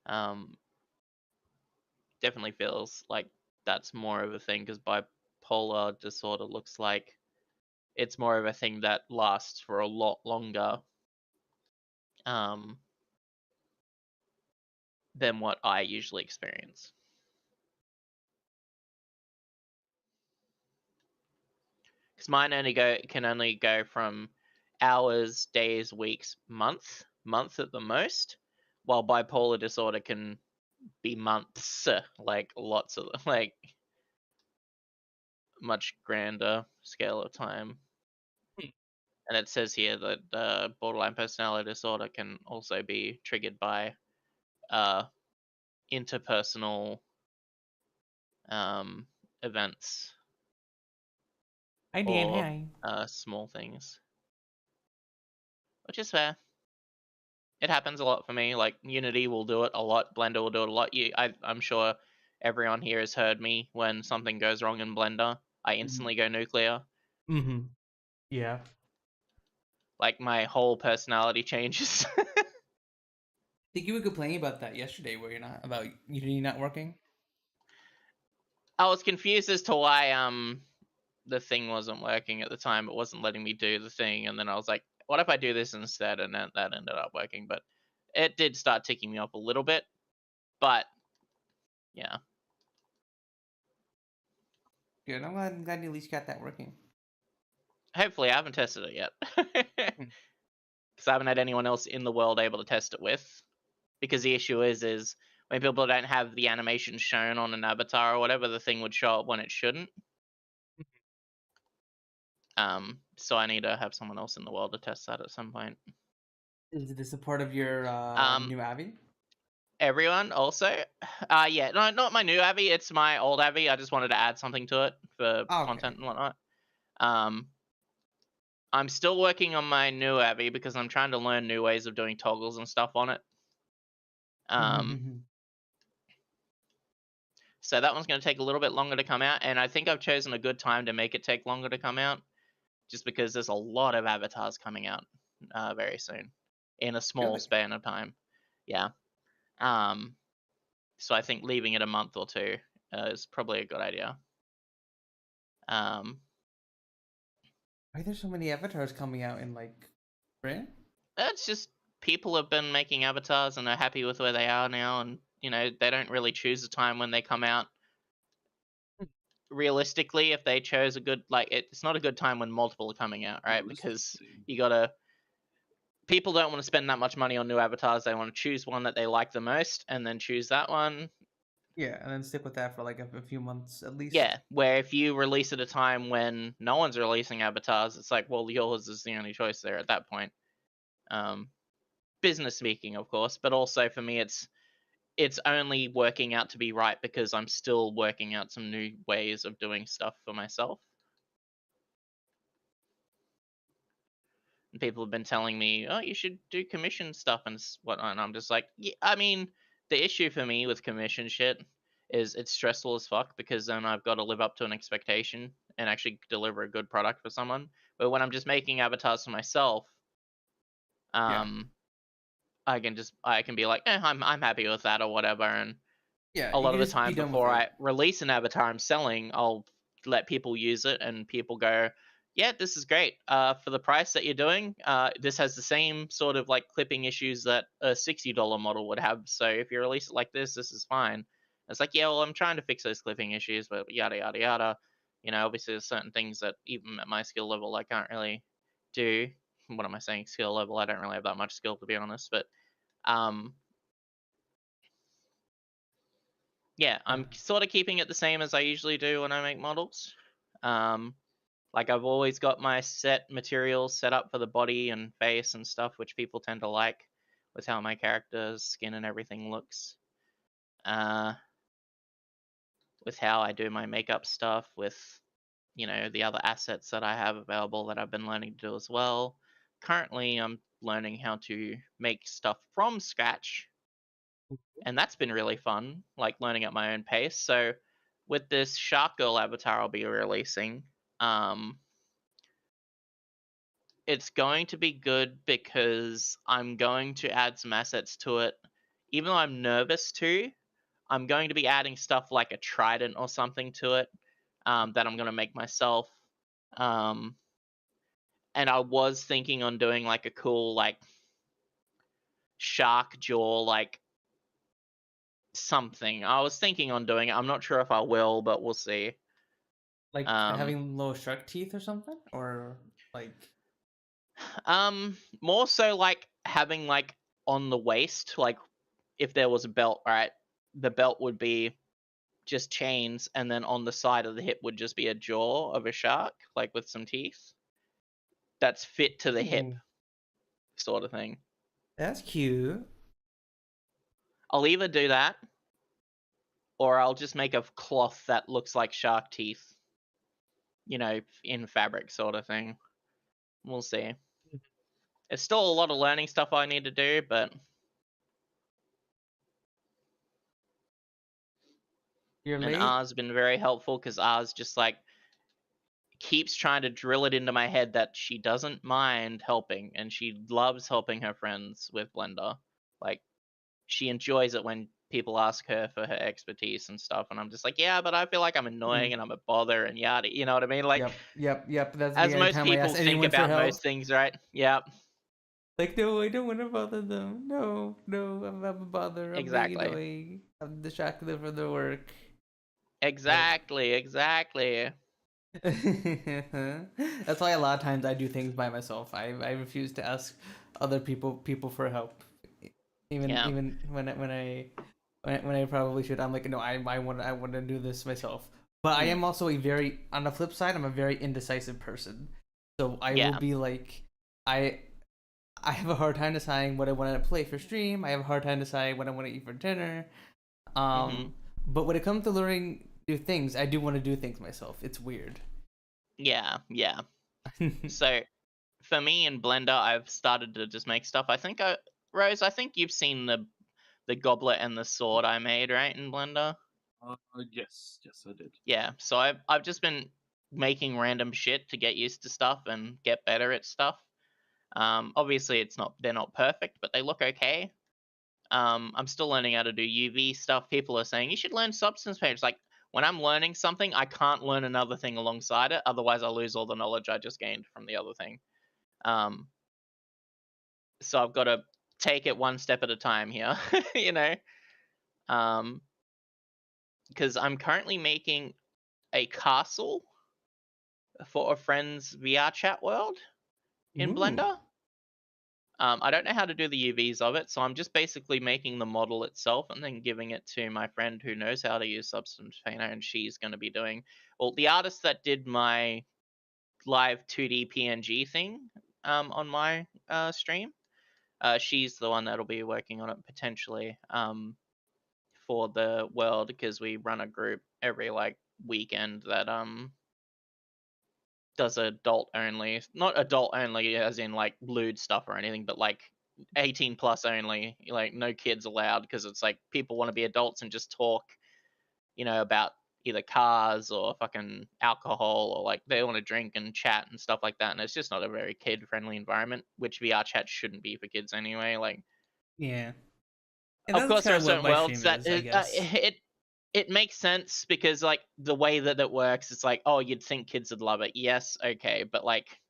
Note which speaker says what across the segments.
Speaker 1: Definitely feels like that's more of a thing, because bipolar disorder looks like it's more of a thing that lasts for a lot longer than what I usually experience. Because mine can only go from hours, days, weeks, month at the most, while bipolar disorder can be months, like lots of like much grander scale of time. And it says here that borderline personality disorder can also be triggered by interpersonal events
Speaker 2: Hi, Dan.
Speaker 1: or
Speaker 2: Hi.
Speaker 1: small things, which is fair. It happens a lot for me. Like Unity will do it a lot, Blender will do it a lot. I'm sure everyone here has heard me when something goes wrong in Blender. I instantly go nuclear.
Speaker 2: Mm-hmm. Yeah.
Speaker 1: Like my whole personality changes.
Speaker 2: I think you were complaining about that yesterday, where you're not about Unity not working.
Speaker 1: I was confused as to why the thing wasn't working at the time. It wasn't letting me do the thing, and then I was like, what if I do this instead? And then that ended up working, but it did start ticking me off a little bit. But yeah.
Speaker 2: Good. I'm glad you at least got that working.
Speaker 1: Hopefully I haven't tested it yet.
Speaker 2: Hmm.
Speaker 1: Because I haven't had anyone else in the world able to test it with. Because the issue is when people don't have the animation shown on an avatar or whatever, the thing would show up when it shouldn't. So I need to have someone else in the world to test that at some point.
Speaker 2: Is this a part of your
Speaker 1: Um,
Speaker 2: new Abby?
Speaker 1: Everyone also, yeah, no, not my new Abby. It's my old Abby. I just wanted to add something to it for
Speaker 2: Oh, okay.
Speaker 1: content and whatnot. I'm still working on my new Abby because I'm trying to learn new ways of doing toggles and stuff on it. So that one's going to take a little bit longer to come out, and I think I've chosen a good time to make it take longer to come out, just because there's a lot of avatars coming out very soon in a small
Speaker 2: Really?
Speaker 1: span of time. Yeah. So I think leaving it a month or two is probably a good idea.
Speaker 2: Why are there so many avatars coming out in like spring?
Speaker 1: It's just people have been making avatars and they're happy with where they are now, and they don't really choose a time when they come out. Realistically, if they chose a good, like, it's not a good time when multiple are coming out, right? Because people don't want to spend that much money on new avatars. They want to choose one that they like the most and then choose that one.
Speaker 2: Yeah, and then stick with that for like a few months at least.
Speaker 1: Yeah, where if you release at a time when no one's releasing avatars, it's like, well, yours is the only choice there at that point. Business speaking, of course, but also for me, it's only working out to be right because I'm still working out some new ways of doing stuff for myself. And people have been telling me, oh, you should do commission stuff and whatnot. And I'm just like, yeah, I mean, the issue for me with commission shit is it's stressful as fuck, because then I've got to live up to an expectation and actually deliver a good product for someone. But when I'm just making avatars for myself,
Speaker 2: Yeah.
Speaker 1: I can be like, I'm happy with that or whatever. And
Speaker 2: Yeah,
Speaker 1: a
Speaker 2: you
Speaker 1: lot
Speaker 2: can
Speaker 1: of the
Speaker 2: just be
Speaker 1: time
Speaker 2: done with
Speaker 1: before
Speaker 2: it.
Speaker 1: I release an avatar I'm selling, I'll let people use it and people go, yeah, this is great. For the price that you're doing, this has the same sort of like clipping issues that a $60 model would have. So if you release it like this is fine. It's like, yeah, well, I'm trying to fix those clipping issues, but yada, yada, yada. Obviously there's certain things that even at my skill level, I can't really do. What am I saying? Skill level? I don't really have that much skill, to be honest. But yeah,
Speaker 2: Yeah.
Speaker 1: I'm sort of keeping it the same as I usually do when I make models. Like I've always got my set materials set up for the body and face and stuff, which people tend to like, with how my character's skin and everything looks. With how I do my makeup stuff, with the other assets that I have available that I've been learning to do as well. Currently, I'm learning how to make stuff from scratch, and that's been really fun, like learning at my own pace. So with this Shark Girl avatar I'll be releasing, it's going to be good because I'm going to add some assets to it even though I'm nervous to, I'm going to be adding stuff like a trident or something to it, that I'm gonna make myself. Um, and I was thinking on doing like a cool like shark jaw like something. I was thinking on doing it. I'm not sure if I will, but we'll see.
Speaker 2: Like
Speaker 1: Um,
Speaker 2: having little shark teeth or something, or like
Speaker 1: more so like having like on the waist, like if there was a belt, right? The belt would be just chains, and then on the side of the hip would just be a jaw of a shark, like with some teeth. That's fit to the hip,
Speaker 2: ooh,
Speaker 1: sort of thing.
Speaker 2: that's cute.
Speaker 1: I'll either do that, or I'll just make a cloth that looks like shark teeth, in fabric, sort of thing. We'll see. It's still a lot of learning stuff I need to do, but
Speaker 2: You're
Speaker 1: and
Speaker 2: late.
Speaker 1: R's been very helpful because R's just like keeps trying to drill it into my head that she doesn't mind helping and she loves helping her friends with Blender. Like she enjoys it when people ask her for her expertise and stuff, and I'm just like, yeah, but I feel like I'm annoying and I'm a bother and yada. You know what I mean? Like,
Speaker 2: Yep. That's me
Speaker 1: as most
Speaker 2: anytime I
Speaker 1: people
Speaker 2: ask
Speaker 1: think
Speaker 2: anyone for
Speaker 1: about
Speaker 2: help.
Speaker 1: most things, right? Yeah,
Speaker 2: Like, no, I don't want to bother them. No, I'm a bother. I'm being
Speaker 1: exactly,
Speaker 2: annoying. I'm distracted from their work.
Speaker 1: exactly.
Speaker 2: That's why a lot of times I do things by myself. I refuse to ask other people for help, even
Speaker 1: Yeah.
Speaker 2: even when I probably should. I'm like, no, I want to do this myself. But I
Speaker 1: Mm.
Speaker 2: am also a very, on the flip side, I'm a very indecisive person. So I will
Speaker 1: Yeah.
Speaker 2: be like, I I have a hard time deciding what I want to play for stream. I have a hard time deciding what I want to eat for dinner.
Speaker 1: Mhm.
Speaker 2: But when it comes to learning new things, I do want to do things myself. It's weird.
Speaker 1: Yeah. Yeah. So for me in Blender, I've started to just make stuff. I think Rose, I think you've seen the goblet and the sword I made, right, in Blender?
Speaker 3: Yes, I did.
Speaker 1: Yeah. So I've just been making random shit to get used to stuff and get better at stuff. Obviously they're not perfect, but they look okay. I'm still learning how to do UV stuff. People are saying you should learn substance paint. It's like when I'm learning something, I can't learn another thing alongside it. Otherwise, I lose all the knowledge I just gained from the other thing. So I've got to take it one step at a time here, you know. Because I'm currently making a castle for a friend's VR chat world in
Speaker 2: Ooh.
Speaker 1: Blender. I don't know how to do the UVs of it, so I'm just basically making the model itself and then giving it to my friend who knows how to use Substance Painter, and she's going to be doing. Well, the artist that did my live 2D PNG thing on my stream, she's the one that'll be working on it potentially for the world, because we run a group every like weekend that does adult only, not adult only as in like lewd stuff or anything, but like 18 plus only, like no kids allowed, because it's like people want to be adults and just talk, about either cars or fucking alcohol, or like they want to drink and chat and stuff like that, and it's just not a very kid friendly environment, which VR chat shouldn't be for kids anyway. Like,
Speaker 2: Yeah. And
Speaker 1: of
Speaker 2: that's
Speaker 1: course there
Speaker 2: kind
Speaker 1: are
Speaker 2: of what
Speaker 1: certain
Speaker 2: my
Speaker 1: worlds
Speaker 2: stream
Speaker 1: that
Speaker 2: is, I guess.
Speaker 1: it makes sense, because like the way that it works, it's like, oh, you'd think kids would love it. Yes, okay, but like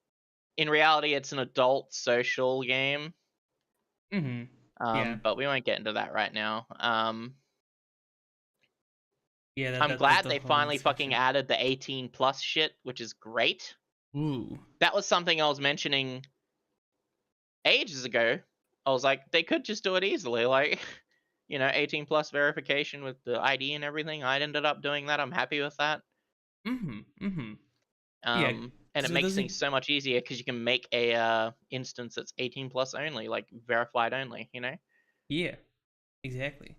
Speaker 1: in reality, it's an adult social game.
Speaker 2: Mm-hmm. Yeah.
Speaker 1: But we won't get into that right now.
Speaker 2: Yeah,
Speaker 1: I'm
Speaker 2: that's
Speaker 1: glad
Speaker 2: the
Speaker 1: they
Speaker 2: whole
Speaker 1: finally fucking
Speaker 2: discussion.
Speaker 1: added the 18 plus shit, which is great.
Speaker 2: Ooh.
Speaker 1: That was something I was mentioning ages ago. I was like, they could just do it easily, like, 18 plus verification with the ID and everything. I ended up doing that. I'm happy with that.
Speaker 2: Mm-hmm. Mm-hmm. Yeah.
Speaker 1: And it
Speaker 2: So
Speaker 1: makes
Speaker 2: those are,
Speaker 1: things so much easier because you can make a instance that's 18 plus only, like verified only.
Speaker 2: yeah, exactly.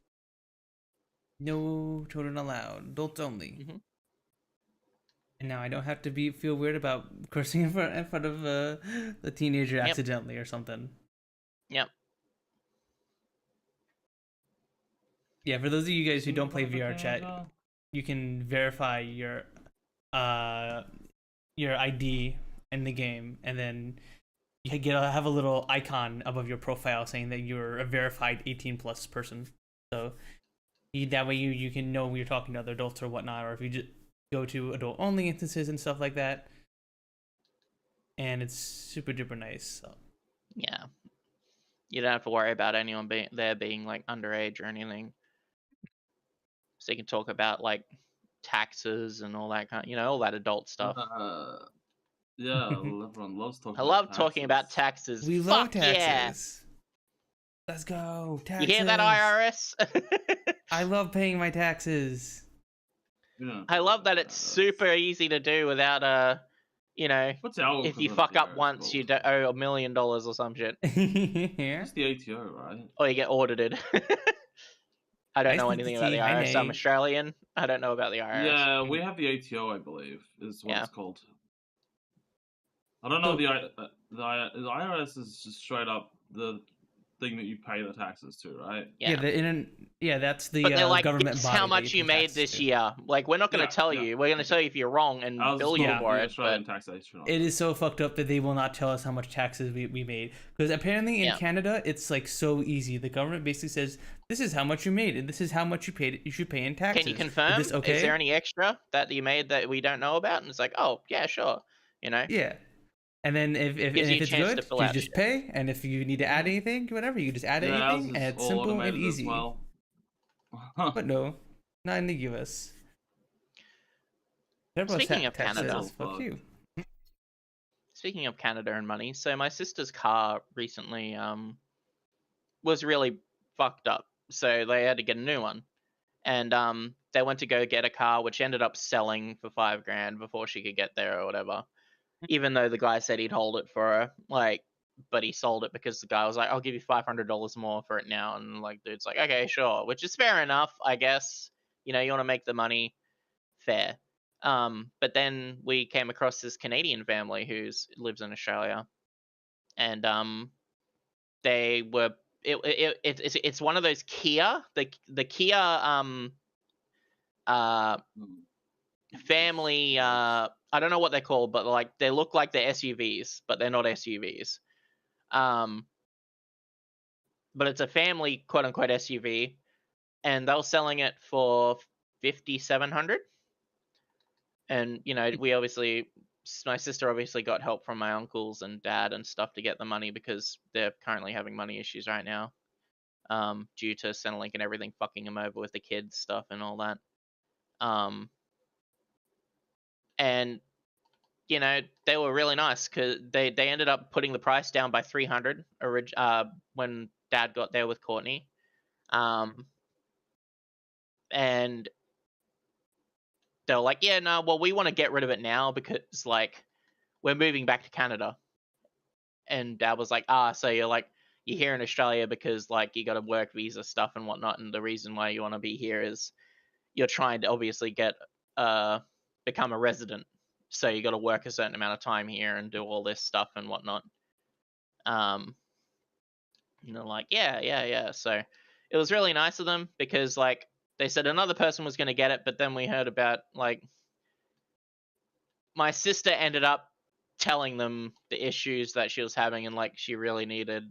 Speaker 2: No children allowed. Adults only.
Speaker 1: Hmm.
Speaker 2: And now I don't have to feel weird about cursing in front of the teenager
Speaker 1: Yep.
Speaker 2: accidentally or something.
Speaker 1: Yep.
Speaker 2: Yeah, for those of you guys who
Speaker 3: Isn't
Speaker 2: don't
Speaker 3: that
Speaker 2: play
Speaker 3: one of the
Speaker 2: VR
Speaker 3: thing?
Speaker 2: chat, you can verify uh your ID in the game, and then have a little icon above your profile saying that you're a verified 18 plus person. So that way you can know when you're talking to other adults or whatnot, or if you just go to adult only instances and stuff like that. And it's super duper nice. So.
Speaker 1: Yeah. You don't have to worry about anyone being like underage or anything. So you can talk about like taxes and all that all that adult stuff.
Speaker 3: Yeah, everyone loves talking
Speaker 1: I
Speaker 3: about
Speaker 1: love talking about taxes.
Speaker 2: We
Speaker 1: Fuck
Speaker 2: love taxes.
Speaker 1: Yeah.
Speaker 2: Let's go. Taxes.
Speaker 1: You hear that, IRS?
Speaker 2: I love paying my taxes.
Speaker 1: I love that it's super easy to do without
Speaker 3: What's our
Speaker 1: if you
Speaker 3: equivalent
Speaker 1: fuck
Speaker 3: of
Speaker 1: up
Speaker 3: IRS
Speaker 1: once, you
Speaker 3: called?
Speaker 1: owe $1 million or some shit.
Speaker 2: Yeah.
Speaker 3: It's the ATO, right?
Speaker 1: Or you get audited. I don't know anything about the
Speaker 2: Hi,
Speaker 1: IRS. I'm
Speaker 2: Nate.
Speaker 1: Australian. I don't know about the IRS.
Speaker 3: Yeah, we have the ATO, I believe, is what
Speaker 1: Yeah.
Speaker 3: it's called. I don't know. The IRS is just straight up the thing that you pay the taxes to, right?
Speaker 1: Yeah.
Speaker 2: That's the
Speaker 1: But they're like,
Speaker 2: government
Speaker 1: guess
Speaker 2: body
Speaker 1: how
Speaker 2: that
Speaker 1: much you
Speaker 2: pay
Speaker 1: made
Speaker 2: taxes
Speaker 1: this
Speaker 2: to.
Speaker 1: year. Like, we're not going to tell
Speaker 3: Yeah,
Speaker 1: you. We're going to tell you if you're wrong and bill you for
Speaker 3: the
Speaker 1: it.
Speaker 3: Australian
Speaker 1: But
Speaker 3: taxation.
Speaker 2: It is so fucked up that they will not tell us how much taxes we made. Because apparently in Canada, it's like so easy. The government basically says, this is how much you made, and this is how much you paid. You should pay in taxes.
Speaker 1: Can you confirm?
Speaker 2: Is this okay?
Speaker 1: Is there any extra that you made that we don't know about? And it's like, oh, yeah, sure.
Speaker 2: Yeah. And then if it's good, you just pay. And if you need to add anything, whatever, you just add anything. And it's simple and easy.
Speaker 3: Well.
Speaker 2: But no, not in the US.
Speaker 1: Speaking of Canada,
Speaker 2: fuck you.
Speaker 1: Speaking of Canada and money, so my sister's car recently was really fucked up, so they had to get a new one, and they went to go get a car which ended up selling for $5,000 before she could get there or whatever. Even though the guy said he'd hold it for her, but he sold it because the guy was like, I'll give you $500 more for it now, and dude's like, okay, sure, which is fair enough, I guess. You want to make the money, fair. But then we came across this Canadian family who lives in Australia, and they were it's one of those Kia, the Kia family. I don't know what they're called, but they look like they're SUVs, but they're not SUVs. But it's a family quote unquote SUV, and they were selling it for $5,700. And my sister obviously got help from my uncles and dad and stuff to get the money because they're currently having money issues right now, due to Centrelink and everything fucking them over with the kids stuff and all that. And they were really nice because they ended up putting the price down by $300 when Dad got there with Courtney, and they were like, yeah, no, well, we want to get rid of it now because we're moving back to Canada. And Dad was like, so you're here in Australia because you got a work visa stuff and whatnot, and the reason why you want to be here is you're trying to obviously become a resident. So you got to work a certain amount of time here and do all this stuff and whatnot. And they're like, yeah. So it was really nice of them because they said another person was going to get it, but then we heard about my sister ended up telling them the issues that she was having and she really needed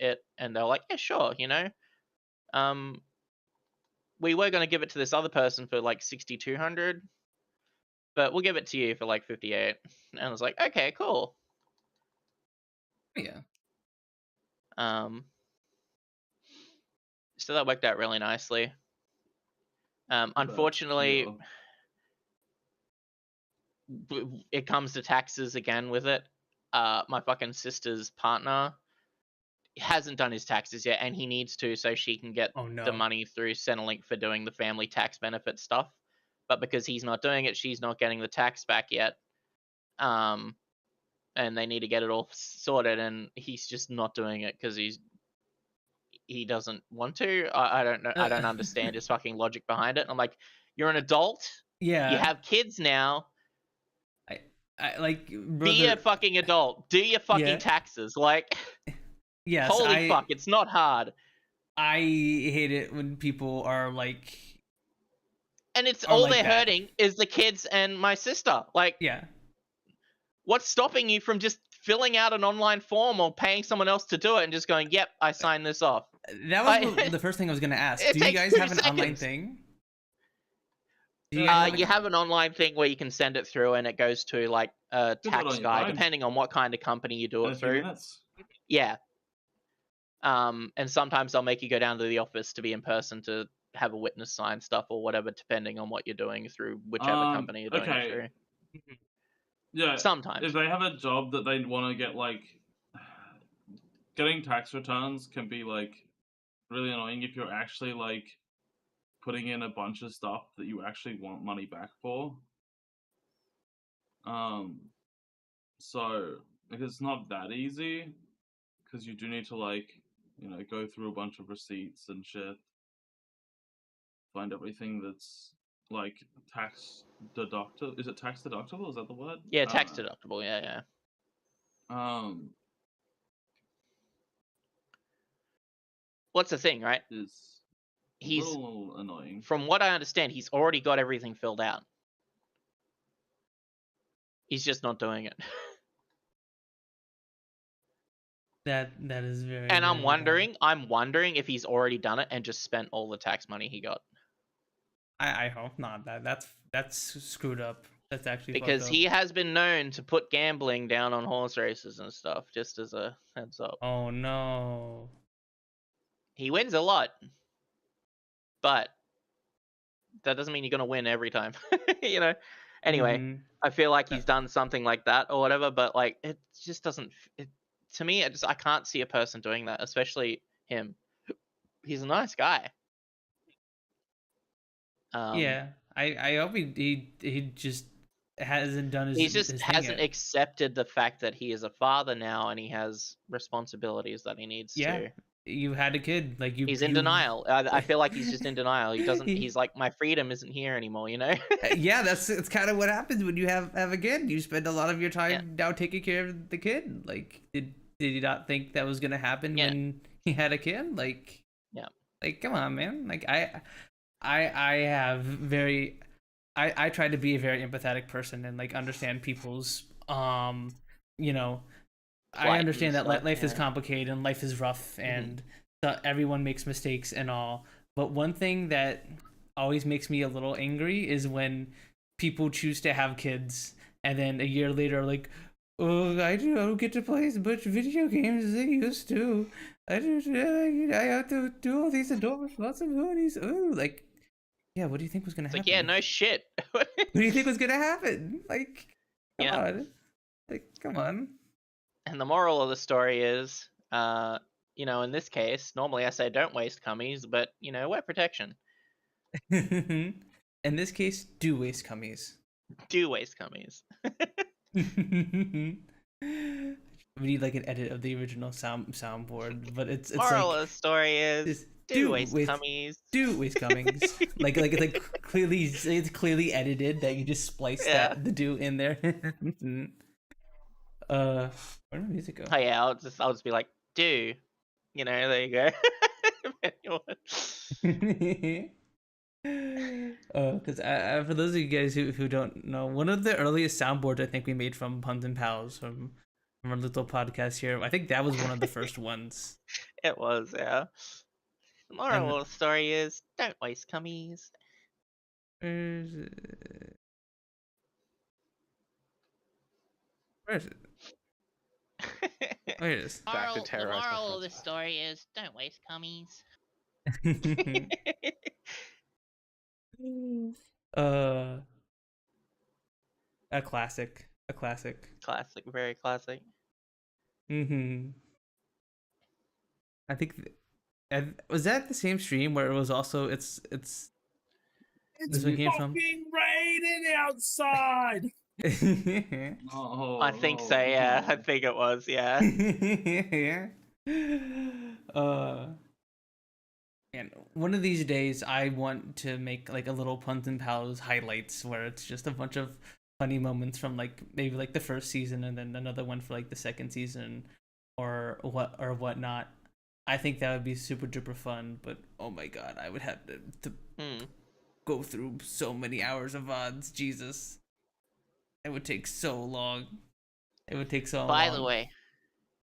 Speaker 1: it, and they're like, yeah, sure, we were going to give it to this other person for $6,200. But we'll give it to you for $58. And I was like, okay, cool.
Speaker 2: Yeah.
Speaker 1: So that worked out really nicely. Unfortunately, it comes to taxes again with it. My fucking sister's partner hasn't done his taxes yet, and he needs to so she can get the money through Centrelink for doing the family tax benefit stuff. But because he's not doing it, she's not getting the tax back yet. And they need to get it all sorted, and he's just not doing it because he doesn't want to. I don't know. I don't understand his fucking logic behind it. And I'm like, you're an adult.
Speaker 2: Yeah.
Speaker 1: You have kids now. Be a fucking adult. Do your fucking taxes.
Speaker 2: Yes.
Speaker 1: Holy fuck, it's not hard.
Speaker 2: I hate it when people are
Speaker 1: and it's all they're hurting is the kids and my sister.
Speaker 2: Yeah.
Speaker 1: What's stopping you from just filling out an online form or paying someone else to do it and just going, "Yep, I signed this off."
Speaker 2: That was the first thing I was gonna ask.
Speaker 1: It
Speaker 2: Do you
Speaker 1: takes
Speaker 2: guys
Speaker 1: 2
Speaker 2: have an online
Speaker 1: seconds.
Speaker 2: thing? Do you guys
Speaker 1: You have an online thing where you can send it through, and it goes to like a
Speaker 3: Do that on
Speaker 1: tax
Speaker 3: your
Speaker 1: guy,
Speaker 3: phone.
Speaker 1: depending on what kind of company you do
Speaker 3: In
Speaker 1: it
Speaker 3: a few
Speaker 1: through.
Speaker 3: minutes.
Speaker 1: Yeah. And sometimes they'll make you go down to the office to be in person to have a witness sign stuff or whatever, depending on what you're doing through whichever company you're doing it through.
Speaker 3: Yeah.
Speaker 1: Sometimes.
Speaker 3: If they have a job that they want to get, like, getting tax returns can be like really annoying if you're actually like putting in a bunch of stuff that you actually want money back for. So like it's not that easy because you do need to like go through a bunch of receipts and shit, find everything that's like tax deductible. Is it tax deductible? Is that the word?
Speaker 1: Yeah, tax deductible. Yeah. What's the thing, right?
Speaker 3: Is
Speaker 1: He's
Speaker 3: a little annoying.
Speaker 1: From what I understand, he's already got everything filled out. He's just not doing it.
Speaker 2: That is very.
Speaker 1: And
Speaker 2: very
Speaker 1: I'm wondering if he's already done it and just spent all the tax money he got.
Speaker 2: I hope not. That's screwed up. That's actually
Speaker 1: because
Speaker 2: fucked up.
Speaker 1: he has been known to put gambling down on horse races and stuff. Just as a heads up.
Speaker 2: Oh no.
Speaker 1: He wins a lot, but that doesn't mean you're gonna win every time. Anyway, I feel like he's done something like that or whatever, but like it just doesn't. To me, I can't see a person doing that, especially him. He's a nice guy.
Speaker 2: Yeah, I hope he just hasn't done his.
Speaker 1: He just
Speaker 2: his
Speaker 1: hasn't accepted the fact that he is a father now and he has responsibilities that he needs to.
Speaker 2: You had a kid, like you.
Speaker 1: He's in denial. I feel like he's just in denial. He doesn't. He's like, my freedom isn't here anymore.
Speaker 2: Yeah, it's kind of what happens when you have a kid. You spend a lot of your time now taking care of the kid. Like, did you not think that was gonna happen when he had a kid? Like, like come on, man. Like I have very. I try to be a very empathetic person and like understand people's I understand that life is complicated and life is rough and everyone makes mistakes and all. But one thing that always makes me a little angry is when people choose to have kids and then a year later are like, oh, I don't get to play as much video games as I used to. I have to do all these adult responsibilities. Oh, like, yeah, what do you think was gonna happen?
Speaker 1: Like, yeah, no shit.
Speaker 2: What do you think was gonna happen? Like, come on. Like, come on.
Speaker 1: And the moral of the story is, in this case, normally I say don't waste cummies, but, wear protection.
Speaker 2: In this case, do waste cummies.
Speaker 1: Do waste cummies.
Speaker 2: We need like an edit of the original soundboard, but it's
Speaker 1: moral
Speaker 2: like,
Speaker 1: of the story is do waste cummies.
Speaker 2: Do waste cummies. like it's clearly edited that you just splice the do in there. Where did music go?
Speaker 1: Oh yeah, I'll just be like, do, there you go.
Speaker 2: Because for those of you guys who don't know, one of the earliest soundboards I think we made from Punz N Palz from our little podcast here, I think that was one of the first ones.
Speaker 1: It was, yeah. The moral of the story is don't waste cummies.
Speaker 2: Where is it? Where is it?
Speaker 1: The moral of the story is don't waste cummies.
Speaker 2: A classic.
Speaker 1: Classic, very classic.
Speaker 2: I think was that the same stream where it was also it's this one came from?
Speaker 4: Raining outside.
Speaker 1: I think so. Yeah, I think it was. Yeah.
Speaker 2: And one of these days, I want to make like a little Punz N Palz highlights where it's just a bunch of funny moments from like maybe like the first season and then another one for like the second season or whatnot. I think that would be super duper fun, but oh my god, I would have to go through so many hours of VODs. Jesus, it would take so long. It would take so long.
Speaker 1: By the way,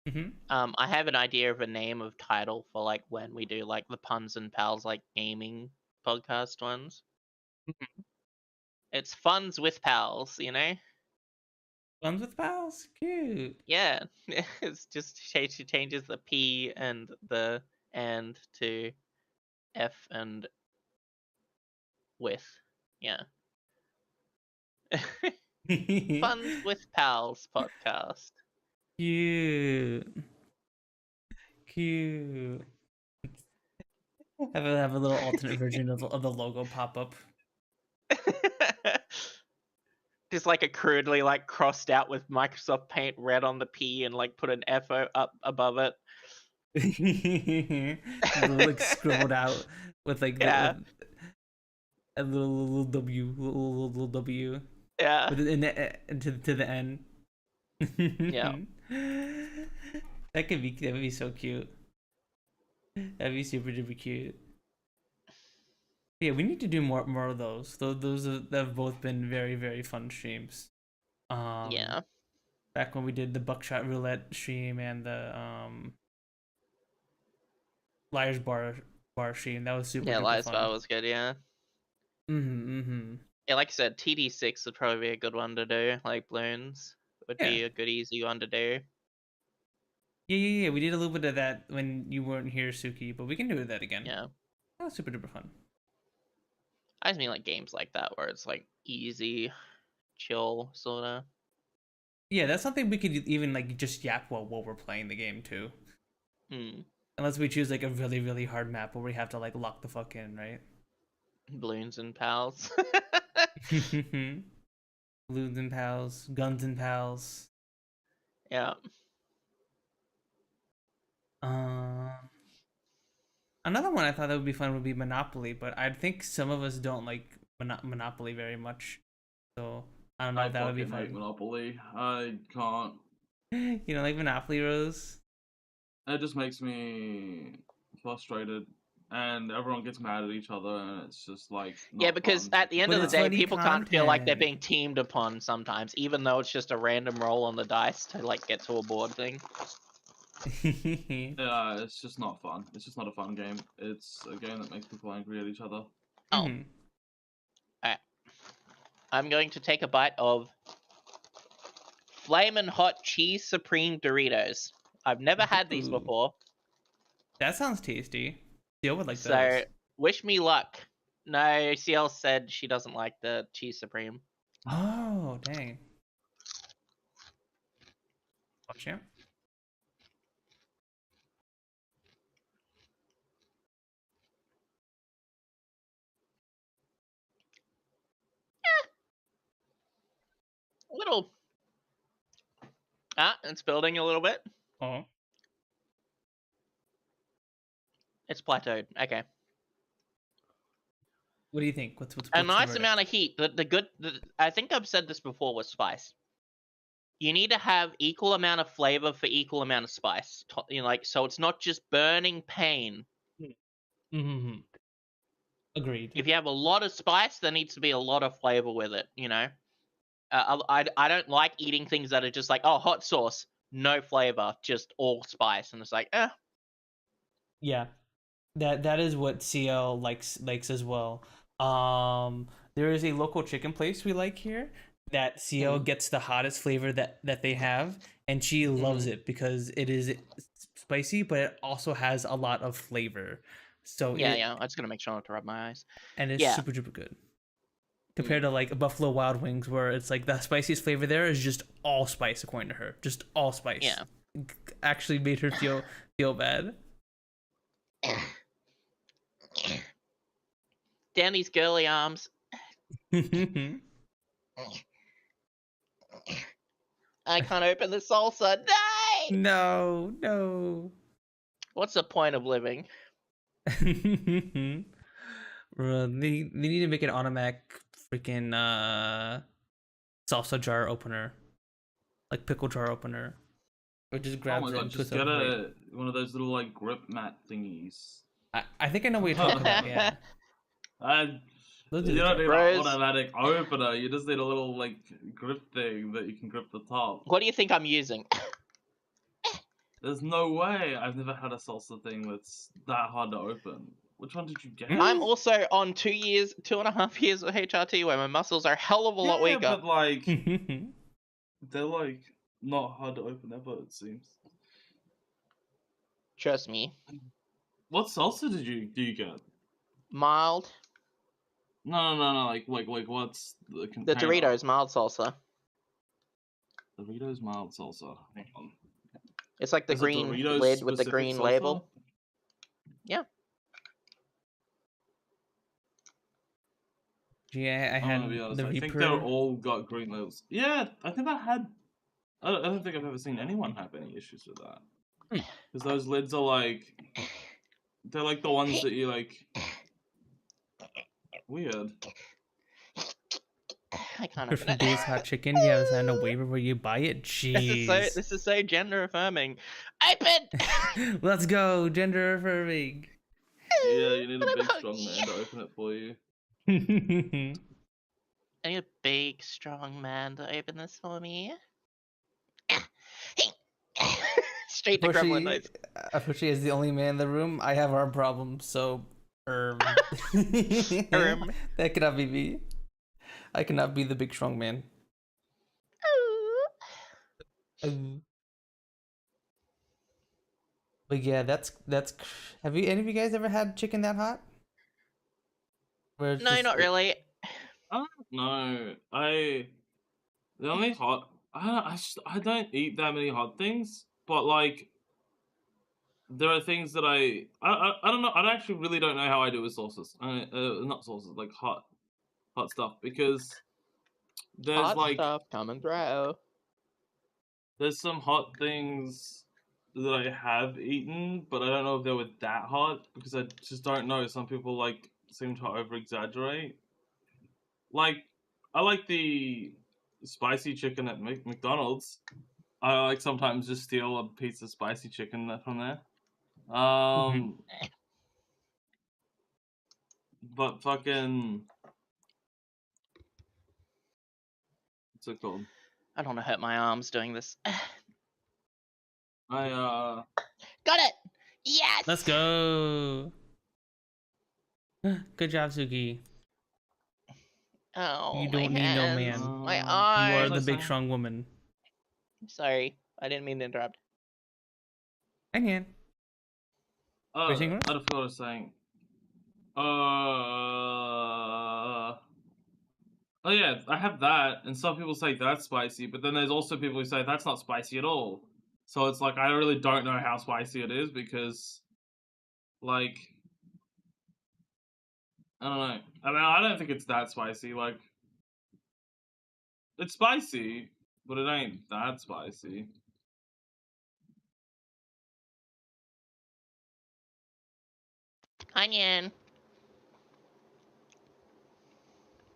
Speaker 2: Hmm.
Speaker 1: I have an idea of a name of title for like when we do like the Punz N Pals like gaming podcast ones. It's Funs with Pals, you know?
Speaker 2: Guns with pals, cute.
Speaker 1: Yeah, it's just she changes the P and the and to F and with. Yeah. Funs with Pals podcast.
Speaker 2: Cute. Cute. Have a little alternate version of the logo pop up.
Speaker 1: Just like a crudely like crossed out with Microsoft Paint red on the P and like put an F up above it.
Speaker 2: Like scribbled out with like
Speaker 1: Yeah.
Speaker 2: a little W, little W.
Speaker 1: Yeah.
Speaker 2: With in the to the N.
Speaker 1: Yeah.
Speaker 2: That would be so cute. That'd be super duper cute. Yeah, we need to do more of those. Those have both been very, very fun streams.
Speaker 1: Yeah.
Speaker 2: Back when we did the buckshot roulette stream and the Liar's bar stream, that was super
Speaker 1: Yeah,
Speaker 2: duper
Speaker 1: Lies
Speaker 2: fun.
Speaker 1: Bar was good, yeah. Yeah, like I said, TD6 would probably be a good one to do. Like balloons would be a good easy one to do.
Speaker 2: Yeah. We did a little bit of that when you weren't here, Sooky, but we can do that again.
Speaker 1: Yeah.
Speaker 2: That was super duper fun.
Speaker 1: I just mean like games like that where it's like easy, chill sorta.
Speaker 2: Yeah, that's something we could even like just yap while we're playing the game too. Unless we choose like a really, really hard map where we have to like lock the fuck in, right?
Speaker 1: Balloons and Pals.
Speaker 2: Balloons and Pals, Guns and Pals.
Speaker 1: Yeah.
Speaker 2: Another one I thought that would be fun would be Monopoly, but I think some of us don't like Monopoly very much. So I don't know if that would be fun.
Speaker 3: I Monopoly. I can't.
Speaker 2: You don't like Monopoly, Rose?
Speaker 3: It just makes me frustrated, and everyone gets mad at each other, and it's just like
Speaker 1: Yeah, because
Speaker 3: fun.
Speaker 1: at the end
Speaker 2: But
Speaker 1: of the
Speaker 2: it's
Speaker 1: day,
Speaker 2: funny
Speaker 1: people can't feel like they're
Speaker 2: content.
Speaker 1: being teamed upon sometimes, even though it's just a random roll on the dice to like get to a board thing.
Speaker 3: Yeah, it's just not fun. It's just not a fun game. It's a game that makes people angry at each other.
Speaker 1: Oh.
Speaker 2: Mhm.
Speaker 1: Alright. I'm going to take a bite of Flamin' Hot Cheese Supreme Doritos. I've never had these
Speaker 2: Ooh.
Speaker 1: before.
Speaker 2: That sounds tasty. Siel would like
Speaker 1: So,
Speaker 2: those.
Speaker 1: wish me luck. No, Siel said she doesn't like the Cheese Supreme.
Speaker 2: Oh, dang. Watch out.
Speaker 1: A little. Ah, it's building a little bit.
Speaker 2: Oh.
Speaker 1: It's plateaued. Okay.
Speaker 2: What do you think? What's
Speaker 1: A nice amount of heat. I think I've said this before with spice. You need to have equal amount of flavor for equal amount of spice. You know, like, so it's not just burning pain.
Speaker 2: Mm-hmm. Agreed.
Speaker 1: If you have a lot of spice, there needs to be a lot of flavor with it. You know, I don't like eating things that are just like, oh, hot sauce, no flavor, just all spice, and it's like, eh.
Speaker 2: Yeah, that is what CL likes as well. There is a local chicken place we like here that CL gets the hottest flavor that they have, and she loves it because it is spicy, but it also has a lot of flavor. So
Speaker 1: yeah, I'm just gonna make sure not to rub my eyes.
Speaker 2: And it's super duper good. Compared to like Buffalo Wild Wings, where it's like the spiciest flavor there is just all spice, according to her, just all spice.
Speaker 1: Yeah,
Speaker 2: actually made her feel bad.
Speaker 1: Down these girly arms. I can't open the salsa. No!
Speaker 2: No.
Speaker 1: What's the point of living?
Speaker 2: They need to make an automatic freaking salsa jar opener, like pickle jar opener, or just grab it and
Speaker 3: just
Speaker 2: twist
Speaker 3: get
Speaker 2: it.
Speaker 3: One of those little like grip mat thingies.
Speaker 2: I think I know what you're talking about. Yeah. Those
Speaker 3: You
Speaker 2: are
Speaker 3: don't need an
Speaker 1: Bros.
Speaker 3: automatic opener. You just need a little like grip thing that you can grip the top.
Speaker 1: What do you think I'm using?
Speaker 3: There's no way. I've never had a salsa thing that's that hard to open. Which one did you get?
Speaker 1: I'm also on 2.5 years of HRT where my muscles are a hell of a lot
Speaker 3: Yeah,
Speaker 1: weaker.
Speaker 3: but like they're like not hard to open ever. It seems.
Speaker 1: Trust me.
Speaker 3: What salsa do you get?
Speaker 1: Mild.
Speaker 3: No. Like what's the
Speaker 1: The
Speaker 3: container?
Speaker 1: Doritos mild salsa.
Speaker 3: Doritos mild salsa. Hang on.
Speaker 1: It's like the
Speaker 3: There's a
Speaker 1: green
Speaker 3: Doritos
Speaker 1: lid with the
Speaker 3: specific
Speaker 1: green
Speaker 3: salsa?
Speaker 1: label. Yeah.
Speaker 2: Yeah, I
Speaker 3: I'm
Speaker 2: had
Speaker 3: gonna be honest.
Speaker 2: the
Speaker 3: I think
Speaker 2: Reaper.
Speaker 3: they're all got green labels. Yeah, I think I had. I don't think I've ever seen anyone have any issues with that. Because those lids are like, they're like the ones that you like. Weird.
Speaker 1: I can't
Speaker 2: For
Speaker 1: open it.
Speaker 2: Dave's Hot Chicken, you have to sign a waiver where you buy it. Jeez.
Speaker 1: This is so gender affirming. Open.
Speaker 2: Let's go, gender affirming.
Speaker 3: Yeah, you need a big strong man to open it for you.
Speaker 1: I need a big, strong man to open this for me. Straight to gremlin noise.
Speaker 2: Unfortunately, as the only man in the room, I have our problem. So, that cannot be me. I cannot be the big strong man. But yeah, that's. Have any of you guys ever had chicken that hot? Where it's
Speaker 1: No,
Speaker 2: just-
Speaker 1: not really.
Speaker 3: I don't know. The only hot. I don't eat that many hot things, but like, there are things that I don't know. I actually really don't know how I do with sauces. Not sauces, like hot stuff, because there's
Speaker 1: Hot
Speaker 3: like
Speaker 1: stuff coming through.
Speaker 3: there's some hot things that I have eaten, but I don't know if they were that hot because I just don't know. Some people like seem to over exaggerate. Like, I like the spicy chicken at McDonald's. I like sometimes just steal a piece of spicy chicken from there. But fucking, what's it called?
Speaker 1: I don't want to hurt my arms doing this.
Speaker 3: I
Speaker 1: Got it! Yes!
Speaker 2: Let's go. Good job, Sooky.
Speaker 1: Oh,
Speaker 2: You
Speaker 1: my
Speaker 2: don't need no
Speaker 1: hands,
Speaker 2: man.
Speaker 1: My
Speaker 2: You
Speaker 1: eyes.
Speaker 2: are the big
Speaker 3: saying?
Speaker 2: strong woman.
Speaker 1: Sorry, I didn't mean to interrupt.
Speaker 2: I can.
Speaker 3: I
Speaker 2: Racing horse?
Speaker 3: don't feel what I was saying. Oh yeah, I have that, and some people say that's spicy, but then there's also people who say that's not spicy at all. So it's like I really don't know how spicy it is because, like, I don't know. I mean, I don't think it's that spicy. Like, it's spicy, but it ain't that spicy.
Speaker 1: Onion.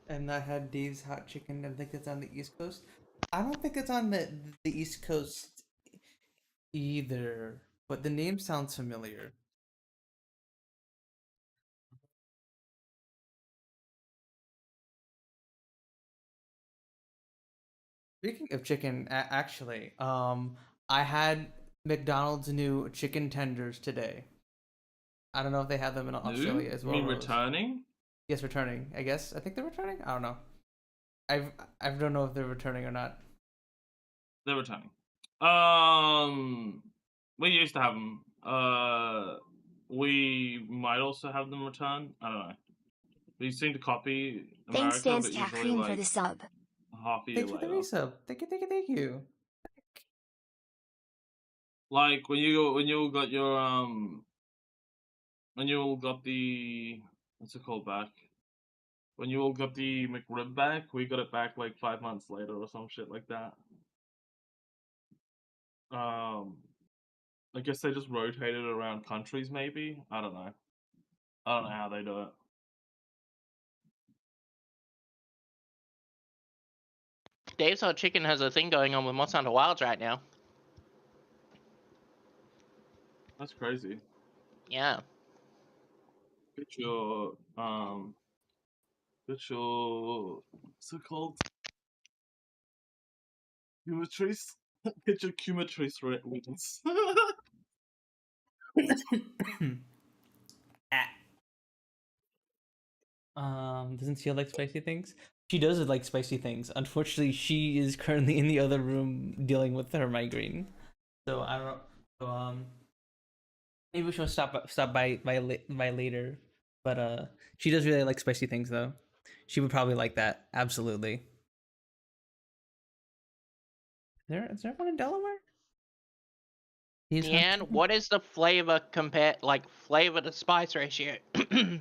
Speaker 2: I've not had Dave's Hot Chicken. I think it's on the East Coast. I don't think it's on the East Coast either, but the name sounds familiar. Speaking of chicken, actually, I had McDonald's new chicken tenders today. I don't know if they have them in Australia
Speaker 3: New?
Speaker 2: as
Speaker 3: You
Speaker 2: well.
Speaker 3: mean
Speaker 2: Rose.
Speaker 3: returning?
Speaker 2: Yes, returning. I guess. I think they're returning. I don't know. I don't know if they're returning or not.
Speaker 3: They're returning. We used to have them. We might also have them return. I don't know. We seem to copy America,
Speaker 5: Thanks,
Speaker 3: but usually
Speaker 5: Catherine, for
Speaker 3: like
Speaker 5: the sub.
Speaker 3: half a year
Speaker 2: Thanks for the
Speaker 3: later.
Speaker 2: resub. Thank you.
Speaker 3: Like when you got your when you all got the what's it called back? When you all got the McRib back, we got it back like 5 months later or some shit like that. I guess they just rotated around countries, maybe. I don't know. I don't know how they do it.
Speaker 1: Dave's Hot Chicken has a thing going on with Monsanto Wilds right now.
Speaker 3: That's crazy.
Speaker 1: Yeah.
Speaker 3: Get your Get your what's it called? Cumatrice. Get your Cumatrice readings.
Speaker 2: Doesn't Siel like spicy things? She does like spicy things. Unfortunately, she is currently in the other room dealing with her migraine. So I don't. So maybe she'll stop by later. But she does really like spicy things though. She would probably like that. Absolutely. Is there one in Delaware?
Speaker 1: And what is the flavor flavor to spice ratio?
Speaker 3: I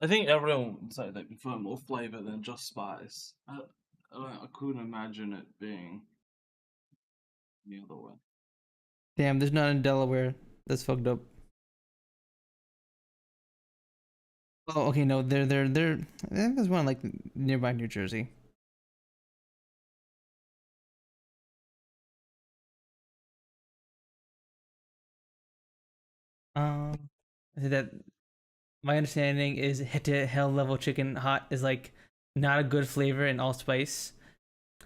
Speaker 3: think everyone would say they prefer more flavor than just spice. I couldn't imagine it being the other way.
Speaker 2: Damn, there's none in Delaware. That's fucked up. Oh, okay, no, there's one like nearby New Jersey. That my understanding is hit to hell level chicken hot is like not a good flavor in allspice.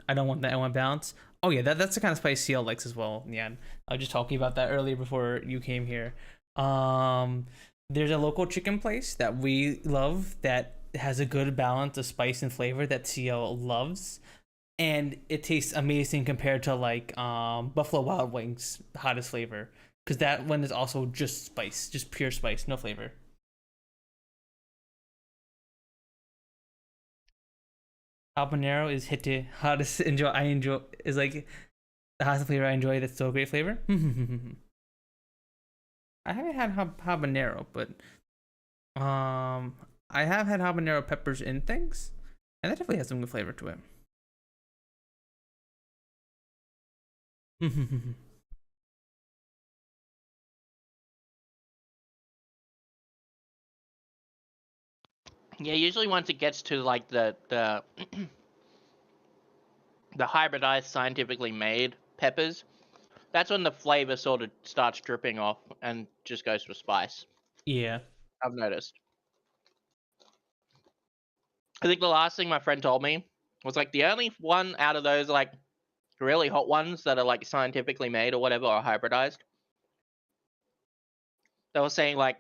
Speaker 2: I don't want that. I want balance. Oh yeah, that's the kind of spice Siel likes as well. Yeah, I was just talking about that earlier before you came here. There's a local chicken place that we love that has a good balance of spice and flavor that Siel loves, and it tastes amazing compared to like Buffalo Wild Wings hottest flavor, because that one is also just spice, just pure spice, no flavor. Habanero is hit to hottest enjoy. I enjoy is like the hottest flavor I enjoy. That's still a great flavor. I haven't had habanero, but I have had habanero peppers in things, and that definitely has some good flavor to it.
Speaker 1: Yeah, usually once it gets to like the the hybridized, scientifically made peppers, that's when the flavor sort of starts dripping off and just goes to spice.
Speaker 2: Yeah.
Speaker 1: I've noticed. I think the last thing my friend told me was like the only one out of those like really hot ones that are like scientifically made or whatever or hybridized. They were saying like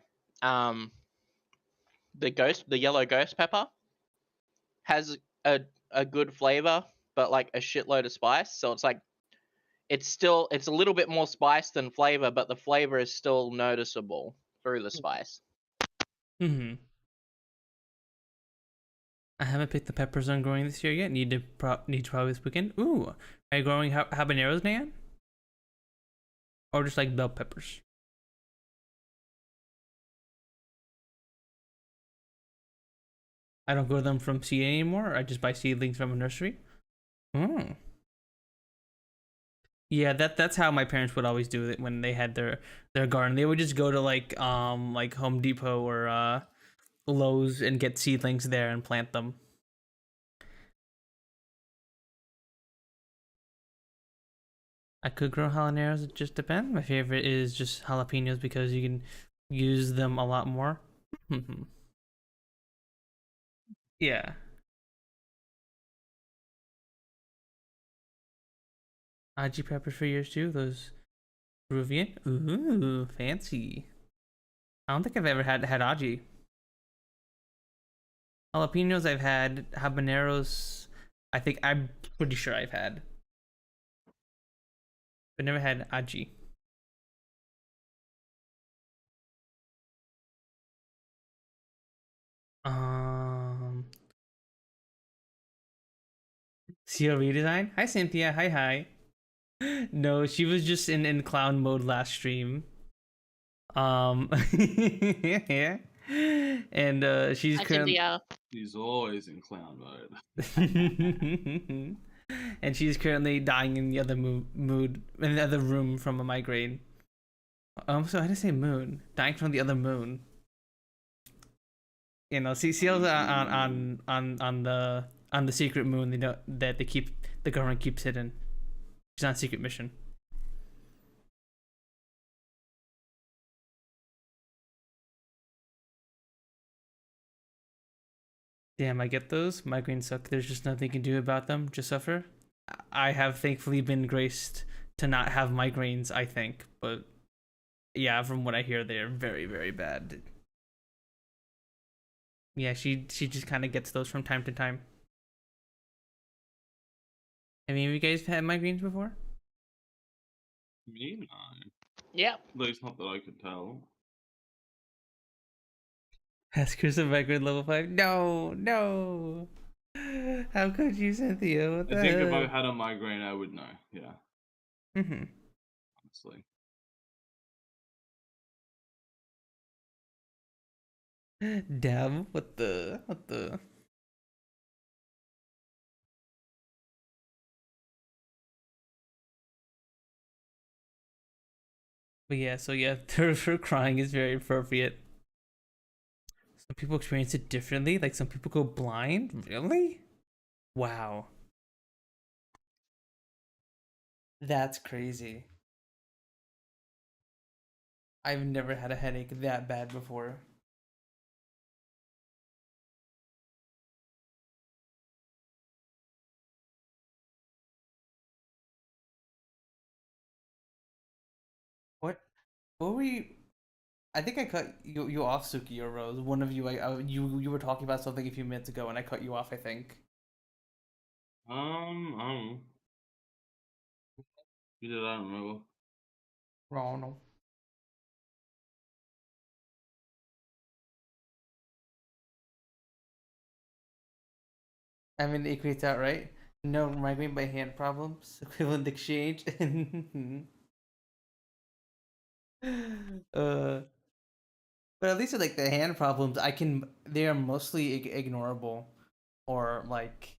Speaker 1: the yellow ghost pepper has a good flavor, but like a shitload of spice. So it's like it's a little bit more spice than flavor, but the flavor is still noticeable through the spice.
Speaker 2: I haven't picked the peppers I'm growing this year yet. Need to probably this weekend. Ooh, are you growing habaneros, Nan? Or just like bell peppers? I don't grow them from seed anymore. I just buy seedlings from a nursery. Hmm. Yeah, that's how my parents would always do it when they had their garden. They would just go to like Home Depot or Lowe's and get seedlings there and plant them. I could grow jalapenos, it just depends. My favorite is just jalapenos because you can use them a lot more. Yeah. Aji peppers for yours too, those Peruvian. Ooh, fancy. I don't think I've ever had aji. Jalapenos I've had, habaneros I'm pretty sure I've had. But never had aji. Siel redesign? Hi Cynthia, hi. No, she was just in clown mode last stream. Yeah. And she's currently
Speaker 3: She's always in clown mode.
Speaker 2: And she's currently dying in the other mood in the other room from a migraine. So I didn't say moon. Dying from the other moon. You know, Siel's on the secret moon. They know that the government keeps hidden. She's on a secret mission. Damn, I get those. Migraines suck. There's just nothing you can do about them. Just suffer. I have thankfully been graced to not have migraines, I think. But yeah, from what I hear, they're very, very bad. Yeah, she just kind of gets those from time to time. Have any of you guys had migraines before?
Speaker 3: Me, no.
Speaker 1: Yeah.
Speaker 3: At least not that I could tell.
Speaker 2: Has Chris a migraine level 5? No, no. How could you, Cynthia? What the
Speaker 3: I think if I
Speaker 2: hell?
Speaker 3: had a migraine, I would know. Yeah,
Speaker 2: Mm-hmm.
Speaker 3: honestly.
Speaker 2: Damn, what the? But yeah, so yeah, her crying is very appropriate. Some people experience it differently. Like some people go blind. Really? Wow. That's crazy. I've never had a headache that bad before. What? What were you? I think I cut you off, Suki or Rose. One of you, you were talking about something a few minutes ago, and I cut you off. I think.
Speaker 3: I don't know. You did, I don't remember.
Speaker 2: Wrong. No. I mean, it equates out, right? No migraine by hand problems. Equivalent exchange. uh, but at least with like the hand problems, they are mostly ignorable, or like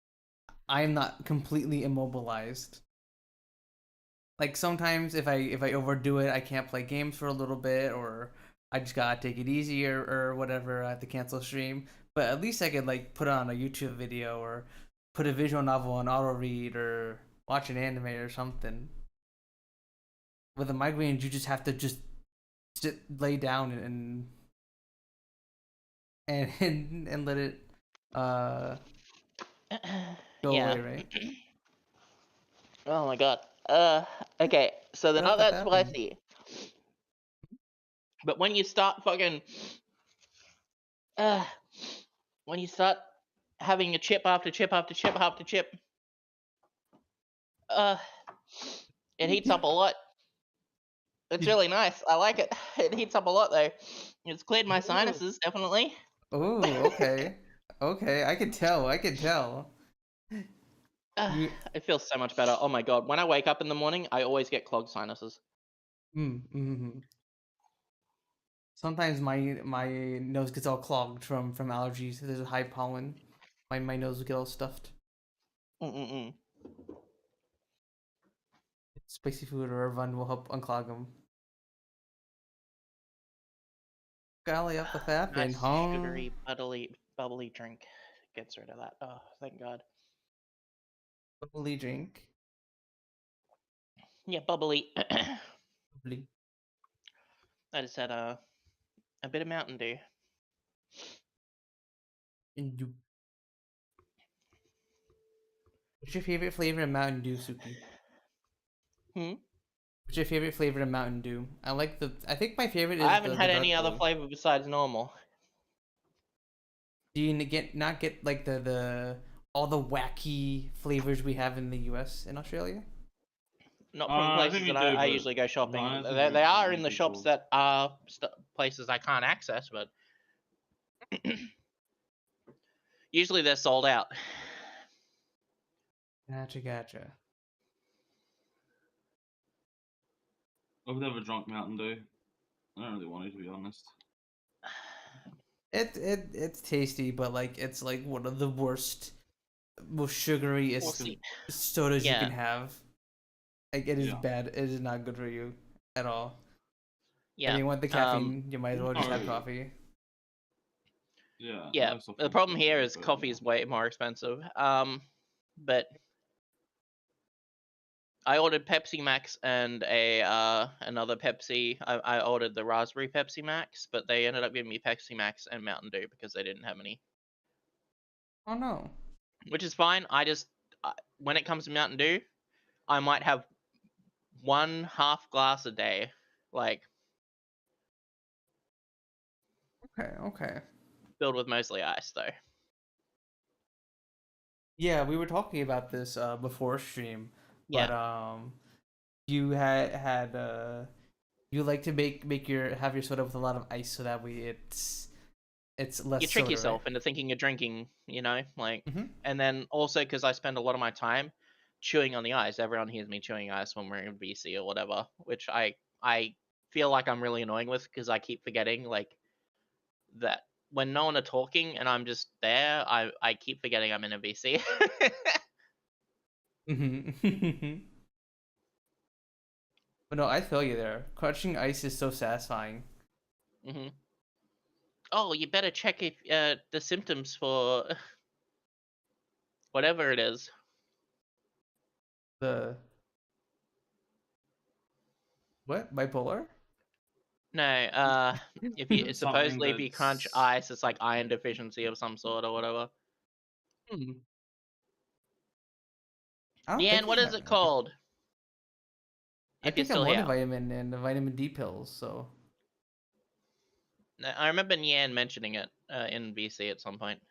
Speaker 2: I'm not completely immobilized. Like sometimes if I overdo it, I can't play games for a little bit, or I just gotta take it easy, or whatever. I have to cancel stream. But at least I could like put on a YouTube video or put a visual novel on auto read or watch an anime or something. With a migraine, you just have to just sit, lay down and let it uh go
Speaker 1: Yeah.
Speaker 2: away, right?
Speaker 1: Oh my god. Okay, so they're not
Speaker 2: What
Speaker 1: that
Speaker 2: happened?
Speaker 1: spicy. But when you start fucking, uh, when you start having a chip after chip after chip after chip, uh, it heats up a lot. It's really nice. I like it. It heats up a lot though. It's cleared my sinuses, definitely.
Speaker 2: Oh, okay. Okay, I can tell. I can tell. You
Speaker 1: It feels so much better. Oh my god. When I wake up in the morning, I always get clogged sinuses.
Speaker 2: mm-hmm. Sometimes my nose gets all clogged from allergies. There's a high pollen. My nose will get all stuffed.
Speaker 1: Mm-mm-mm.
Speaker 2: Spicy food or a run will help unclog them. Golly up the fat and
Speaker 1: Nice
Speaker 2: huh?
Speaker 1: sugary, bubbly drink gets rid of that. Oh, thank God.
Speaker 2: Bubbly drink.
Speaker 1: Yeah, bubbly.
Speaker 2: Bubbly.
Speaker 1: I just had a bit of Mountain Dew.
Speaker 2: And you. What's your favorite flavor of Mountain Dew, Suki? What's your favorite flavor of Mountain Dew? I think my favorite
Speaker 1: I
Speaker 2: is
Speaker 1: haven't
Speaker 2: the
Speaker 1: had any
Speaker 2: dark
Speaker 1: other
Speaker 2: blue.
Speaker 1: flavor besides normal.
Speaker 2: Do you not get like the all the wacky flavors we have in the US and Australia?
Speaker 1: Not from
Speaker 3: I
Speaker 1: places
Speaker 3: think we
Speaker 1: that
Speaker 3: do,
Speaker 1: I
Speaker 3: but
Speaker 1: usually go shopping.
Speaker 3: no, I think
Speaker 1: They are
Speaker 3: some
Speaker 1: in the shops
Speaker 3: people.
Speaker 1: that are places I can't access, but usually they're sold out.
Speaker 2: Gotcha.
Speaker 3: I've never drunk Mountain Dew. I don't really want to be honest.
Speaker 2: It's tasty, but like it's like one of the worst, most sugariest
Speaker 1: See,
Speaker 2: sodas you can
Speaker 1: yeah,
Speaker 2: have. Like it is
Speaker 3: Yeah.
Speaker 2: bad. It is not good for you at all. If
Speaker 1: yeah,
Speaker 2: you want the caffeine, you might as well just have
Speaker 3: No.
Speaker 2: coffee.
Speaker 3: Yeah,
Speaker 1: yeah.
Speaker 3: no soft
Speaker 1: The
Speaker 3: drinks
Speaker 1: problem
Speaker 3: are
Speaker 1: here
Speaker 3: good,
Speaker 1: is
Speaker 3: but
Speaker 1: coffee
Speaker 3: yeah.
Speaker 1: is way more expensive. But I ordered Pepsi Max and a another Pepsi. I ordered the raspberry Pepsi Max, but they ended up giving me Pepsi Max and Mountain Dew because they didn't have any.
Speaker 2: Oh no.
Speaker 1: which is fine. When it comes to Mountain Dew, I might have 1/2 glass a day. Like,
Speaker 2: Okay.
Speaker 1: filled with mostly ice, though.
Speaker 2: Yeah, we were talking about this before stream, but
Speaker 1: Yeah.
Speaker 2: you had you like to make your have your soda with a lot of ice so that way it's less
Speaker 1: You trick
Speaker 2: soda, right?
Speaker 1: yourself into thinking you're drinking, like,
Speaker 2: Mm-hmm.
Speaker 1: and then also because I spend a lot of my time chewing on the ice. Everyone hears me chewing ice when we're in VC or whatever, which I feel like I'm really annoying with because I keep forgetting like that when no one are talking and I'm just there, I keep forgetting I'm in a VC.
Speaker 2: Mm-hmm. But no, I feel you there. Crushing ice is so satisfying.
Speaker 1: hmm Oh, you better check if the symptoms for whatever it is.
Speaker 2: The what? Bipolar?
Speaker 1: No, if you
Speaker 3: It's something
Speaker 1: supposedly if you crunch
Speaker 3: that's
Speaker 1: ice, it's like iron deficiency of some sort or whatever.
Speaker 2: Hmm. I don't
Speaker 1: Yeah,
Speaker 2: think
Speaker 1: and
Speaker 2: I
Speaker 1: what is
Speaker 2: have
Speaker 1: it
Speaker 2: it.
Speaker 1: called?
Speaker 2: I
Speaker 1: If you're
Speaker 2: think I'm
Speaker 1: still
Speaker 2: on a
Speaker 1: here.
Speaker 2: vitamin and the vitamin D pills, so
Speaker 1: I remember Nyan mentioning it in VC at some point.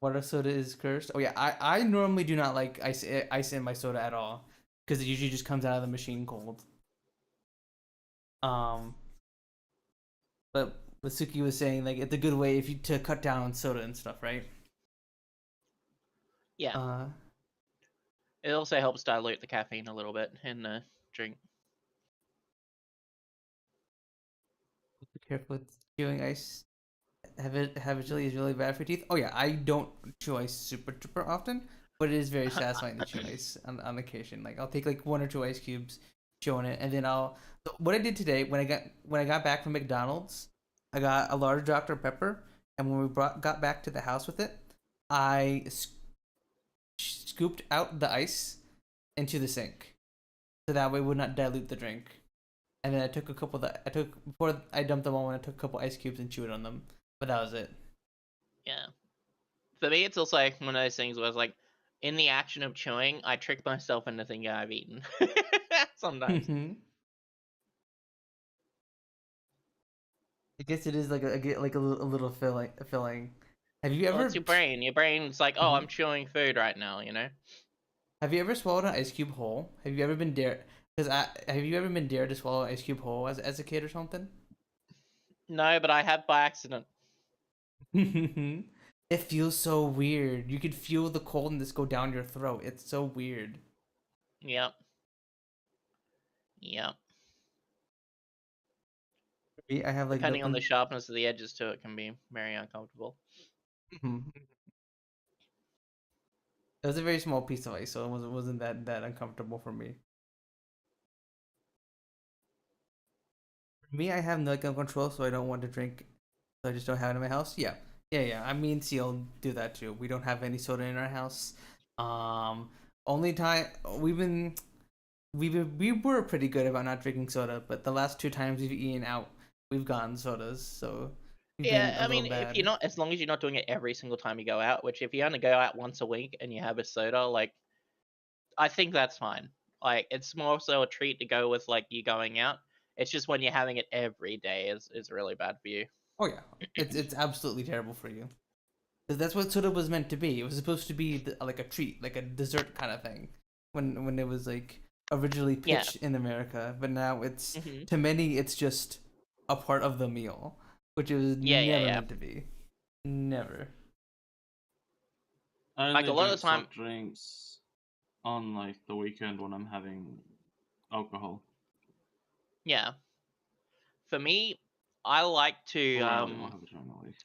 Speaker 2: water soda is cursed. Oh yeah, I normally do not like ice in my soda at all because it usually just comes out of the machine cold. Um, but what Suki was saying, like it's a good way if you to cut down on soda and stuff, right?
Speaker 1: Yeah,
Speaker 2: Uh,
Speaker 1: it also helps dilute the caffeine a little bit in the drink.
Speaker 2: be careful with chewing ice. Habitually is really bad for teeth. Oh yeah, I don't chew ice super often, but it is very satisfying to chew ice on occasion. Like I'll take like one or two ice cubes, chew on it, and then I'll. What I did today when I got back from McDonald's, I got a large Dr Pepper, and when we got back to the house with it, I scooped out the ice into the sink, so that way it would not dilute the drink. And then I took a couple that I took before I dumped them all. And I took a couple ice cubes and chewed on them, but that was it.
Speaker 1: Yeah. For me, it's also like one of those things where it's like, in the action of chewing, I trick myself into thinking I've eaten. Sometimes.
Speaker 2: I guess it is like a little filling. Have you
Speaker 1: Well, it's
Speaker 2: ever
Speaker 1: your brain. Your brain's like, oh,
Speaker 2: Mhm.
Speaker 1: I'm chewing food right now.
Speaker 2: Have you ever swallowed an ice cube whole? Have you ever been dared? Because have you ever been dared to swallow an ice cube whole as a kid or something?
Speaker 1: No, but I have by accident.
Speaker 2: It feels so weird. You could feel the coldness go down your throat. It's so weird.
Speaker 1: Yep. Yep.
Speaker 2: I have like
Speaker 1: Depending on the
Speaker 2: nothing.
Speaker 1: sharpness of the edges too, it can be very uncomfortable.
Speaker 2: Mhm. It was a very small piece of ice, so it wasn't that uncomfortable for me. For me, I have no gun control, so I don't want to drink. So I just don't have it in my house. Yeah. I mean, Seal do that too. We don't have any soda in our house. Um, only time we were pretty good about not drinking soda, but the last two times we've eaten out, we've gotten sodas, so we've been
Speaker 1: Yeah,
Speaker 2: a
Speaker 1: I
Speaker 2: little
Speaker 1: mean, if you're
Speaker 2: bad.
Speaker 1: not, as long as you're not doing it every single time you go out, which if you only go out once a week and you have a soda, like, I think that's fine. Like, it's more so a treat to go with, like, you going out. It's just when you're having it every day is really bad for you.
Speaker 2: Oh yeah, it's absolutely terrible for you. 'Cause that's what soda was meant to be. It was supposed to be like a treat, like a dessert kind of thing. When it was like originally
Speaker 1: Yeah.
Speaker 2: pitched in America, but now it's
Speaker 1: hmm
Speaker 2: to many it's just a part of the meal, which it was never
Speaker 1: Yeah.
Speaker 2: meant to be. Never.
Speaker 3: I
Speaker 1: Like, a
Speaker 3: only
Speaker 1: lot of
Speaker 3: drink
Speaker 1: the time,
Speaker 3: soft drinks on like the weekend when I'm having alcohol.
Speaker 1: yeah. For me, I like to,
Speaker 3: Rarely I'll have it during the week.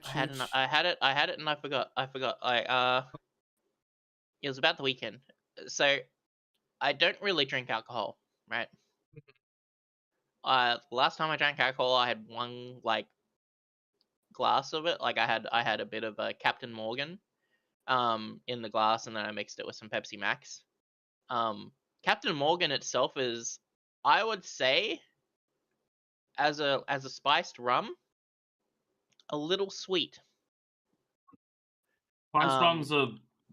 Speaker 1: I had it, and I forgot. It was about the weekend. So, I don't really drink alcohol, right? Last time I drank alcohol, I had one like glass of it. Like I had a bit of a Captain Morgan, in the glass, and then I mixed it with some Pepsi Max. Um, Captain Morgan itself is, I would say, as a spiced rum, a little sweet.
Speaker 3: Punz rums are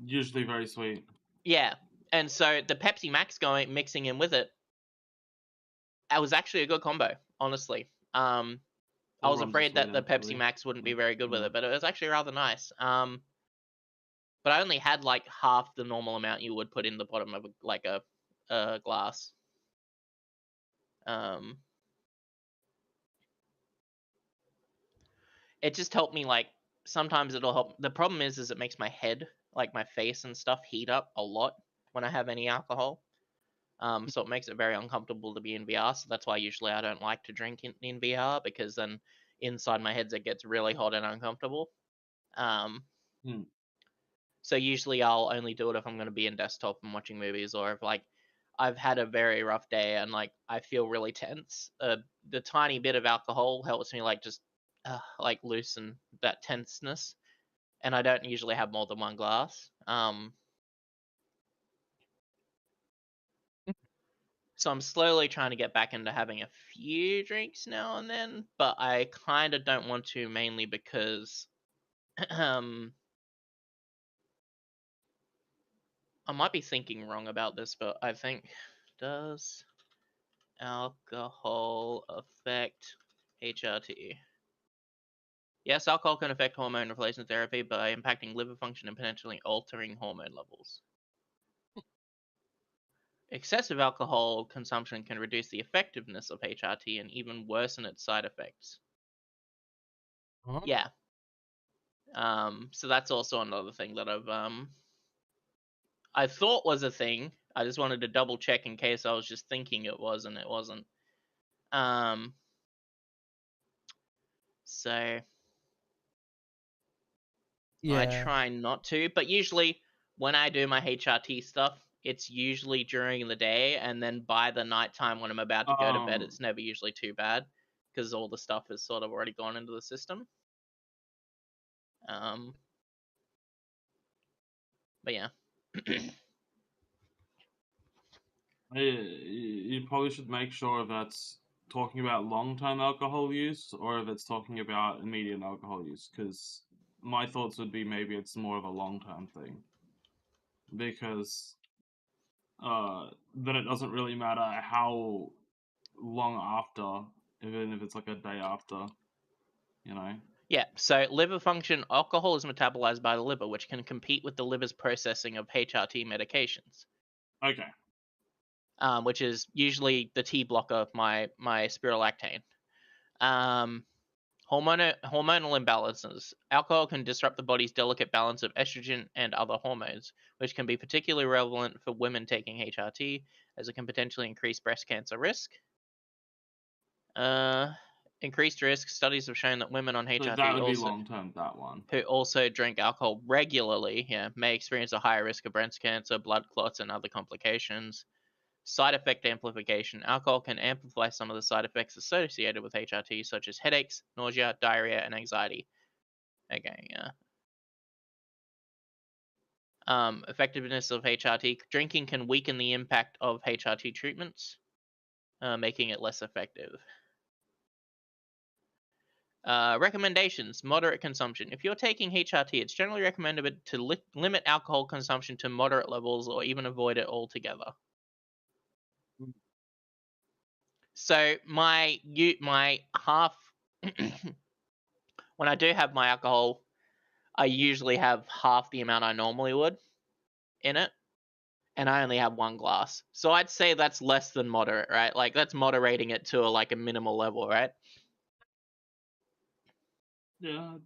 Speaker 3: usually very sweet.
Speaker 1: Yeah, and so the Pepsi Max mixing in with it, it was actually a good combo, honestly. I
Speaker 3: All
Speaker 1: was
Speaker 3: rums are
Speaker 1: afraid that
Speaker 3: sweet,
Speaker 1: the Pepsi
Speaker 3: actually.
Speaker 1: Max wouldn't be very good with
Speaker 3: Yeah.
Speaker 1: it, but it was actually rather nice. But I only had like half the normal amount you would put in the bottom of a glass. It just helped me, like, sometimes it'll help. The problem is it makes my head, like my face and stuff, heat up a lot when I have any alcohol. So it makes it very uncomfortable to be in VR. So that's why usually I don't like to drink in VR, because then inside my head it gets really hot and uncomfortable. So usually I'll only do it if I'm going to be in desktop and watching movies, or if like I've had a very rough day and like I feel really tense. The tiny bit of alcohol helps me like just like loosen that tenseness, and I don't usually have more than one glass. So I'm slowly trying to get back into having a few drinks now and then, but I kind of don't want to, mainly because I might be thinking wrong about this, but I think, does alcohol affect HRT? Yes, alcohol can affect hormone replacement therapy by impacting liver function and potentially altering hormone levels. Excessive alcohol consumption can reduce the effectiveness of HRT and even worsen its side effects.
Speaker 5: Huh?
Speaker 1: Yeah. So that's also another thing that I thought was a thing. I just wanted to double check in case I was just thinking it was and it wasn't. So
Speaker 2: Yeah.
Speaker 1: I try not to, but usually when I do my HRT stuff, it's usually during the day, and then by the nighttime when I'm about to go to bed, it's never usually too bad, because all the stuff has sort of already gone into the system. But yeah.
Speaker 3: You probably should make sure that's talking about long-term alcohol use or if it's talking about immediate alcohol use, because my thoughts would be maybe it's more of a long-term thing, because then it doesn't really matter how long after, even if it's like a day after, you know.
Speaker 1: Yeah, so liver function, alcohol is metabolized by the liver, which can compete with the liver's processing of HRT medications.
Speaker 3: Okay.
Speaker 1: Which is usually the T blocker, my spirulactane. Hormonal imbalances. Alcohol can disrupt the body's delicate balance of estrogen and other hormones, which can be particularly relevant for women taking HRT, as it can potentially increase breast cancer risk. Increased risk. Studies have shown that women on HRT
Speaker 3: So that would be long-term, that one.
Speaker 1: who also drink alcohol regularly, may experience a higher risk of breast cancer, blood clots, and other complications. Side effect amplification. Alcohol can amplify some of the side effects associated with HRT, such as headaches, nausea, diarrhea, and anxiety. Okay, yeah. Effectiveness of HRT. Drinking can weaken the impact of HRT treatments, making it less effective. Recommendations. Moderate consumption. If you're taking HRT, it's generally recommended to limit alcohol consumption to moderate levels or even avoid it altogether. So my half when I do have my alcohol, I usually have half the amount I normally would in it, and I only have one glass. So I'd say that's less than moderate, right? Like that's moderating it to a minimal level, right?
Speaker 3: Yeah, I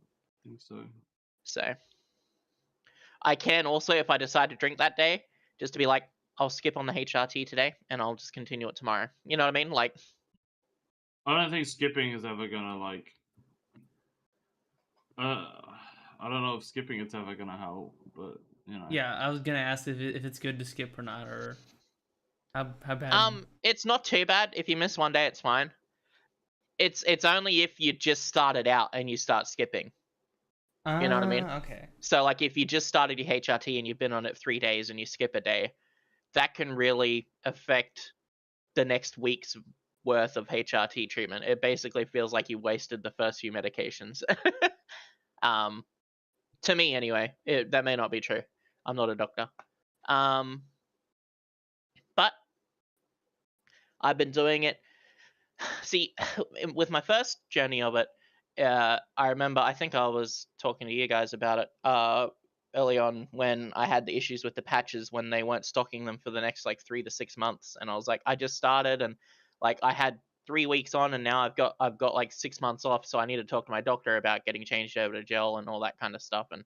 Speaker 3: think so.
Speaker 1: So I can also, if I decide to drink that day, just to be like, I'll skip on the HRT today and I'll just continue it tomorrow. You know what I mean? Like,
Speaker 3: I don't think skipping is ever gonna I don't know if skipping it's ever gonna help, but you know.
Speaker 2: Yeah, I was gonna ask if it's good to skip or not, or how bad.
Speaker 1: it's not too bad. If you miss one day, it's fine. It's only if you just started out and you start skipping. You know what I mean?
Speaker 2: Okay.
Speaker 1: So like if you just started your HRT and you've been on it 3 days and you skip a day, that can really affect the next week's worth of HRT treatment. It basically feels like you wasted the first few medications. To me anyway. That may not be true. I'm not a doctor. But I've been doing it. See, with my first journey of it, I remember, I think I was talking to you guys about it early on when I had the issues with the patches when they weren't stocking them for the next like 3 to 6 months, and I was like, I just started, and like I had 3 weeks on, and now I've got like 6 months off, so I need to talk to my doctor about getting changed over to gel and all that kind of stuff, and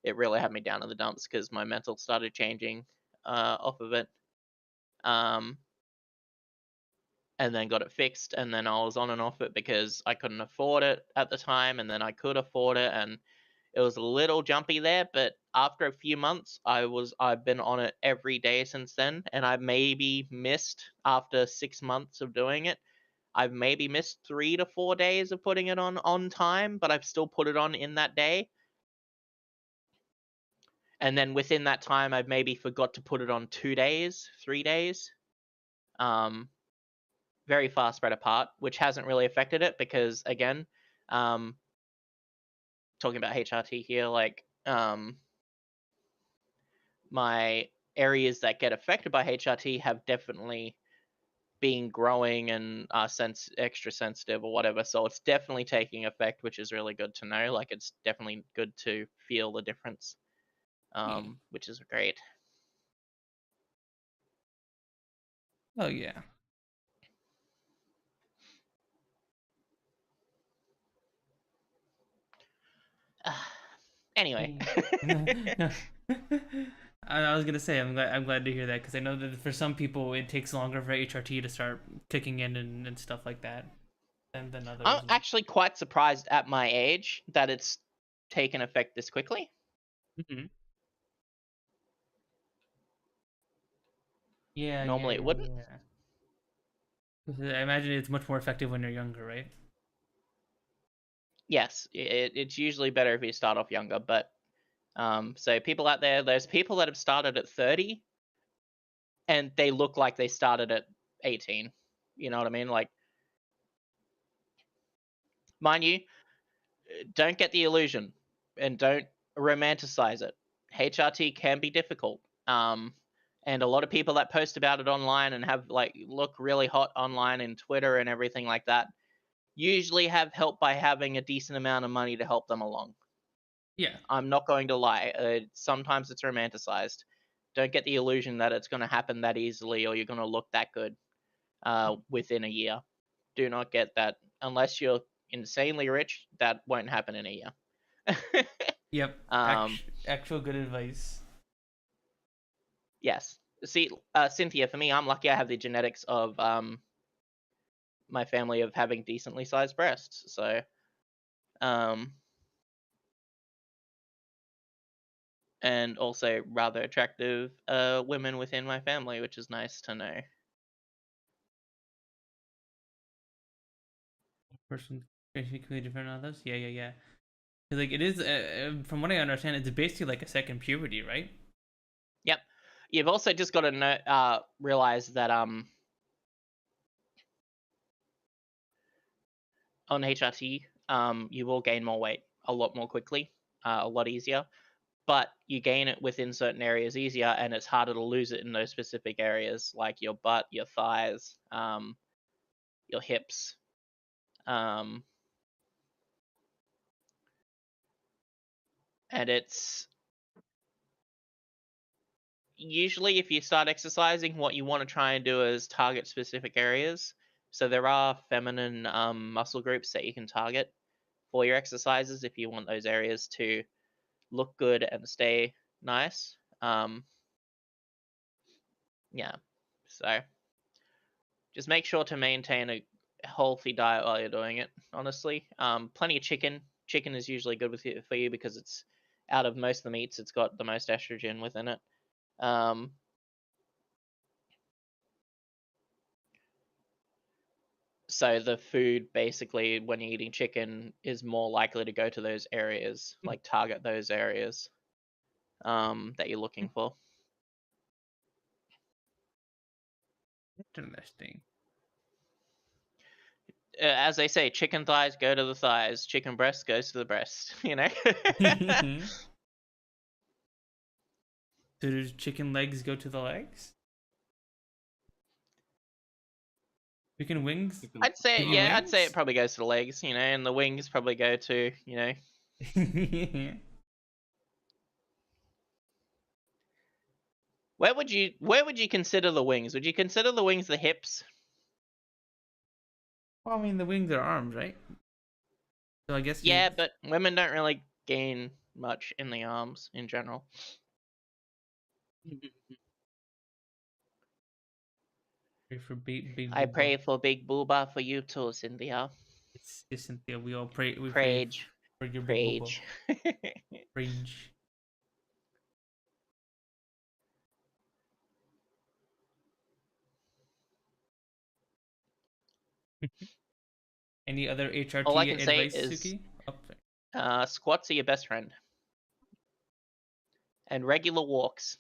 Speaker 1: it really had me down in the dumps because my mental started changing off of it. And then got it fixed, and then I was on and off it because I couldn't afford it at the time, and then I could afford it, and it was a little jumpy there, but after a few months I've been on it every day since then, and I maybe missed, after 6 months of doing it, I've maybe missed 3 to 4 days of putting it on time, but I've still put it on in that day. And then within that time I've maybe forgot to put it on 2 days, 3 days. Very far spread apart, which hasn't really affected it because, again, talking about HRT here, like my areas that get affected by HRT have definitely been growing and are extra sensitive or whatever, so it's definitely taking effect, which is really good to know. Like, it's definitely good to feel the difference, which is great.
Speaker 2: Oh yeah.
Speaker 1: Anyway.
Speaker 2: No. I was gonna say I'm glad to hear that, because I know that for some people it takes longer for HRT to start kicking in and stuff like that than others.
Speaker 1: I'm actually quite surprised at my age that it's taken effect this quickly.
Speaker 2: Mm-hmm. Yeah.
Speaker 1: Normally it wouldn't.
Speaker 2: Yeah. I imagine it's much more effective when you're younger, right?
Speaker 1: Yes, it's usually better if you start off younger, but so people out there, there's people that have started at 30 and they look like they started at 18. You know what I mean? Like, mind you, don't get the illusion and don't romanticize it. HRT can be difficult. And a lot of people that post about it online and have like look really hot online in Twitter and everything like that usually have help by having a decent amount of money to help them along.
Speaker 2: Yeah.
Speaker 1: I'm not going to lie. Sometimes it's romanticized. Don't get the illusion that it's going to happen that easily or you're going to look that good within a year. Do not get that. Unless you're insanely rich, that won't happen in a year.
Speaker 2: Yep. Actual good advice.
Speaker 1: Yes. See, Cynthia, for me, I'm lucky I have the genetics of my family of having decently sized breasts. So, and also rather attractive women within my family, which is nice to know.
Speaker 2: Person basically different than others. Yeah. Like it is, from what I understand, it's basically like a second puberty, right?
Speaker 1: Yep. You've also just got to realize that on HRT, you will gain more weight a lot more quickly, a lot easier. But you gain it within certain areas easier, and it's harder to lose it in those specific areas, like your butt, your thighs, your hips. And it's usually, if you start exercising, what you want to try and do is target specific areas. So there are feminine muscle groups that you can target for your exercises if you want those areas to look good and stay nice. Yeah. So just make sure to maintain a healthy diet while you're doing it, honestly. Plenty of chicken. Chicken is usually good for you because it's, out of most of the meats, it's got the most estrogen within it. So the food, basically, when you're eating chicken, is more likely to go to those areas, like target those areas that you're looking for.
Speaker 2: Interesting.
Speaker 1: as they say, chicken thighs go to the thighs, chicken breast goes to the breast. You know.
Speaker 2: So does chicken legs go to the legs? Chicken wings?
Speaker 3: Chicken-
Speaker 1: I'd say,
Speaker 2: Chicken
Speaker 1: yeah, I'd say it
Speaker 2: wings?
Speaker 1: probably goes to the legs, you know, and the wings probably go to, you know. Where would you consider the wings? Would you consider the wings the hips?
Speaker 2: Well, I mean, the wings are arms, right? So I guess
Speaker 1: Yeah, but women don't really gain much in the arms in general.
Speaker 2: pray for big
Speaker 1: I
Speaker 2: booba.
Speaker 1: pray for big booba for you too, Cynthia.
Speaker 2: It's Cynthia. We all pray. We
Speaker 1: Prage.
Speaker 2: pray for your big booba.
Speaker 1: Prage.
Speaker 2: Rage. Any other HRT
Speaker 1: All I can say
Speaker 2: advice,
Speaker 1: is
Speaker 2: Sooky? Oh,
Speaker 1: squats are your best friend. And regular walks.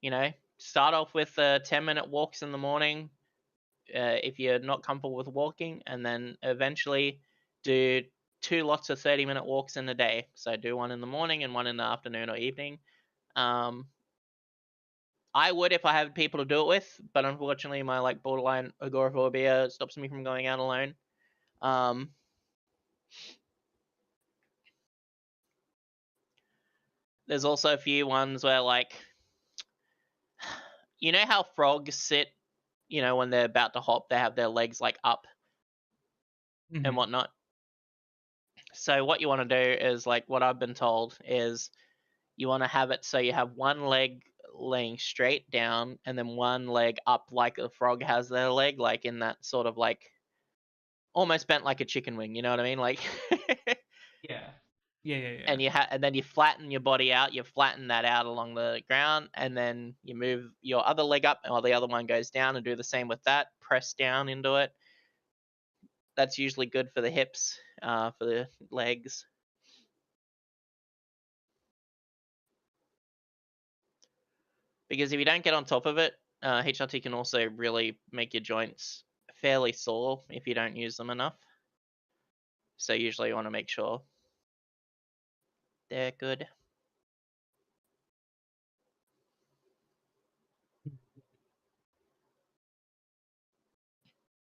Speaker 1: You know, start off with 10-minute walks in the morning if you're not comfortable with walking, and then eventually do 2 lots of 30-minute walks in a day. So do one in the morning and one in the afternoon or evening. I would if I had people to do it with, but unfortunately my like borderline agoraphobia stops me from going out alone. There's also a few ones where like, you know how frogs sit, you know, when they're about to hop, they have their legs like up and whatnot. So what you want to do is like what I've been told is you want to have it so you have one leg laying straight down and then one leg up like a frog has their leg, like in that sort of like almost bent like a chicken wing, you know what I mean? Like
Speaker 2: yeah.
Speaker 1: and and then you flatten your body out, you flatten that out along the ground, and then you move your other leg up while the other one goes down and do the same with that, press down into it. That's usually good for the hips, for the legs. Because if you don't get on top of it, HRT can also really make your joints fairly sore if you don't use them enough. So usually you want to make sure they're good.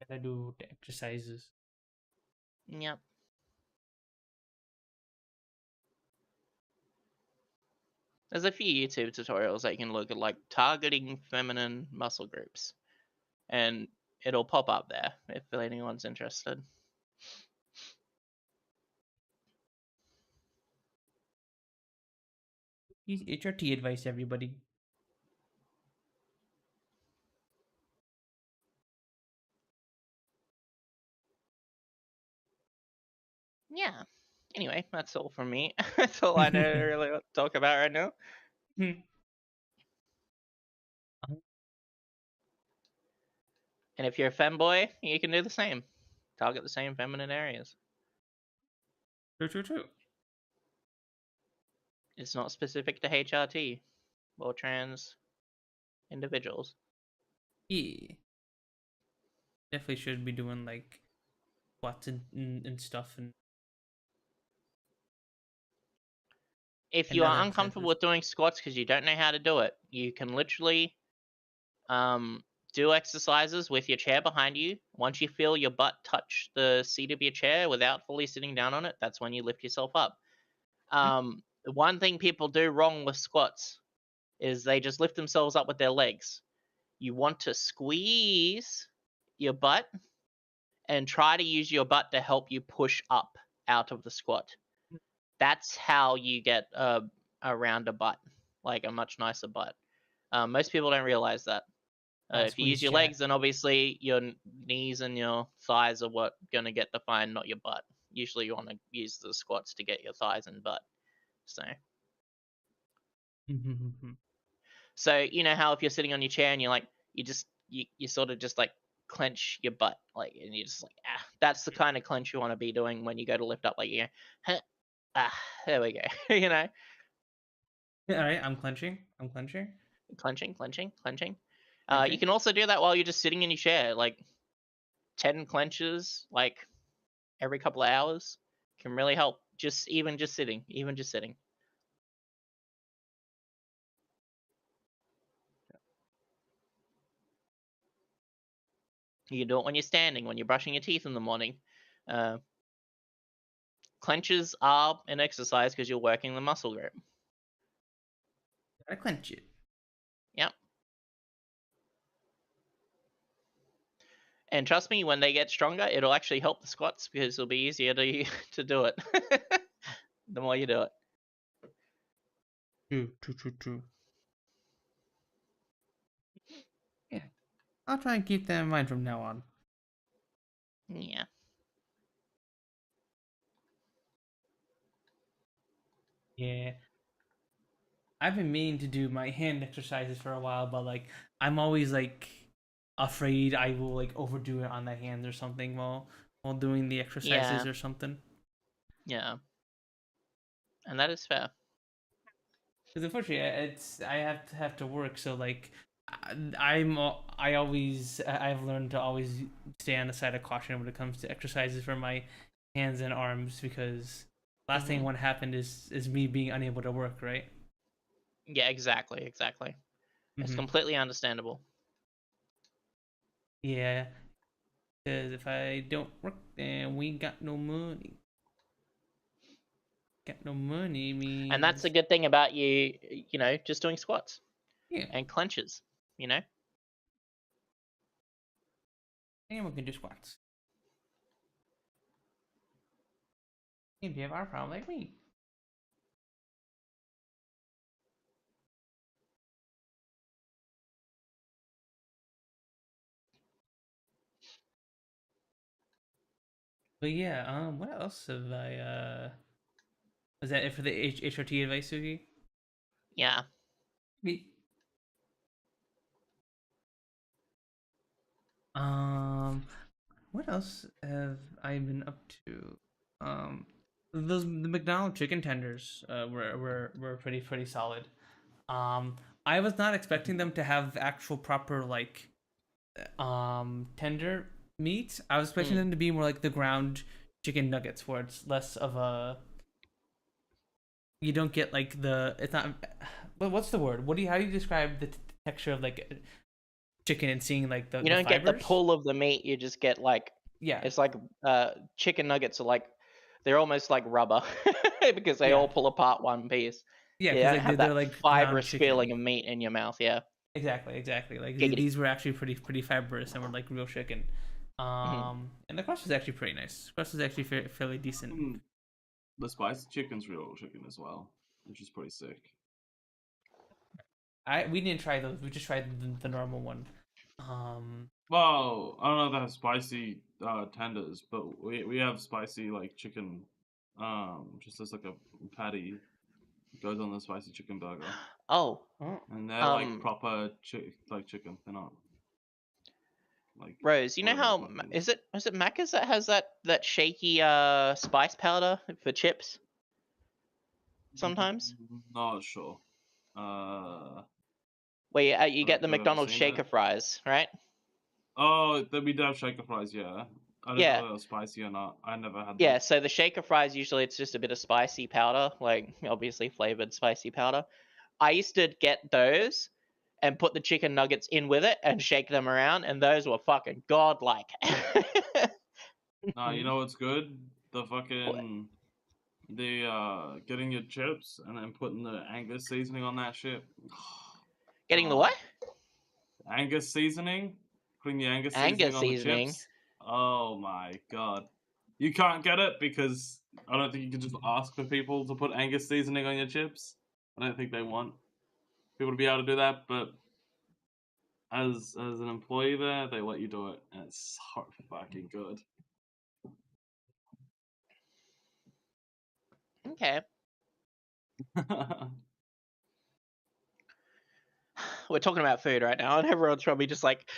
Speaker 2: Gotta do the exercises.
Speaker 1: Yep. There's a few YouTube tutorials that you can look at, like targeting feminine muscle groups, and it'll pop up there if anyone's interested.
Speaker 2: HRT advice, everybody.
Speaker 1: Yeah. Anyway, that's all from me. That's all I know to really talk about right now. And if you're a femboy, you can do the same. Target the same feminine areas.
Speaker 2: True.
Speaker 1: It's not specific to HRT or trans individuals.
Speaker 2: Yeah. Definitely should be doing like squats and stuff and
Speaker 1: If
Speaker 2: and
Speaker 1: you
Speaker 2: other
Speaker 1: are uncomfortable
Speaker 2: exercises.
Speaker 1: with doing squats because you don't know how to do it, you can literally do exercises with your chair behind you. Once you feel your butt touch the seat of your chair without fully sitting down on it, that's when you lift yourself up. One thing people do wrong with squats is they just lift themselves up with their legs. You want to squeeze your butt and try to use your butt to help you push up out of the squat. That's how you get a rounder butt, like a much nicer butt. Most people don't realize that. If you use your legs, then obviously your knees and your thighs are what gonna get defined, not your butt. Usually, you want to use the squats to get your thighs and butt. So you know how if you're sitting on your chair and you're like, you sort of just like clench your butt, like, and you're just like, that's the kind of clench you want to be doing when you go to lift up, like, you go, there we go, you know.
Speaker 2: All right, I'm clenching.
Speaker 1: Clenching. You can also do that while you're just sitting in your chair, like, 10 clenches like every couple of hours can really help. Even just sitting. You can do it when you're standing, when you're brushing your teeth in the morning. Clenches are an exercise because you're working the muscle group.
Speaker 2: Gotta clench it.
Speaker 1: Yep. And trust me, when they get stronger, it'll actually help the squats because it'll be easier to to do it the more you do it.
Speaker 2: True. Yeah, I'll try and keep that in mind from now on.
Speaker 1: Yeah.
Speaker 2: Yeah. I've been meaning to do my hand exercises for a while, but like I'm always like afraid I will like overdo it on the hands or something while doing the exercises
Speaker 1: Yeah.
Speaker 2: or something.
Speaker 1: Yeah. And that is fair.
Speaker 2: Because unfortunately, I have to work, so like I've learned to always stay on the side of caution when it comes to exercises for my hands and arms, because last thing what happened is me being unable to work, right?
Speaker 1: Yeah, exactly. It's completely understandable.
Speaker 2: Yeah, because if I don't work, then we got no money. Got no money means.
Speaker 1: And that's the good thing about you know, just doing squats.
Speaker 2: Yeah.
Speaker 1: And clenches, you know?
Speaker 2: Anyone can do squats. If you have our problem like me. But yeah, what else have I was that it for the HRT advice, Sooky?
Speaker 1: Yeah.
Speaker 2: Me. What else have I been up to? The McDonald's chicken tenders were pretty solid. I was not expecting them to have actual proper like tender meat. I was expecting them to be more like the ground chicken nuggets, where it's less of a. You don't get like the. It's not. But what's the word? How do you describe the texture of like chicken and seeing like the.
Speaker 1: You don't get the pull of the meat. You just get like.
Speaker 2: Yeah.
Speaker 1: It's like chicken nuggets are like, they're almost like rubber because they all pull apart one piece.
Speaker 2: Yeah,
Speaker 1: because
Speaker 2: like,
Speaker 1: have
Speaker 2: they're
Speaker 1: that
Speaker 2: like
Speaker 1: fibrous feeling of meat in your mouth. Yeah.
Speaker 2: Exactly. Like
Speaker 1: Giggity.
Speaker 2: these were actually pretty fibrous and were like real chicken. And the crust was actually pretty nice. Crust was actually fairly decent.
Speaker 3: The spicy chicken's real chicken as well, which is pretty sick.
Speaker 2: We didn't try those. We just tried the normal one.
Speaker 3: Well, I don't know if they have spicy tenders, but we have spicy like chicken, just as like a patty. It goes on the spicy chicken burger.
Speaker 1: Oh.
Speaker 3: And they're like proper chicken. They're not like.
Speaker 1: Rose, you know how is it Macca's that has that shaky spice powder for chips? Sometimes.
Speaker 3: Not sure.
Speaker 1: Where you get the
Speaker 3: I've never
Speaker 1: McDonald's
Speaker 3: seen
Speaker 1: shaker
Speaker 3: that.
Speaker 1: fries, right?
Speaker 3: Oh, we do have shaker fries, yeah. I don't know if they're spicy or not. I never had them.
Speaker 1: Yeah, so the shaker fries, usually it's just a bit of spicy powder, like obviously flavored spicy powder. I used to get those and put the chicken nuggets in with it and shake them around, and those were fucking godlike.
Speaker 3: Nah, you know what's good? The fucking getting your chips and then putting the Angus seasoning on that shit.
Speaker 1: Getting the what?
Speaker 3: Angus seasoning? Putting the Angus
Speaker 1: Angus
Speaker 3: seasoning on the
Speaker 1: seasoning.
Speaker 3: chips? Oh my god. You can't get it because I don't think you can just ask for people to put Angus seasoning on your chips. I don't think they want people to be able to do that, but as an employee there, they let you do it, and it's so fucking good.
Speaker 1: Okay. We're talking about food right now, and everyone's probably just like.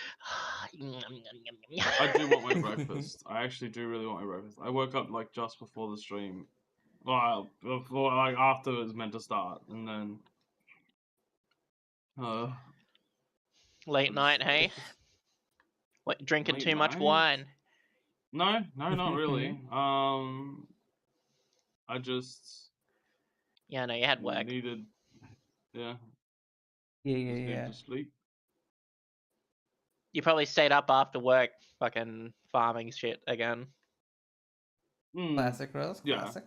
Speaker 3: I do want my breakfast. I actually do really want my breakfast. I woke up like just before the stream, well, before like after it was meant to start, and then.
Speaker 1: Late night, hey? What, drinking too much wine?
Speaker 3: No, not really. I just
Speaker 1: Yeah, no, you had work.
Speaker 3: needed, yeah,
Speaker 2: Yeah,
Speaker 3: just needed
Speaker 2: yeah.
Speaker 3: to sleep.
Speaker 1: You probably stayed up after work, fucking farming shit again.
Speaker 2: Classic, Rose.
Speaker 3: Yeah.
Speaker 2: Classic.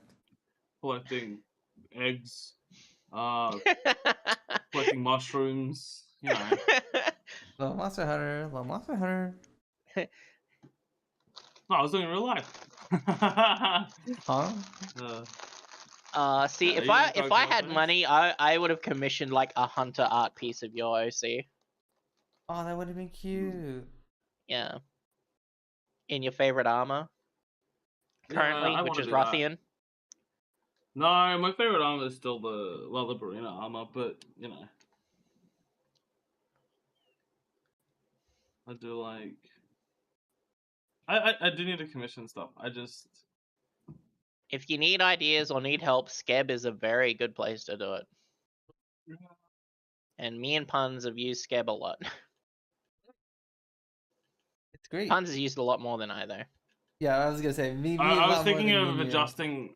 Speaker 3: Collecting eggs, collecting mushrooms, you know.
Speaker 2: Little Monster Hunter. Little Monster Hunter.
Speaker 3: No, I was doing it in real life.
Speaker 2: Huh?
Speaker 1: See,
Speaker 3: Yeah,
Speaker 1: if
Speaker 3: you
Speaker 1: I
Speaker 3: go
Speaker 1: had
Speaker 3: things?
Speaker 1: money, I would have commissioned like a hunter art piece of your OC.
Speaker 2: Oh, that would have been cute.
Speaker 1: Yeah. In your favorite armor currently,
Speaker 3: Yeah, I
Speaker 1: which
Speaker 3: want to
Speaker 1: is
Speaker 3: do that.
Speaker 1: Ruthian.
Speaker 3: No, my favorite armor is still the Barina armor, but you know, I do like. I do need to commission stuff. I just.
Speaker 1: If you need ideas or need help, Skeb is a very good place to do it. And me and Punz have used Skeb a lot.
Speaker 2: It's great.
Speaker 1: Punz has used a lot more than I, though.
Speaker 2: Yeah, I was gonna say me.
Speaker 3: I
Speaker 2: a
Speaker 3: was
Speaker 2: lot more
Speaker 3: thinking
Speaker 2: than
Speaker 3: of
Speaker 2: you.
Speaker 3: adjusting.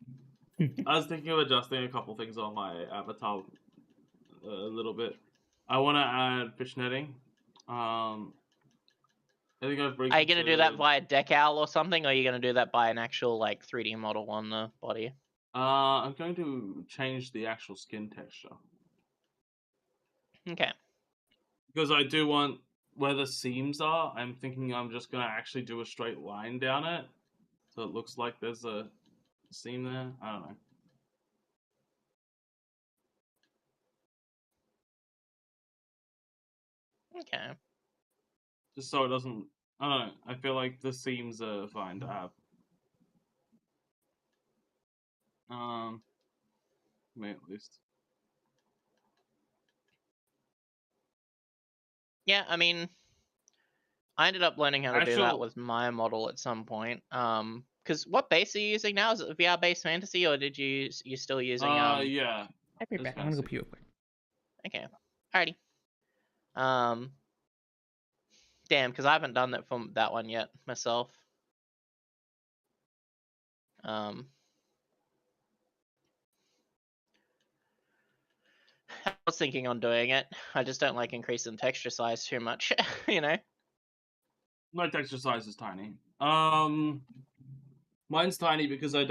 Speaker 3: I was thinking of adjusting a couple things on my avatar a little bit. I want to add fish netting. I think I've
Speaker 1: Are you going to do that via decal or something, or are you going to do that by an actual like 3D model on the body?
Speaker 3: I'm going to change the actual skin texture.
Speaker 1: Okay.
Speaker 3: Because I do want where the seams are, I'm thinking I'm just going to actually do a straight line down it. So it looks like there's a seam there. I don't know.
Speaker 1: Okay.
Speaker 3: Just so it doesn't. I don't know. I feel like the seams are fine to have. Me at least.
Speaker 1: Yeah, I mean, I ended up learning how to do that with my model at some point. Because what base are you using now? Is it VR based fantasy, or did you still using
Speaker 3: Yeah.
Speaker 2: I'll be back. I'm gonna go pee real quick.
Speaker 1: Okay. Alrighty. Damn, because I haven't done that from that one yet myself. I was thinking on doing it. I just don't like increasing texture size too much, you know?
Speaker 3: My texture size is tiny. Mine's tiny because I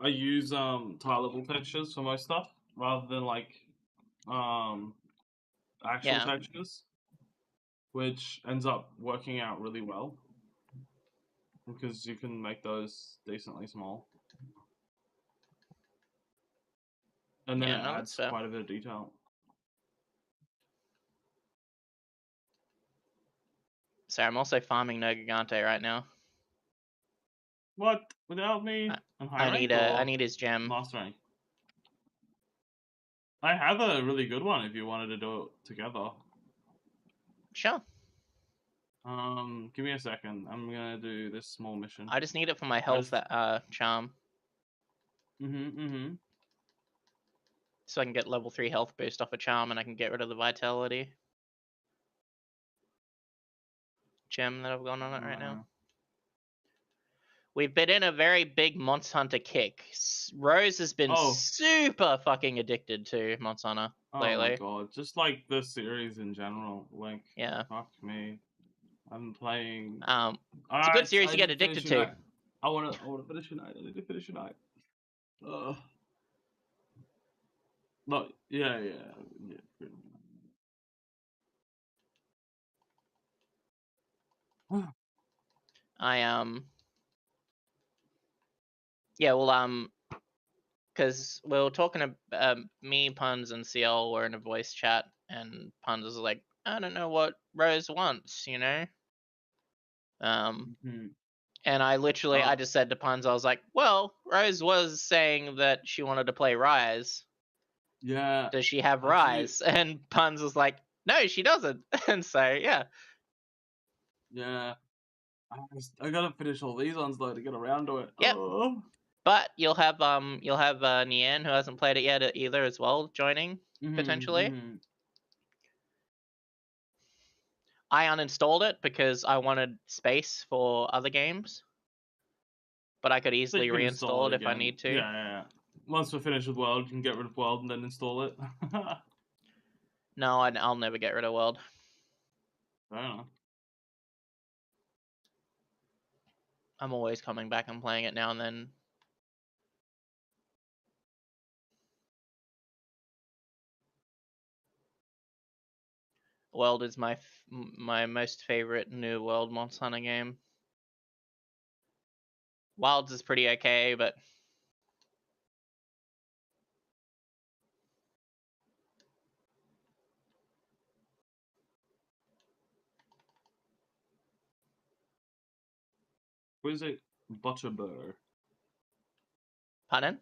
Speaker 3: use tile level textures for most stuff rather than like actual textures, which ends up working out really well because you can make those decently small, and then it adds quite a bit of detail.
Speaker 1: Sorry, I'm also farming No Gigante right now.
Speaker 3: What? Without me?
Speaker 1: I need his gem.
Speaker 3: Last rank. I have a really good one if you wanted to do it together.
Speaker 1: Sure.
Speaker 3: Give me a second. I'm gonna do this small mission.
Speaker 1: I just need it for my health charm. So I can get level 3 health boost off a charm and I can get rid of the vitality gem that I've got on it right now. We've been in a very big Monster Hunter kick. Rose has been super fucking addicted to Monster Hunter lately.
Speaker 3: Oh my god, just like the series in general. Like, fuck me. I'm playing.
Speaker 1: It's a good series to get addicted to.
Speaker 3: I wanna finish Unite. I need to finish Unite. No, yeah.
Speaker 1: Yeah, well, because we were talking about me, Punz, and Siel were in a voice chat, and Punz was like, I don't know what Rose wants, you know? And I literally, I just said to Punz, I was like, well, Rose was saying that she wanted to play Rise.
Speaker 3: Yeah.
Speaker 1: Does she have Rise? And Punz was like, no, she doesn't. And so, yeah.
Speaker 3: Yeah. I gotta finish all these ones though to get around to it.
Speaker 1: Yep. But you'll have Nian, who hasn't played it yet either, as well, joining potentially. I uninstalled it because I wanted space for other games. but I could
Speaker 3: So
Speaker 1: easily
Speaker 3: you can
Speaker 1: reinstall it if I
Speaker 3: again.
Speaker 1: need to.
Speaker 3: Yeah. Once we're finished with World, you can get rid of World and then install it.
Speaker 1: No, I'll never get rid of World.
Speaker 3: Fair enough.
Speaker 1: I'm always coming back and playing it now and then. World is my most favorite new World Monster Hunter game. Wilds is pretty okay, but
Speaker 3: Exquisite Butterbur.
Speaker 1: pardon?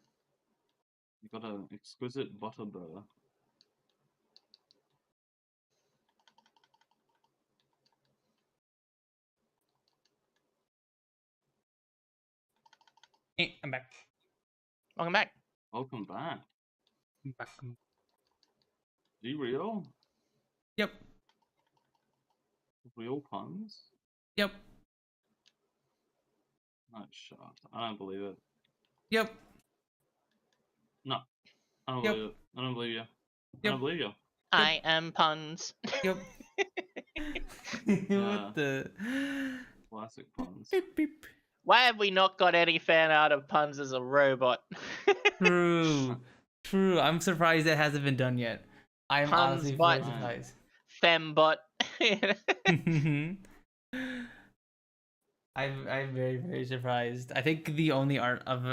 Speaker 3: You got an exquisite Butterbur.
Speaker 2: Hey, I'm back.
Speaker 1: Welcome back.
Speaker 3: Welcome back.
Speaker 2: I'm back.
Speaker 3: Are you real?
Speaker 2: Yep.
Speaker 3: Real puns?
Speaker 2: Yep.
Speaker 3: Not shot. I don't believe it.
Speaker 2: Yep.
Speaker 3: No. I don't
Speaker 2: Yep.
Speaker 3: believe it. I don't believe you. I
Speaker 2: Yep.
Speaker 3: don't believe you.
Speaker 1: I am Punz.
Speaker 2: Yep.
Speaker 3: Yeah.
Speaker 2: What the?
Speaker 3: Classic puns.
Speaker 2: Beep beep.
Speaker 1: Why have we not got any fan art of Punz as a robot?
Speaker 2: True. True. I'm surprised that hasn't been done yet. I'm
Speaker 1: Puns
Speaker 2: honestly
Speaker 1: bot.
Speaker 2: very surprised.
Speaker 1: Fembot.
Speaker 2: I'm very, very surprised. I think the only art of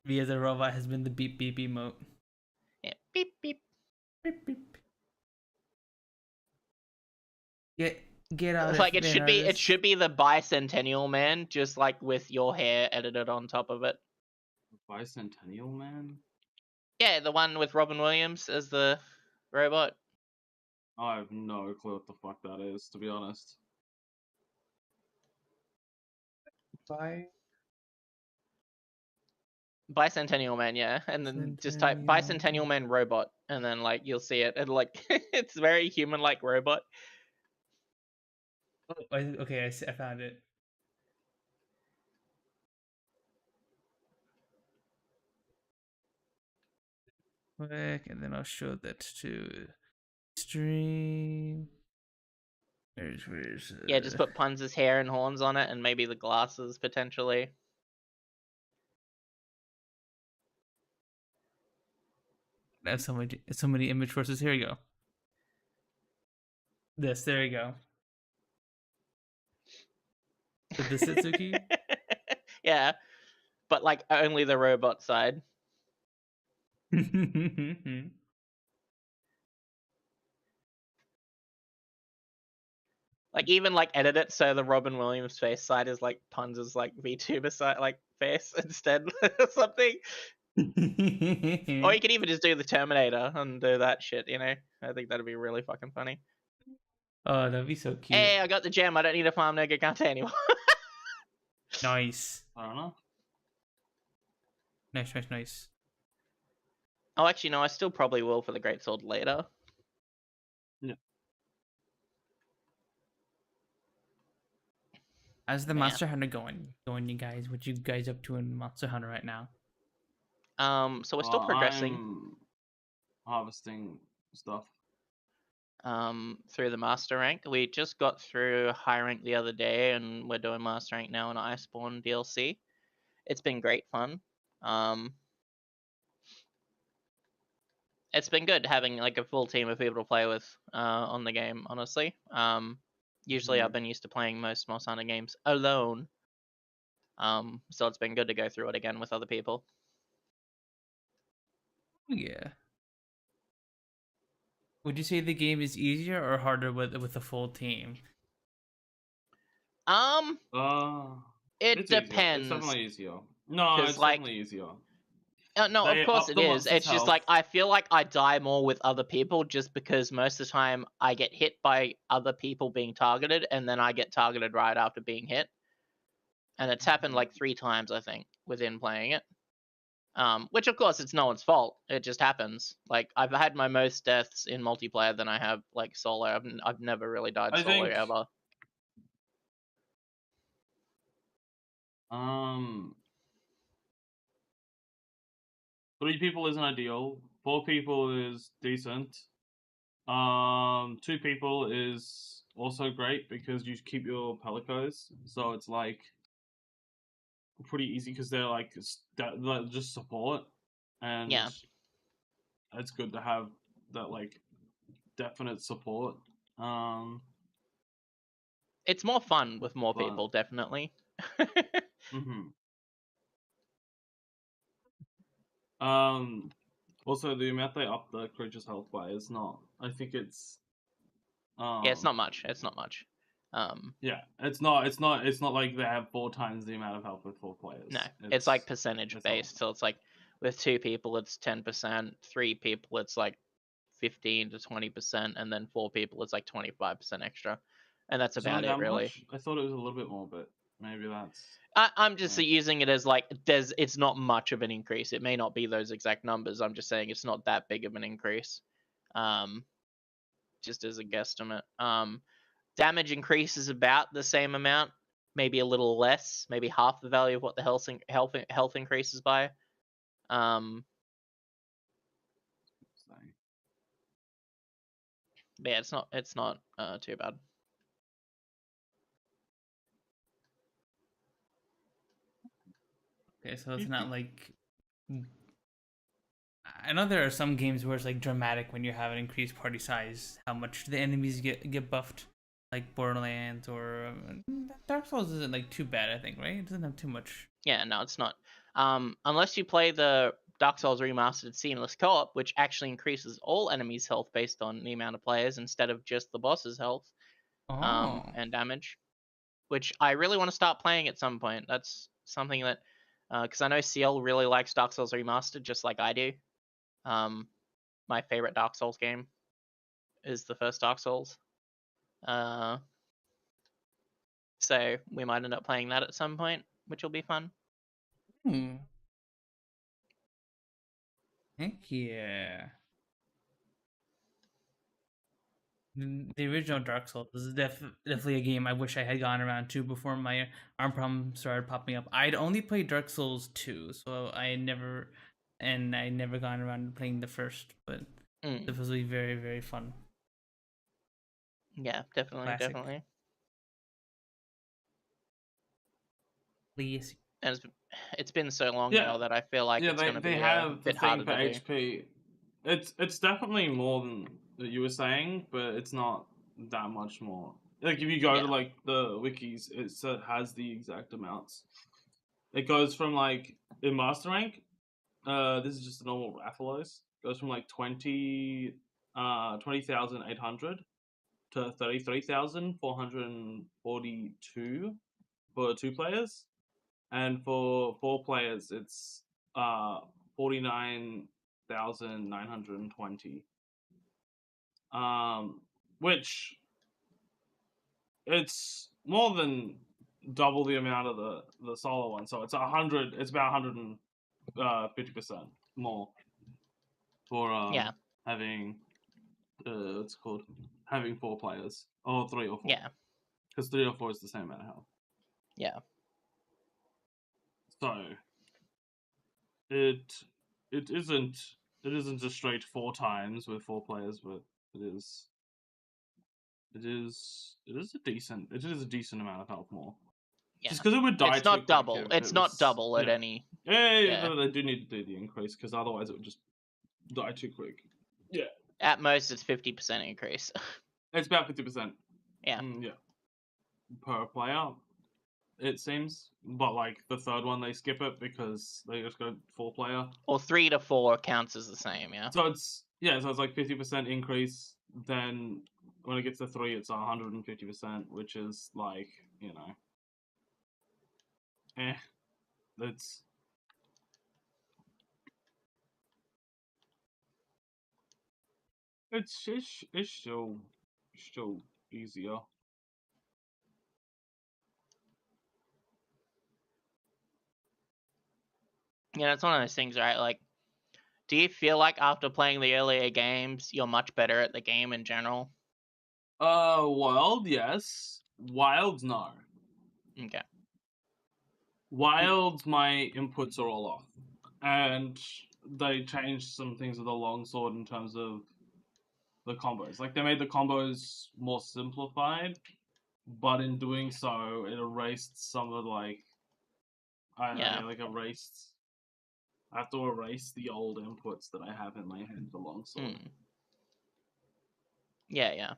Speaker 2: me as a robot has been the beep beep emote.
Speaker 1: Yeah, beep beep.
Speaker 2: Beep beep. Get out!
Speaker 1: Like it
Speaker 2: fan
Speaker 1: should be. It
Speaker 2: artist.
Speaker 1: should be the Bicentennial Man, just like with your hair edited on top of it.
Speaker 3: Bicentennial Man?
Speaker 1: Yeah, the one with Robin Williams as the robot.
Speaker 3: I have no clue what the fuck that is, to be honest.
Speaker 1: Bicentennial Man, yeah, and then just type Bicentennial Man robot, and then like you'll see it, and like it's very human-like robot.
Speaker 2: Oh, okay, I found it. Quick, and then I'll show that to stream. Where's
Speaker 1: Yeah, just put Punz's hair and horns on it, and maybe the glasses potentially.
Speaker 2: I have so many image sources. Here we go. There you go. With the Sooky?
Speaker 1: Yeah, but like only the robot side. Like even like edit it so the Robin Williams face side is like Punz's like VTuber side like face instead or something. Or you could even just do the Terminator and do that shit, you know? I think that'd be really fucking funny.
Speaker 2: Oh, that'd be so cute.
Speaker 1: Hey, I got the gem. I don't need to farm Negagante anymore.
Speaker 2: Nice.
Speaker 3: I don't know.
Speaker 2: Nice.
Speaker 1: Oh, actually, no, I still probably will for the Greatsword later.
Speaker 3: Yeah.
Speaker 2: How's the Monster Hunter going, you guys? What you guys up to in Monster Hunter right now?
Speaker 1: So we're still progressing.
Speaker 3: I'm harvesting stuff.
Speaker 1: Through the master rank. We just got through high rank the other day, and we're doing master rank now in Iceborne DLC. It's been great fun. It's been good having like a full team of people to play with on the game, honestly. Usually I've been used to playing most Monster Hunter games alone. So it's been good to go through it again with other people.
Speaker 2: Yeah. Would you say the game is easier or harder with a full team?
Speaker 1: It depends.
Speaker 3: It's definitely easier. No, it's
Speaker 1: like,
Speaker 3: definitely easier.
Speaker 1: No,
Speaker 3: They
Speaker 1: of course
Speaker 3: up
Speaker 1: it
Speaker 3: the
Speaker 1: is.
Speaker 3: monster's
Speaker 1: It's just
Speaker 3: health.
Speaker 1: like I feel like I die more with other people just because most of the time I get hit by other people being targeted, and then I get targeted right after being hit. And it's happened like 3 times, I think, within playing it. Which of course it's no one's fault. It just happens. Like I've had my most deaths in multiplayer than I have like solo. I've never really died solo ever.
Speaker 3: 3 people isn't ideal. 4 people is decent. 2 people is also great because you keep your pelicos, so it's like pretty easy because they're like just support, and
Speaker 1: Yeah.
Speaker 3: it's good to have that like definite support.
Speaker 1: It's more fun with more
Speaker 3: But-
Speaker 1: people, definitely.
Speaker 3: Mhm. Also, the amount they up the creature's health by is not. I think it's.
Speaker 1: Yeah, it's not much. It's not much.
Speaker 3: Yeah, it's not. It's not like they have 4 times the amount of health with 4 players.
Speaker 1: No, it's like percentage
Speaker 3: it's not.
Speaker 1: based. So it's like with 2 people, it's 10%. 3 people, it's like 15 to 20%, and then 4 people, it's like 25% extra, and that's
Speaker 3: Is it
Speaker 1: about
Speaker 3: only
Speaker 1: it,
Speaker 3: that
Speaker 1: really.
Speaker 3: much? I thought it was a little bit more, but maybe that's.
Speaker 1: I'm just
Speaker 3: Yeah.
Speaker 1: using it as like it's not much of an increase. It may not be those exact numbers. I'm just saying it's not that big of an increase. Just as a guesstimate. Damage increases about the same amount, maybe a little less, maybe half the value of what the health increases by. But yeah, it's not too bad.
Speaker 2: Okay, so it's not like. I know there are some games where it's like dramatic when you have an increased party size, how much the enemies get buffed, like Borderlands or Dark Souls isn't like too bad. I think, right? It doesn't have too much.
Speaker 1: Yeah, no, it's not. Unless you play the Dark Souls Remastered Seamless Co-op, which actually increases all enemies' health based on the amount of players instead of just the boss's health and damage, which I really want to start playing at some point. That's something that, because I know Siel really likes Dark Souls Remastered, just like I do. My favorite Dark Souls game is the first Dark Souls. So we might end up playing that at some point, which will be fun.
Speaker 2: Heck yeah. The original Dark Souls is definitely a game I wish I had gone around to before my arm problem started popping up. I'd only played Dark Souls 2, so I never gone around to playing the first, but it was really very, very fun.
Speaker 1: Yeah, definitely,
Speaker 2: Classic.
Speaker 1: definitely.
Speaker 2: Please.
Speaker 1: And it's been so long
Speaker 3: Yeah.
Speaker 1: now that I feel like it's going to be
Speaker 3: they
Speaker 1: a
Speaker 3: have the
Speaker 1: bit harder
Speaker 3: thing for
Speaker 1: to do.
Speaker 3: HP. It's definitely more than you were saying, but it's not that much more. Like if you go
Speaker 1: Yeah.
Speaker 3: to like the wikis, it has the exact amounts. It goes from like in master rank. This is just a normal Rathalos. Goes from like 20,800 to 33,442 for 2 players, and for 4 players it's 49,920. Which it's more than double the amount of the solo one. So it's 100. It's about 150% more for having what's it called, having 4 players or 3 or 4.
Speaker 1: Yeah.
Speaker 3: Because 3 or 4 is the same amount of health.
Speaker 1: Yeah.
Speaker 3: So it isn't just straight 4 times with 4 players, but it is a decent amount of health more.
Speaker 1: Yeah.
Speaker 3: Just because it would die.
Speaker 1: It's not double. It's not double at
Speaker 3: yeah.
Speaker 1: any.
Speaker 3: Yeah, they do need to do the increase because otherwise it would just die too quick. Yeah.
Speaker 1: At most, it's 50% increase.
Speaker 3: It's about 50%.
Speaker 1: Yeah.
Speaker 3: Yeah. Per player, it seems. But like the third one, they skip it because they just go 4 player.
Speaker 1: Or 3 to 4 counts as the same. Yeah.
Speaker 3: So it's like 50% increase. Then when it gets to 3, it's 150%, which is like, you know, it's still easier.
Speaker 1: Yeah, it's one of those things, right? Like, do you feel like after playing the earlier games, you're much better at the game in general?
Speaker 3: Wild, yes. Wild, no.
Speaker 1: Okay.
Speaker 3: Wild, my inputs are all off. And they changed some things with the longsword in terms of the combos. Like they made the combos more simplified, but in doing so, it erased some of I
Speaker 1: Yeah.
Speaker 3: erased. I have to erase the old inputs that I have in my head for longsword.
Speaker 1: Yeah, yeah.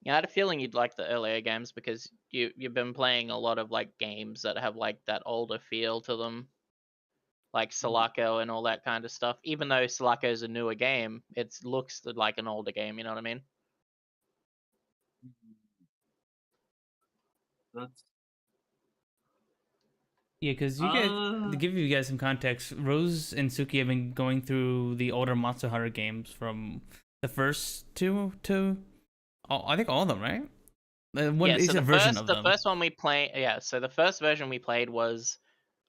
Speaker 1: Yeah, I had a feeling you'd like the earlier games because you've been playing a lot of like games that have like that older feel to them, like Sulaco and all that kind of stuff. Even though Sulaco is a newer game, it looks like an older game. You know what I mean?
Speaker 3: That's
Speaker 2: Yeah, because you guys, to give you guys some context, Rose and Sooky have been going through the older Monster Hunter games from the first two to, I think all of them, right? One
Speaker 1: Yeah.
Speaker 2: is
Speaker 1: So
Speaker 2: a version of
Speaker 1: the
Speaker 2: them.
Speaker 1: first one we played, yeah. So the first version we played was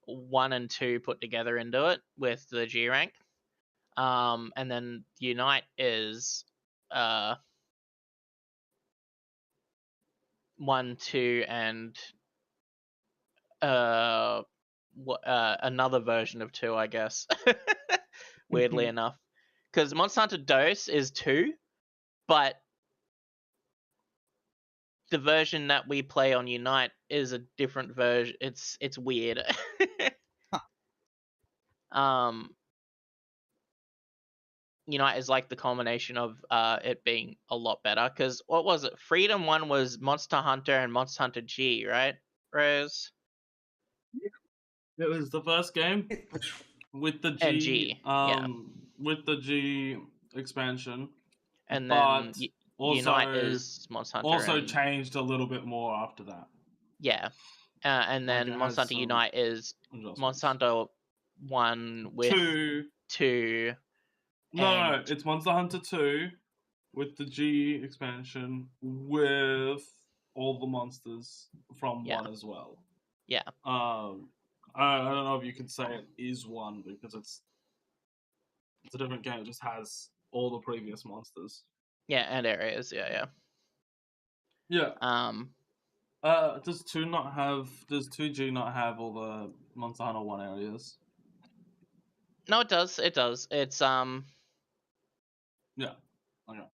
Speaker 1: 1 and 2 put together into it with the G rank. And then Unite is 1, 2, and another version of 2, I guess. Weirdly enough, because Monster Hunter Dose is 2, but the version that we play on Unite is a different version. It's weird. Unite is like the culmination of it being a lot better. Because what was it? Freedom 1 was Monster Hunter and Monster Hunter G, right, Rose?
Speaker 3: It was the first game with the
Speaker 1: And
Speaker 3: G,
Speaker 1: G, yeah.
Speaker 3: with the G expansion,
Speaker 1: And
Speaker 3: but
Speaker 1: then
Speaker 3: also
Speaker 1: Unite is Monster Hunter and
Speaker 3: changed a little bit more after that.
Speaker 1: yeah. And
Speaker 3: Like,
Speaker 1: then
Speaker 3: it
Speaker 1: Monster
Speaker 3: has
Speaker 1: Hunter
Speaker 3: some
Speaker 1: Unite is
Speaker 3: adjustments.
Speaker 1: Monster Hunter 1 with 2.
Speaker 3: No, it's Monster Hunter 2 with the G expansion with all the monsters from
Speaker 1: Yeah.
Speaker 3: 1 as well.
Speaker 1: Yeah.
Speaker 3: I don't know if you could say it is 1 because it's a different game. It just has all the previous monsters.
Speaker 1: Yeah, and areas. Yeah,
Speaker 3: Yeah.
Speaker 1: yeah.
Speaker 3: Does 2G not have all the Monster Hunter 1 areas?
Speaker 1: No, it does. It does. It's
Speaker 3: Yeah. Okay.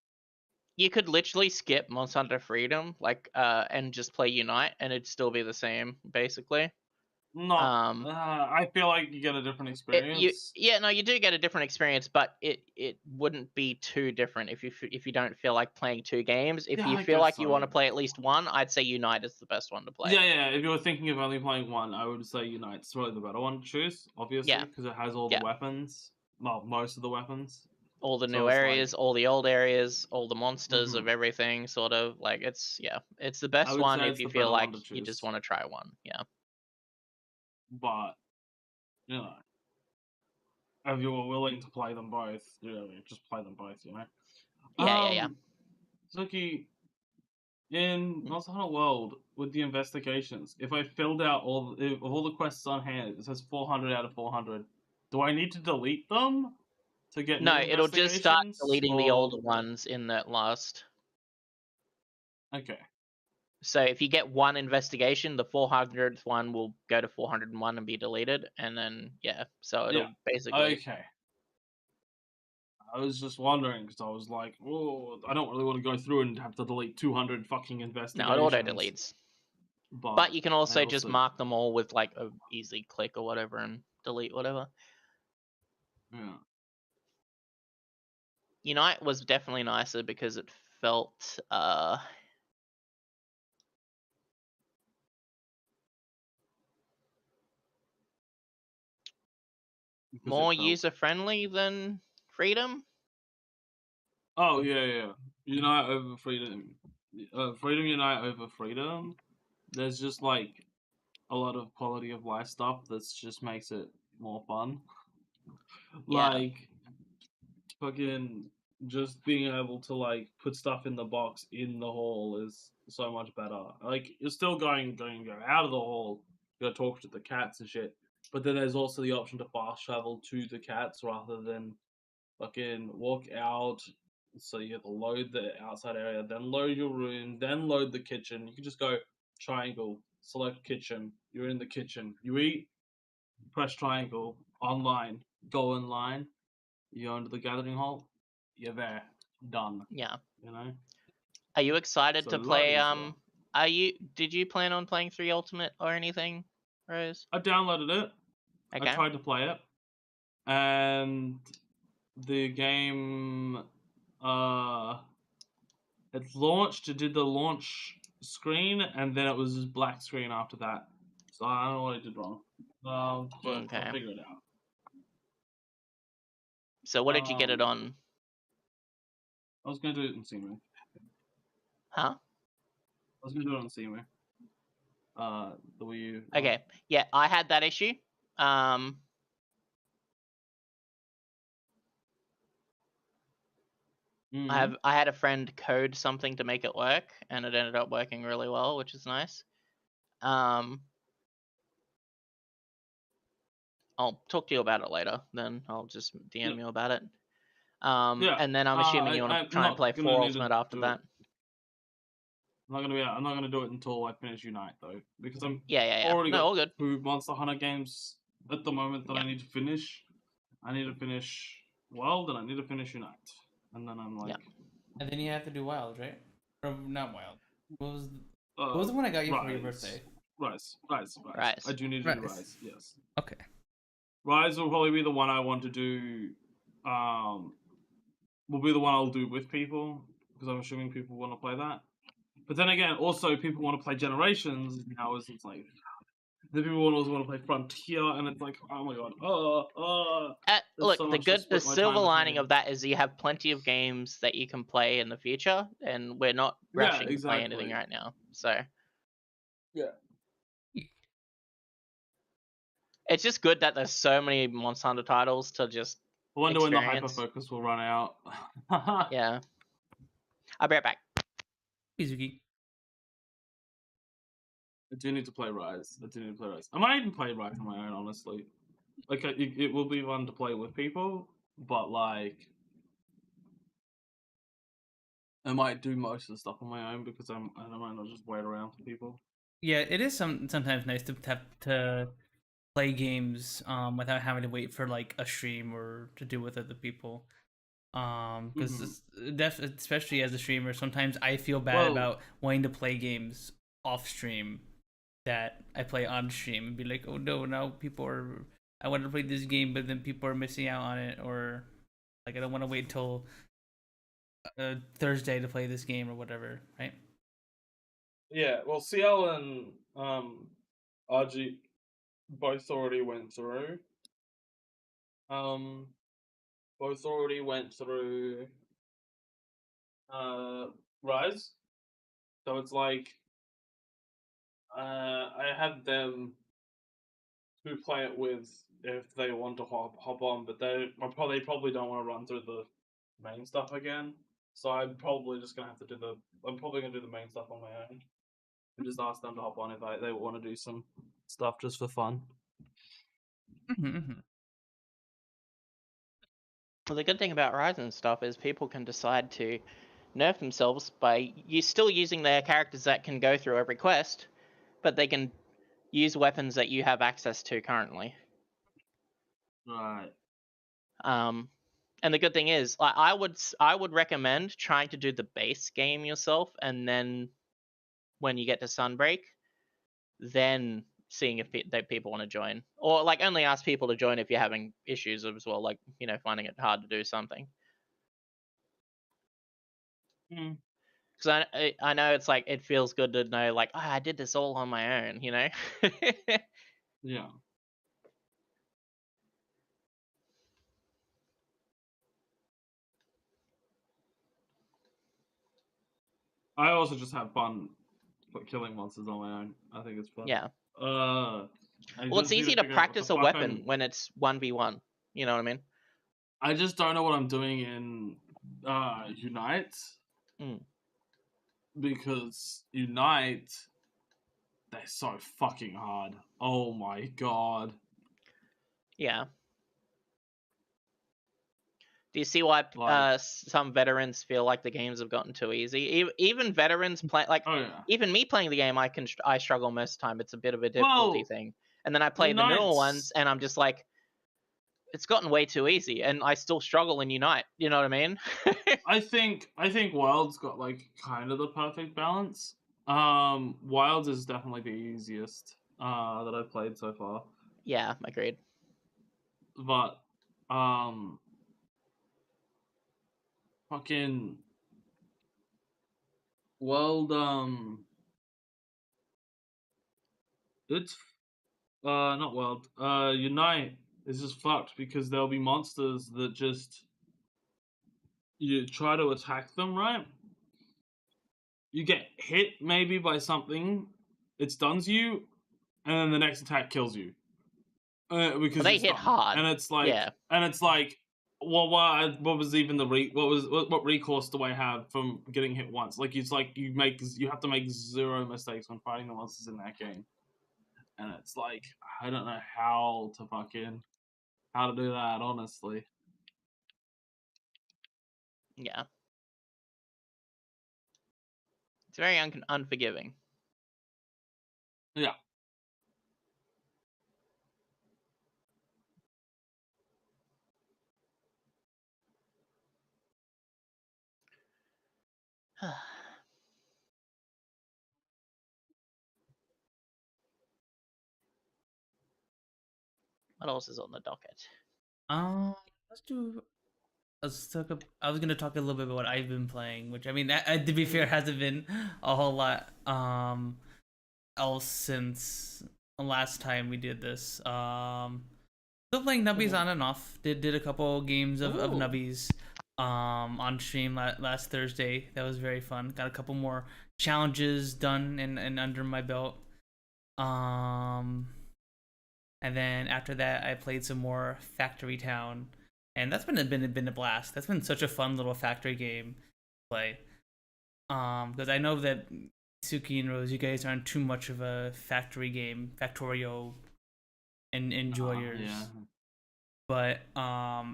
Speaker 1: you could literally skip Monster Hunter Freedom, like and just play Unite, and it'd still be the same, basically.
Speaker 3: I feel like you get a different experience.
Speaker 1: You do get a different experience, but it wouldn't be too different if you don't feel like playing 2 games. If you
Speaker 3: I
Speaker 1: feel
Speaker 3: guess
Speaker 1: like you
Speaker 3: so.
Speaker 1: want to play at least 1, I'd say Unite is the best one to play.
Speaker 3: Yeah. If you were thinking of only playing 1, I would say Unite's probably the better one to choose, obviously, because it has all the weapons. Well, most of the weapons.
Speaker 1: All the
Speaker 3: So
Speaker 1: new
Speaker 3: it's
Speaker 1: areas,
Speaker 3: like-
Speaker 1: all the old areas, all the monsters of everything, sort of. Like, it's the best
Speaker 3: would
Speaker 1: one
Speaker 3: say
Speaker 1: if
Speaker 3: it's
Speaker 1: you
Speaker 3: the
Speaker 1: feel
Speaker 3: better
Speaker 1: like
Speaker 3: one to
Speaker 1: you just
Speaker 3: choose.
Speaker 1: want to try one. Yeah.
Speaker 3: But, you know, if you were willing to play them both, just play them both, you know?
Speaker 1: Yeah.
Speaker 3: Sooky, in Monster Hunter World, with the investigations, if I filled out all the quests on hand, it says 400 out of 400. Do I need to delete them to get
Speaker 1: No,
Speaker 3: new
Speaker 1: it'll just start
Speaker 3: investigations?
Speaker 1: deleting the older ones in that last.
Speaker 3: Okay.
Speaker 1: So if you get one investigation, the 400th one will go to 401 and be deleted, and then so it'll basically.
Speaker 3: Okay. I was just wondering because I was like, oh, I don't really want to go through and have to delete 200 fucking investigations.
Speaker 1: No, it auto deletes. But you can also just mark them all with like a easy click or whatever and delete whatever.
Speaker 3: Yeah.
Speaker 1: Unite was definitely nicer because it felt more user friendly than Freedom.
Speaker 3: Oh yeah. Unite over Freedom. Freedom Unite over Freedom. There's just like a lot of quality of life stuff that just makes it more fun. Like fucking just being able to like put stuff in the box in the hall is so much better. Like you're still going go out of the hall, you gotta talk to the cats and shit. But then there's also the option to fast travel to the cats rather than fucking walk out. So you have to load the outside area, then load your room, then load the kitchen. You can just go triangle, select kitchen. You're in the kitchen. You eat, press triangle, online, go online, you go into the gathering hall, you're there, done.
Speaker 1: Yeah.
Speaker 3: You know.
Speaker 1: Are you excited
Speaker 3: So
Speaker 1: to
Speaker 3: a lot
Speaker 1: play?
Speaker 3: easier.
Speaker 1: Did you plan on playing 3 Ultimate or anything, Rose?
Speaker 3: I downloaded it.
Speaker 1: Okay.
Speaker 3: I tried to play it, and the game, it launched. It did the launch screen, and then it was just black screen after that. So I don't know what I did wrong. But
Speaker 1: Okay.
Speaker 3: I'll figure it out.
Speaker 1: So what did you get it on?
Speaker 3: I was gonna do it in Sooky.
Speaker 1: Huh?
Speaker 3: I was gonna do it on Sooky. The Wii U.
Speaker 1: Okay. Yeah, I had that issue.
Speaker 3: Mhm.
Speaker 1: I had a friend code something to make it work, and it ended up working really well, which is nice. I'll talk to you about it later. Then I'll just DM you about it.
Speaker 3: Yeah.
Speaker 1: And then I'm assuming you want
Speaker 3: I'm
Speaker 1: to try and
Speaker 3: not
Speaker 1: play
Speaker 3: gonna
Speaker 1: 4
Speaker 3: need to
Speaker 1: Ultimate after
Speaker 3: do
Speaker 1: that.
Speaker 3: it. I'm not gonna do it until I finish Unite though, because I'm
Speaker 1: Yeah.
Speaker 3: already
Speaker 1: No,
Speaker 3: got
Speaker 1: all good.
Speaker 3: 2 Monster Hunter games at the moment that
Speaker 1: Yeah.
Speaker 3: I need to finish. I need to finish World, and I need to finish Unite, and then I'm like,
Speaker 1: Yeah.
Speaker 2: And then you have to do Wild, right? Or not Wild. What was the one I got you for your birthday?
Speaker 3: Rise.
Speaker 1: Rise.
Speaker 3: I do need to do
Speaker 2: Rise.
Speaker 3: Rise. Yes.
Speaker 2: Okay.
Speaker 3: Rise will probably be the one I want to do. Will be the one I'll do with people, because I'm assuming people want to play that. But then again, also people want to play Generations now. It's like the people also want to play Frontier, and it's like, oh my god,
Speaker 1: Look,
Speaker 3: so
Speaker 1: the
Speaker 3: much to split my
Speaker 1: silver
Speaker 3: time
Speaker 1: lining
Speaker 3: between.
Speaker 1: of that is you have plenty of games that you can play in the future, and we're not rushing to play anything right now. So
Speaker 3: Yeah.
Speaker 1: it's just good that there's so many Monster Hunter titles to just
Speaker 3: I wonder when the
Speaker 1: experience.
Speaker 3: hyperfocus will run out.
Speaker 1: Yeah. I'll be right back.
Speaker 2: Mizuki.
Speaker 3: I do need to play Rise. I might even play Rise on my own, honestly. Like, it will be fun to play with people, but like, I might do most of the stuff on my own because I might not just wait around for people.
Speaker 2: Yeah, it is sometimes nice to have to play games without having to wait for like a stream or to do with other people. Because especially as a streamer, sometimes I feel bad about wanting to play games off stream that I play on stream and be like, oh no, now I want to play this game, but then people are missing out on it, or like I don't want to wait till Thursday to play this game or whatever, right?
Speaker 3: Yeah, well, Siel and RG both already went through. Rise. So it's like I had them to play it with if they want to hop on, but they probably don't want to run through the main stuff again. So I'm probably just gonna have to do I'm probably gonna do the main stuff on my own. And just ask them to hop on if they want to do some stuff just for fun.
Speaker 1: Well, the good thing about Rise and stuff is people can decide to nerf themselves by still using their characters that can go through every quest, but they can use weapons that you have access to currently.
Speaker 3: Right.
Speaker 1: And the good thing is, I would recommend trying to do the base game yourself, and then when you get to Sunbreak, then seeing if people want to join, or like only ask people to join if you're having issues as well, like finding it hard to do something. Because I know it's like it feels good to know like, oh, I did this all on my own,
Speaker 3: Yeah. I also just have fun killing monsters on my own. I think it's fun.
Speaker 1: Yeah.
Speaker 3: Well,
Speaker 1: it's easy to practice a weapon when it's 1v1. You know what I mean?
Speaker 3: I just don't know what I'm doing in Unite. Because Unite, they're so fucking hard. Oh my god.
Speaker 1: Yeah. Do you see why some veterans feel like the games have gotten too easy? Even veterans play, like, even me playing the game, I struggle most of the time. It's a bit of a difficulty thing. And then I play the newer
Speaker 3: Unite's-
Speaker 1: ones, and I'm just like, it's gotten way too easy, and I still struggle in Unite. You know what I mean?
Speaker 3: I think Wild's got like kind of the perfect balance. Wilds is definitely the easiest that I've played so far.
Speaker 1: Yeah, agreed.
Speaker 3: But fucking World it's not World. Unite is just fucked because there'll be monsters that just you try to attack them, right? You get hit maybe by something, it stuns you, and then the next attack kills you. Because
Speaker 1: They
Speaker 3: it's
Speaker 1: hit
Speaker 3: stunned.
Speaker 1: hard.
Speaker 3: And it's like
Speaker 1: Yeah.
Speaker 3: well, what was even the what recourse do I have from getting hit once? Like it's like you have to make zero mistakes when fighting the monsters in that game, and it's like I don't know how to do that honestly.
Speaker 1: Yeah. It's very unforgiving.
Speaker 3: Yeah.
Speaker 1: What else is on the docket?
Speaker 2: Let's do. I was gonna talk a little bit about what I've been playing, which I mean, to be fair, hasn't been a whole lot else since the last time we did this. Still playing Nubbies on and off. Did a couple games of
Speaker 3: Ooh.
Speaker 2: Nubbies on stream last Thursday. That was very fun. Got a couple more challenges done and under my belt. And then after that, I played some more Factory Town, and that's been a blast. That's been such a fun little factory game to play. Because I know that Sooky and Rose, you guys aren't too much of a factory game, Factorio, and enjoyers.
Speaker 3: Yeah.
Speaker 2: But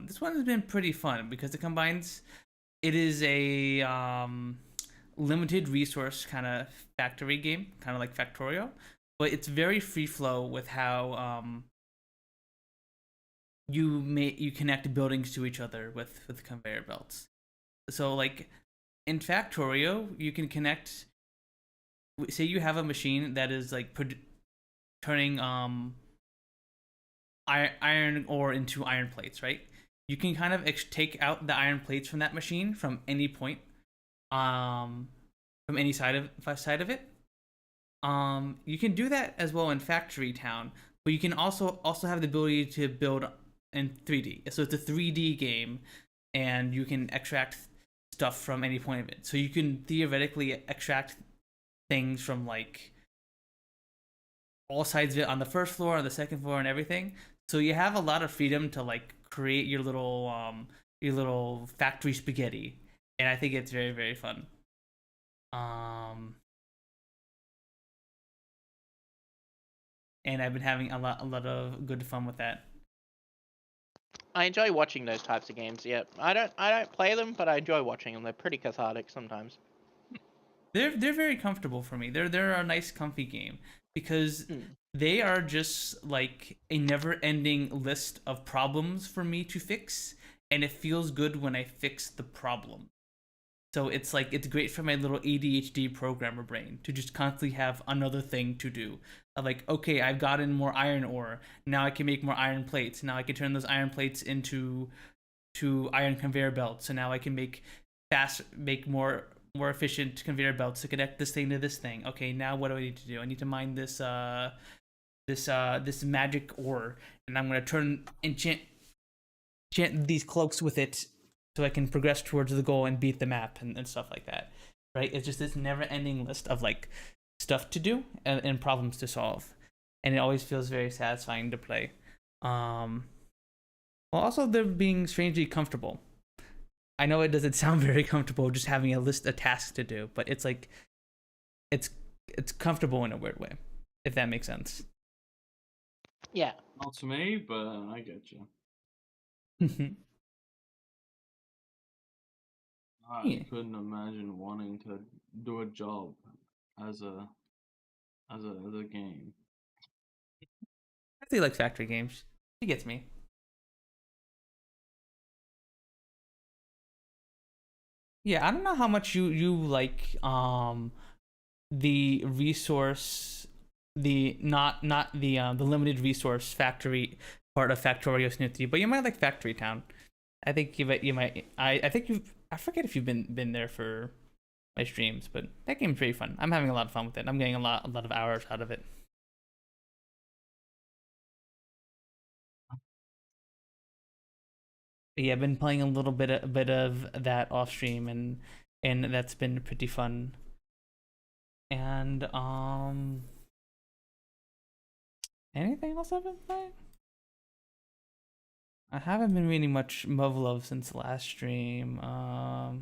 Speaker 2: this one has been pretty fun because it combines. It is a limited resource kind of factory game, kind of like Factorio, but it's very free flow with how you connect buildings to each other with conveyor belts. So like in Factorio, you can connect. Say you have a machine that is like turning iron ore into iron plates, right? You can kind of take out the iron plates from that machine from any point, from any side of it. You can do that as well in Factory Town, but you can also have the ability to build in 3D. So it's a 3D game, and you can extract stuff from any point of it. So you can theoretically extract things from like all sides of it on the first floor, on the second floor, and everything. So you have a lot of freedom to like create your little factory spaghetti, and I think it's very, very fun. And I've been having a lot of good fun with that.
Speaker 1: I enjoy watching those types of games. Yeah, I don't play them, but I enjoy watching them. They're pretty cathartic sometimes.
Speaker 2: They're very comfortable for me. They're a nice, comfy game because they are just like a never-ending list of problems for me to fix, and it feels good when I fix the problem. So it's like it's great for my little ADHD programmer brain to just constantly have another thing to do. I'm like, okay, I've gotten more iron ore. Now I can make more iron plates. Now I can turn those iron plates into iron conveyor belts. So now I can make more efficient conveyor belts to connect this thing to this thing. Okay, now what do I need to do? I need to mine this magic ore, and I'm gonna enchant these cloaks with it, so I can progress towards the goal and beat the map and stuff like that. Right? It's just this never-ending list of like stuff to do and problems to solve, and it always feels very satisfying to play. Well, also they're being strangely comfortable. I know it doesn't sound very comfortable just having a list of tasks to do, but it's like it's comfortable in a weird way, if that makes sense.
Speaker 1: Yeah.
Speaker 3: Not to me, but I get you. I couldn't imagine wanting to do a job as a game.
Speaker 2: He likes factory games. He gets me. Yeah, I don't know how much you like the resource, the not the limited resource factory part of Factorio Snooty, but you might like Factory Town. I think you might I think you've I forget if you've been there for my streams, but that game's pretty fun. I'm having a lot of fun with it. I'm getting a lot of hours out of it. But yeah, I've been playing a bit of that off stream, and that's been pretty fun. And anything else I've been playing? I haven't been reading much Muv-Luv since the last stream. I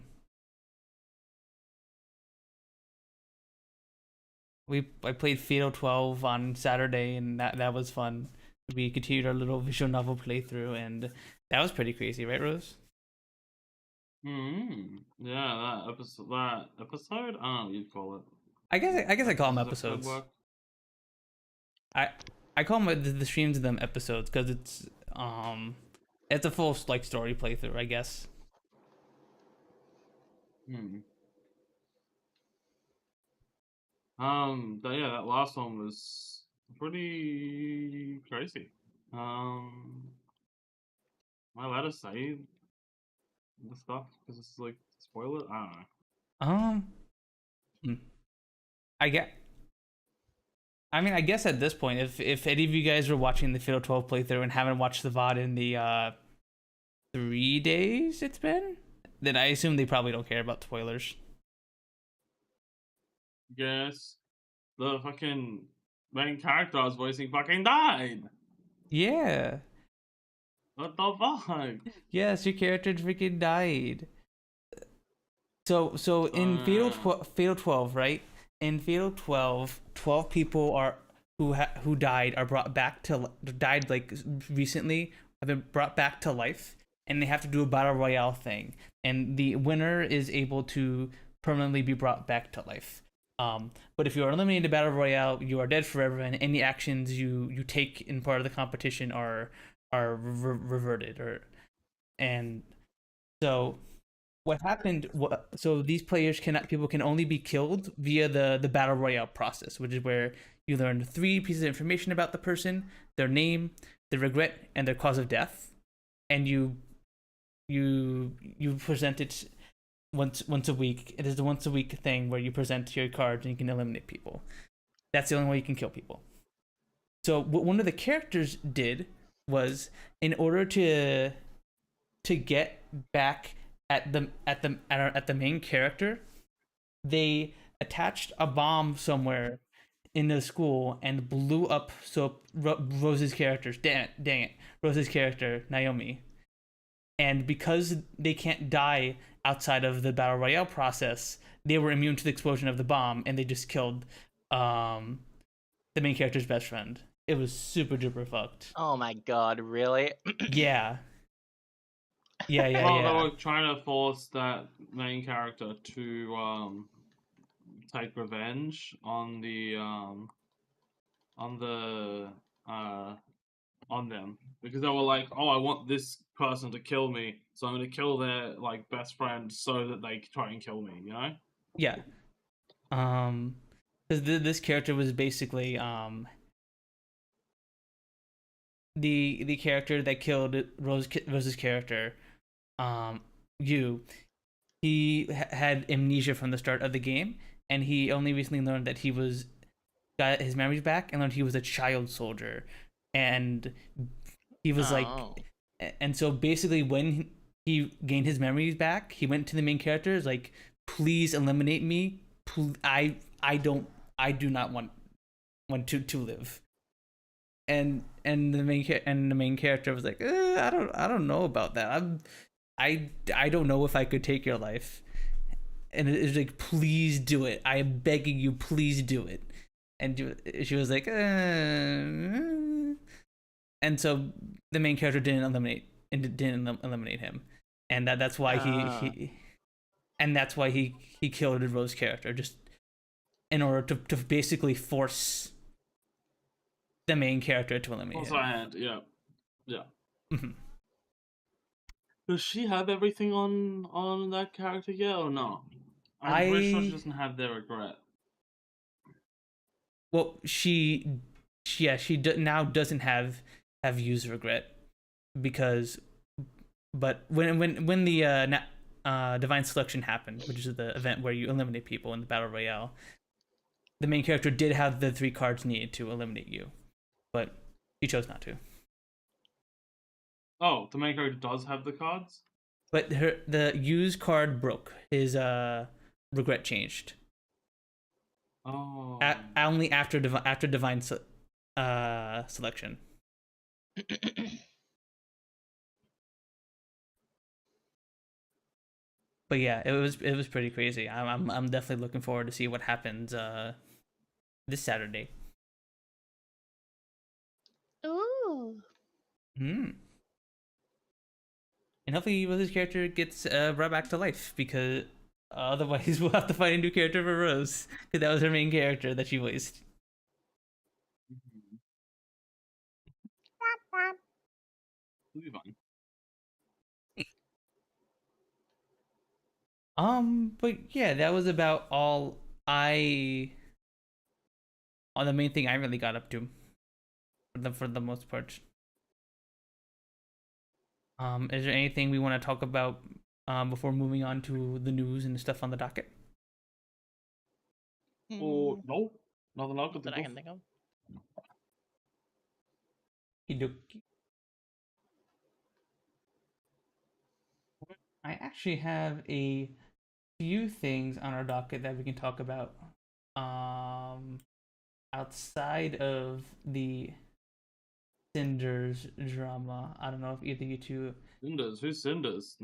Speaker 2: played Fatal 12 on Saturday, and that was fun. We continued our little visual novel playthrough, and that was pretty crazy, right, Rose?
Speaker 3: Yeah, that episode. I don't know what you'd call it.
Speaker 2: I guess I call them
Speaker 3: Episode
Speaker 2: episodes.
Speaker 3: work.
Speaker 2: I call them the streams of them episodes because it's a full like story playthrough, I guess.
Speaker 3: That last one was pretty crazy. Am I allowed to say the stuff because it's like spoil it? I don't know.
Speaker 2: I guess at this point, if any of you guys were watching the Fatal 12 playthrough and haven't watched the VOD in the 3 days it's been, then I assume they probably don't care about spoilers.
Speaker 3: Yes, the fucking main character I was voicing fucking died.
Speaker 2: Yeah.
Speaker 3: What the fuck?
Speaker 2: Yes, your character freaking died. So in Fatal 12, right? In Fatal 12, 12 people who died are brought back to died like recently have been brought back to life, and they have to do a battle royale thing, and the winner is able to permanently be brought back to life. But if you are eliminated in battle royale, you are dead forever, and any actions you take in part of the competition are reverted. And so what happened? So these people can only be killed via the battle royale process, which is where you learn 3 pieces of information about the person: their name, their regret, and their cause of death, and you present it once a week. It is the once a week thing where you present your cards and you can eliminate people. That's the only way you can kill people. So what one of the characters did was, in order to get back at the main character, they attached a bomb somewhere in the school and blew up Rose's character. Dang it, Rose's character Naomi. And because they can't die outside of the battle royale process, they were immune to the explosion of the bomb, and they just killed the main character's best friend. It was super duper fucked.
Speaker 1: Oh my god, really?
Speaker 2: Yeah.
Speaker 3: Well, they were trying to force that main character to take revenge on them, because they were like, oh, I want this person to kill me, so I'm going to kill their like best friend so that they try and kill me, you know?
Speaker 2: Yeah. This character was basically the character that killed Rose's character. He had amnesia from the start of the game, and he only recently learned that he got his memories back and learned he was a child soldier, and he was and so basically when he gained his memories back, he went to the main characters like, please eliminate me. I do not want to live. And the main character was like, I don't know about that. I don't know if I could take your life. And it's like, please do it. I am begging you, please do it. And she was like, and so the main character didn't eliminate him, and that's why he killed Rose's character, just in order to basically force the main character to eliminate
Speaker 3: Also,
Speaker 2: him.
Speaker 3: I had, yeah.
Speaker 2: Mhm.
Speaker 3: Does she have everything on that character yet, or no? I'm pretty sure she doesn't have their regret.
Speaker 2: Well, she now doesn't have use regret because, but when the divine selection happened, which is the event where you eliminate people in the battle royale, the main character did have the 3 cards needed to eliminate you, but she chose not to.
Speaker 3: Oh, the main character does have the cards?
Speaker 2: But the use card broke. His regret changed.
Speaker 3: Oh.
Speaker 2: Only after divine selection. But yeah, it was pretty crazy. I'm definitely looking forward to see what happens this Saturday.
Speaker 1: Ooh.
Speaker 2: And hopefully his character gets brought back to life, because otherwise we'll have to find a new character for Rose, because that was her main character that she voiced.
Speaker 3: It'll be fine.
Speaker 2: But yeah, that was about all on the main thing I really got up to for the most part. Is there anything we want to talk about before moving on to the news and stuff on the docket?
Speaker 3: Oh, no. Nothing else
Speaker 1: That I can think of.
Speaker 2: Okie-dokie. I actually have a few things on our docket that we can talk about. Outside of the Cinders drama, I don't know if either you two.
Speaker 3: Cinders? Who's Cinders?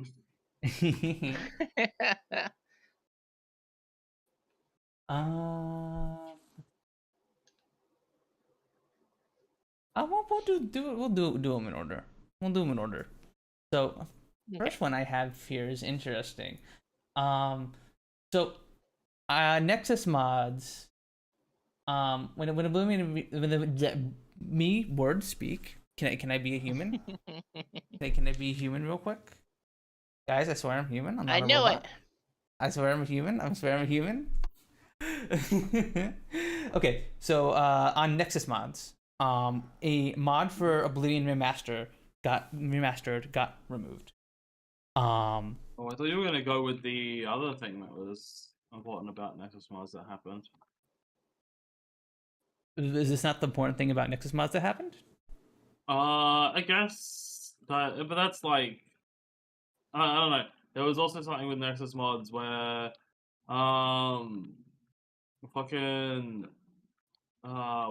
Speaker 2: We'll do them in order. We'll do them in order. So, first one I have here is interesting. So, Nexus mods. When me words speak, can I be a human? Can I be a human real quick? Guys, I swear I'm human. I'm not
Speaker 1: I
Speaker 2: a
Speaker 1: knew
Speaker 2: robot.
Speaker 1: it.
Speaker 2: I swear I'm a human. I swear I'm a human. Okay, so on Nexus mods, a mod for Oblivion Remastered got removed.
Speaker 3: Oh, I thought you were gonna go with the other thing that was important about Nexus mods that happened.
Speaker 2: Is this not the important thing about Nexus mods that happened?
Speaker 3: I guess that, but that's like, I don't know. There was also something with Nexus mods where, fucking,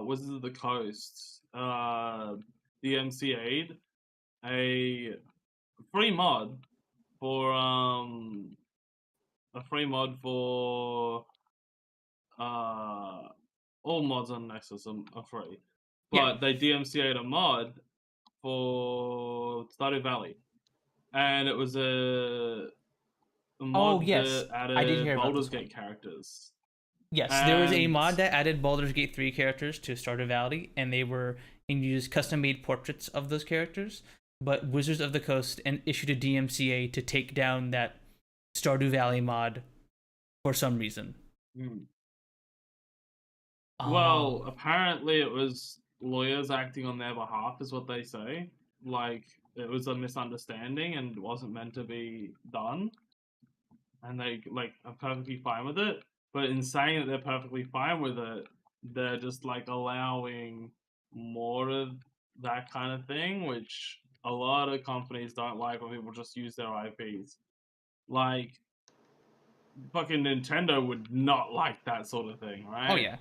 Speaker 3: Wizards of the Coast, DMCA'd a free mod for, all mods on Nexus are free. But
Speaker 2: Yeah.
Speaker 3: they DMCA'd a mod for Stardew Valley. And it was a mod
Speaker 2: yes.
Speaker 3: that
Speaker 2: I did
Speaker 3: added
Speaker 2: hear about
Speaker 3: Baldur's
Speaker 2: this one.
Speaker 3: Gate characters.
Speaker 2: Yes, there was a
Speaker 3: And-
Speaker 2: mod that added Baldur's Gate 3 characters to Stardew Valley, and you used custom-made portraits of those characters. But Wizards of the Coast issued a DMCA to take down that Stardew Valley mod for some reason.
Speaker 3: Well, apparently it was lawyers acting on their behalf, is what they say. Like, it was a misunderstanding and wasn't meant to be done. And they, are perfectly fine with it. But in saying that they're perfectly fine with it, they're just, allowing more of that kind of thing, which a lot of companies don't like when people just use their IPs. Like, fucking Nintendo would not like that sort of thing, right?
Speaker 2: Oh yeah.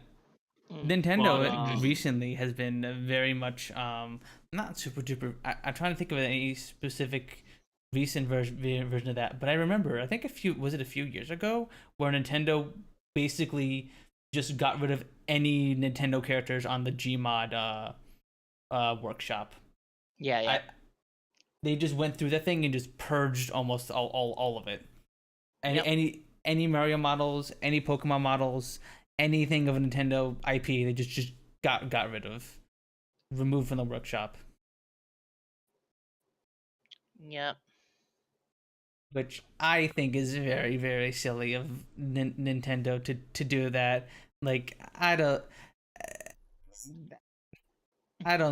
Speaker 2: Nintendo
Speaker 3: But,
Speaker 2: recently has been very much not super duper. I'm trying to think of any specific recent version of that, but I remember I think a few years ago where Nintendo basically just got rid of any Nintendo characters on the Gmod workshop.
Speaker 1: Yeah.
Speaker 2: They just went through that thing and just purged almost all of it. And
Speaker 1: Yep.
Speaker 2: any Mario models, any Pokemon models, anything of a Nintendo IP, they just got rid of. removed from the workshop.
Speaker 1: Yep.
Speaker 2: Which I think is very, very silly of Nintendo to do that. Like, I don't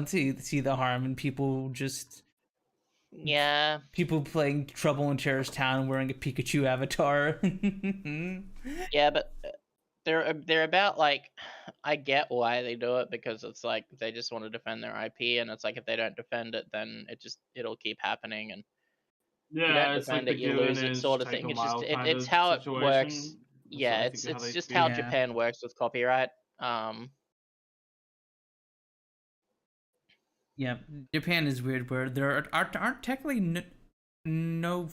Speaker 2: see the harm in people just
Speaker 1: Yeah.
Speaker 2: people playing Trouble in Terrorist Town wearing a Pikachu avatar.
Speaker 1: Yeah, but they're about like, I get why they do it, because it's like they just want to defend their IP, and it's like if they don't defend it, then it'll keep happening, and if you don't
Speaker 3: Yeah, it's like
Speaker 1: defend
Speaker 3: the
Speaker 1: it, you
Speaker 3: give an
Speaker 1: lose it,
Speaker 3: inch,
Speaker 1: sort of
Speaker 3: take a
Speaker 1: thing.
Speaker 3: mile kind
Speaker 1: It's
Speaker 3: of
Speaker 1: how it works.
Speaker 3: situation. That's
Speaker 1: Yeah,
Speaker 3: I think how
Speaker 1: it's
Speaker 3: they
Speaker 1: just
Speaker 3: feel.
Speaker 1: how
Speaker 2: Yeah.
Speaker 1: Japan works with copyright.
Speaker 2: Yeah, Japan is weird where there aren't technically no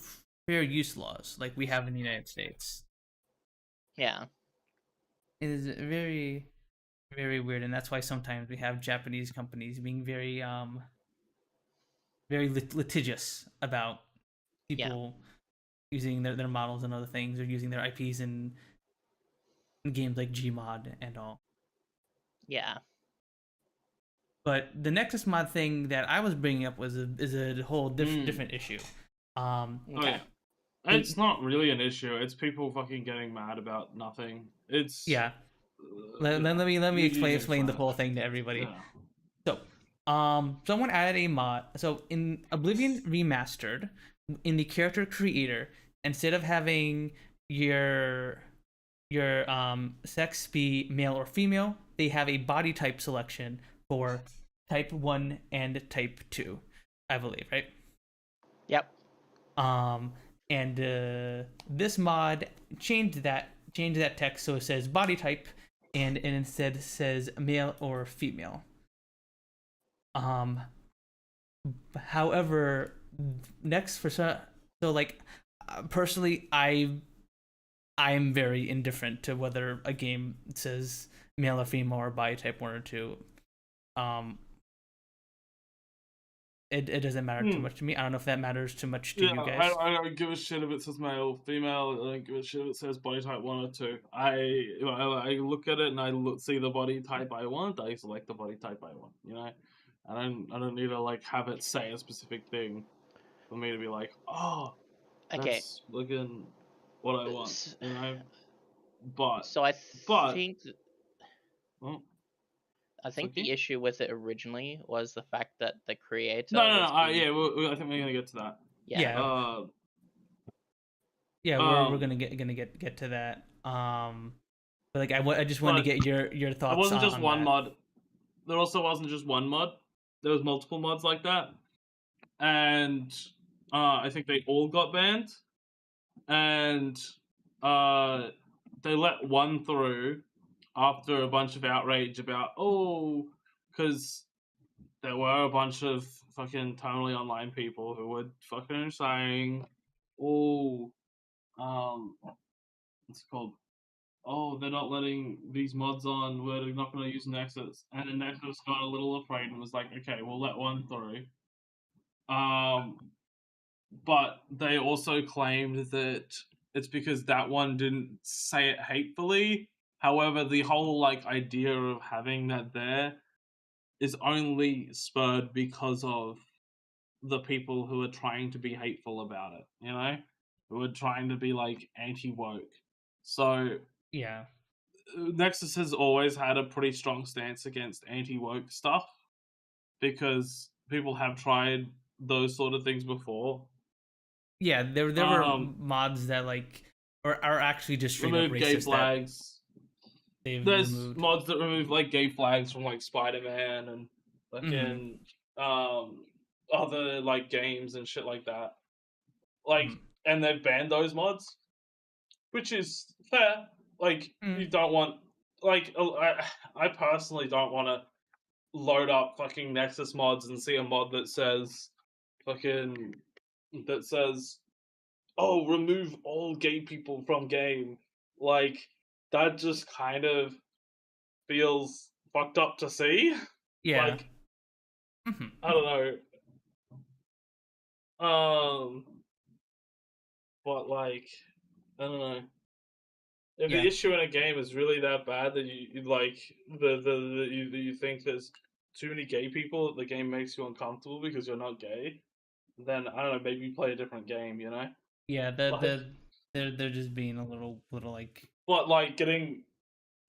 Speaker 2: fair use laws like we have in the United States.
Speaker 1: Yeah.
Speaker 2: It is very, very weird, and that's why sometimes we have Japanese companies being very very litigious about people using their models and other things, or using their IPs in games like Gmod and all.
Speaker 1: Yeah.
Speaker 2: But the Nexus mod thing that I was bringing up is a whole
Speaker 3: Mm.
Speaker 2: different issue.
Speaker 3: Oh
Speaker 1: Okay.
Speaker 3: yeah, it's not really an issue. It's people fucking getting mad about nothing. It's
Speaker 2: Yeah. Let me explain
Speaker 3: using
Speaker 2: the
Speaker 3: trash.
Speaker 2: whole thing to everybody.
Speaker 3: Yeah.
Speaker 2: So, someone added a mod. So in Oblivion Remastered, in the character creator, instead of having your sex be male or female, they have a body type selection for type 1 and type 2, I believe, right?
Speaker 1: Yep.
Speaker 2: And this mod changed that text so it says body type, and it instead says male or female. However, next for so like personally, I'm very indifferent to whether a game says male or female or body type 1 or 2. It doesn't matter too much to me. I don't know if that matters too much to you guys.
Speaker 3: I don't give a shit if it says male or female. I don't give a shit if it says body type 1 or 2. I look at it and I see the body type I want. I select the body type I want. You know, I don't need to like have it say a specific thing for me to be like, oh,
Speaker 1: Okay.
Speaker 3: that's looking what I want. You know,
Speaker 1: So I
Speaker 3: but
Speaker 1: think
Speaker 3: well,
Speaker 1: the
Speaker 3: Sooky?
Speaker 1: issue with it originally was the fact that the creator
Speaker 3: no.
Speaker 1: was being,
Speaker 3: Yeah, I think we're gonna get to that.
Speaker 2: Yeah. We're gonna get to that. But like I just wanted to get your thoughts.
Speaker 3: It wasn't just
Speaker 2: on
Speaker 3: one
Speaker 2: that.
Speaker 3: mod. There also wasn't just one mod. There was multiple mods like that, and I think they all got banned, and they let one through after a bunch of outrage about because there were a bunch of fucking totally online people who were fucking saying, what's it called? Oh, they're not letting these mods on, we're not going to use Nexus. And then Nexus got a little afraid and was like, okay, we'll let one through. But they also claimed that it's because that one didn't say it hatefully. However, the whole like idea of having that there is only spurred because of the people who are trying to be hateful about it, you know? Who are trying to be like anti-woke. So
Speaker 2: Yeah.
Speaker 3: Nexus has always had a pretty strong stance against anti-woke stuff because people have tried those sort of things before.
Speaker 2: Yeah, there were mods that like are actually just straight up
Speaker 3: remove
Speaker 2: racist.
Speaker 3: Gay flags. There's
Speaker 2: removed.
Speaker 3: mods that remove like gay flags from like Spider-Man and fucking other like games and shit like that. Like, and they've banned those mods, which is fair. Like, you don't want like I personally don't want to load up fucking Nexus mods and see a mod that says oh, remove all gay people from game. Like, that just kind of feels fucked up to see.
Speaker 2: Yeah.
Speaker 3: Like, I don't know. But like, I don't know. If the issue in a game is really that bad that you like you think there's too many gay people that the game makes you uncomfortable because you're not gay, then I don't know, maybe play a different game, you know?
Speaker 2: Yeah,
Speaker 3: Like,
Speaker 2: they're just being a little like.
Speaker 3: but like getting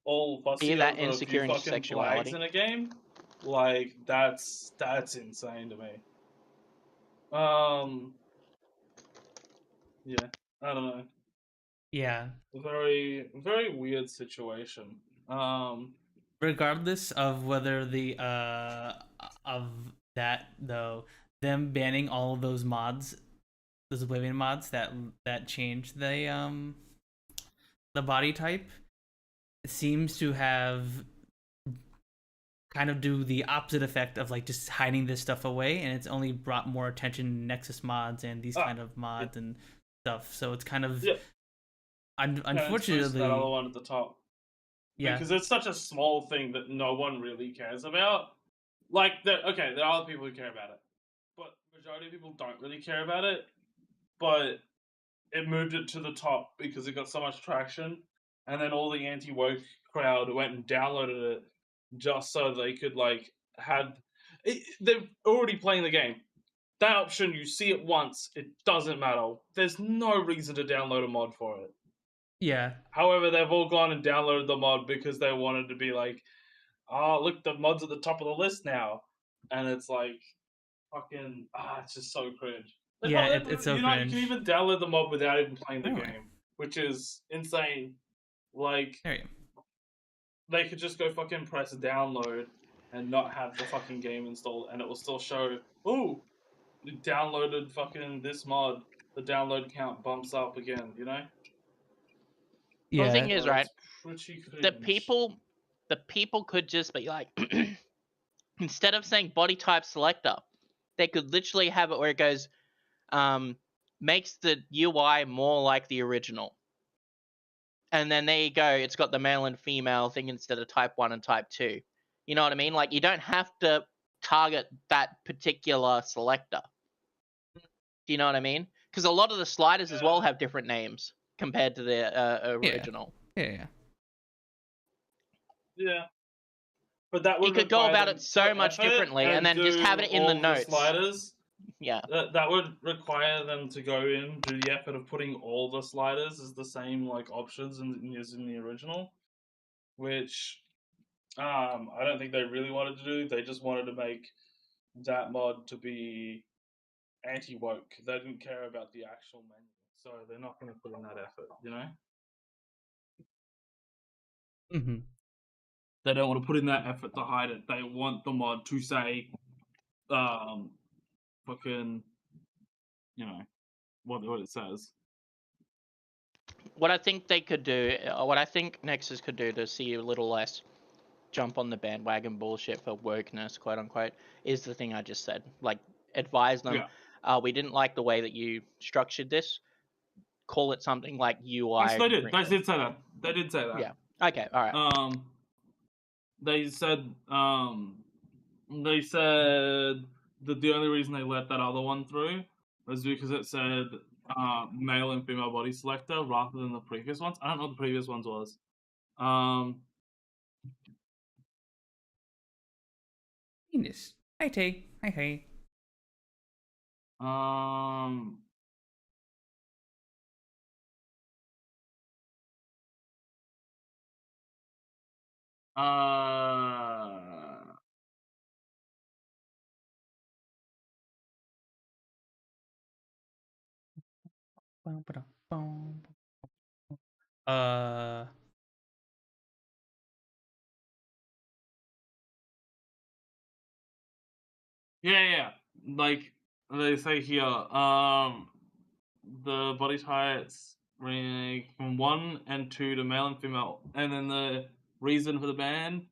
Speaker 3: all
Speaker 1: Be
Speaker 3: fussy
Speaker 1: that
Speaker 3: over a
Speaker 1: insecure
Speaker 3: few
Speaker 1: in your
Speaker 3: fucking flags
Speaker 1: sexuality.
Speaker 3: in a game, like that's insane to me. Um, yeah, I don't know.
Speaker 2: Yeah.
Speaker 3: Very very weird situation. Um,
Speaker 2: Regardless of whether the of that though, them banning all of those mods, those Oblivion mods that change the body type, seems to have kind of do the opposite effect of like just hiding this stuff away, and it's only brought more attention to Nexus mods and these kind of mods and stuff. So it's kind of
Speaker 3: yeah, and it's boosting
Speaker 2: unfortunately,
Speaker 3: that other one at the top.
Speaker 2: yeah,
Speaker 3: Because it's such a small thing that no one really cares about. Like, okay, there are people who care about it, but majority of people don't really care about it. But it moved it to the top because it got so much traction, and then all the anti-woke crowd went and downloaded it just so they could like had. They're already playing the game. That option, you see it once, it doesn't matter. There's no reason to download a mod for it.
Speaker 2: yeah,
Speaker 3: However, they've all gone and downloaded the mod because they wanted to be like, oh, look, the mod's at the top of the list now. And it's like, fucking, it's just so cringe.
Speaker 2: yeah. It's so
Speaker 3: You
Speaker 2: cringe.
Speaker 3: can even download the mod without even playing the
Speaker 2: Alright.
Speaker 3: game, which is insane. Like,
Speaker 2: There you go.
Speaker 3: they could just go fucking press download and not have the fucking game installed, and it will still show, oh, you downloaded fucking this mod. The download count bumps up again, you know?
Speaker 1: Well, the
Speaker 2: Yeah,
Speaker 1: thing is,
Speaker 3: So
Speaker 1: right,
Speaker 3: it's pretty
Speaker 1: the
Speaker 3: cringe.
Speaker 1: people could just be like, instead of saying body type selector, they could literally have it where it goes, makes the UI more like the original. And then there you go, it's got the male and female thing instead of type 1 and type 2. You know what I mean? Like, you don't have to target that particular selector. Do you know what I mean? Because a lot of the sliders as well have different names compared to the original.
Speaker 2: yeah.
Speaker 3: Yeah. But that
Speaker 1: You
Speaker 3: would
Speaker 1: could go
Speaker 3: require
Speaker 1: about
Speaker 3: them
Speaker 1: it
Speaker 3: to
Speaker 1: so
Speaker 3: put
Speaker 1: much
Speaker 3: effort
Speaker 1: differently and then just
Speaker 3: do
Speaker 1: have it in
Speaker 3: all
Speaker 1: the notes.
Speaker 3: sliders.
Speaker 1: Yeah.
Speaker 3: That would require them to go in, do the effort of putting all the sliders as the same like options as in the original, which I don't think they really wanted to do. They just wanted to make that mod to be anti-woke. They didn't care about the actual menu, so they're not going to put in that effort. You know,
Speaker 2: Mm-hmm.
Speaker 3: they don't want to put in that effort to hide it. They want the mod to say, fucking, you know, what it says.
Speaker 1: What I think they could do, what I think Nexus could do to see a little less jump on the bandwagon bullshit for wokeness, quote unquote, is the thing I just said. Like, advise them, we didn't like the way that you structured this. Call it something like UI.
Speaker 3: Yes, they did. They did say that. They did say that.
Speaker 1: Yeah. Okay. All right.
Speaker 3: They said that the only reason they let that other one through was because it said male and female body selector rather than the previous ones. I don't know what the previous ones was.
Speaker 2: Penis. Hey. Uh.
Speaker 3: Yeah. Like they say here, the body types rank from 1 and 2 to male and female, and then the reason for the ban.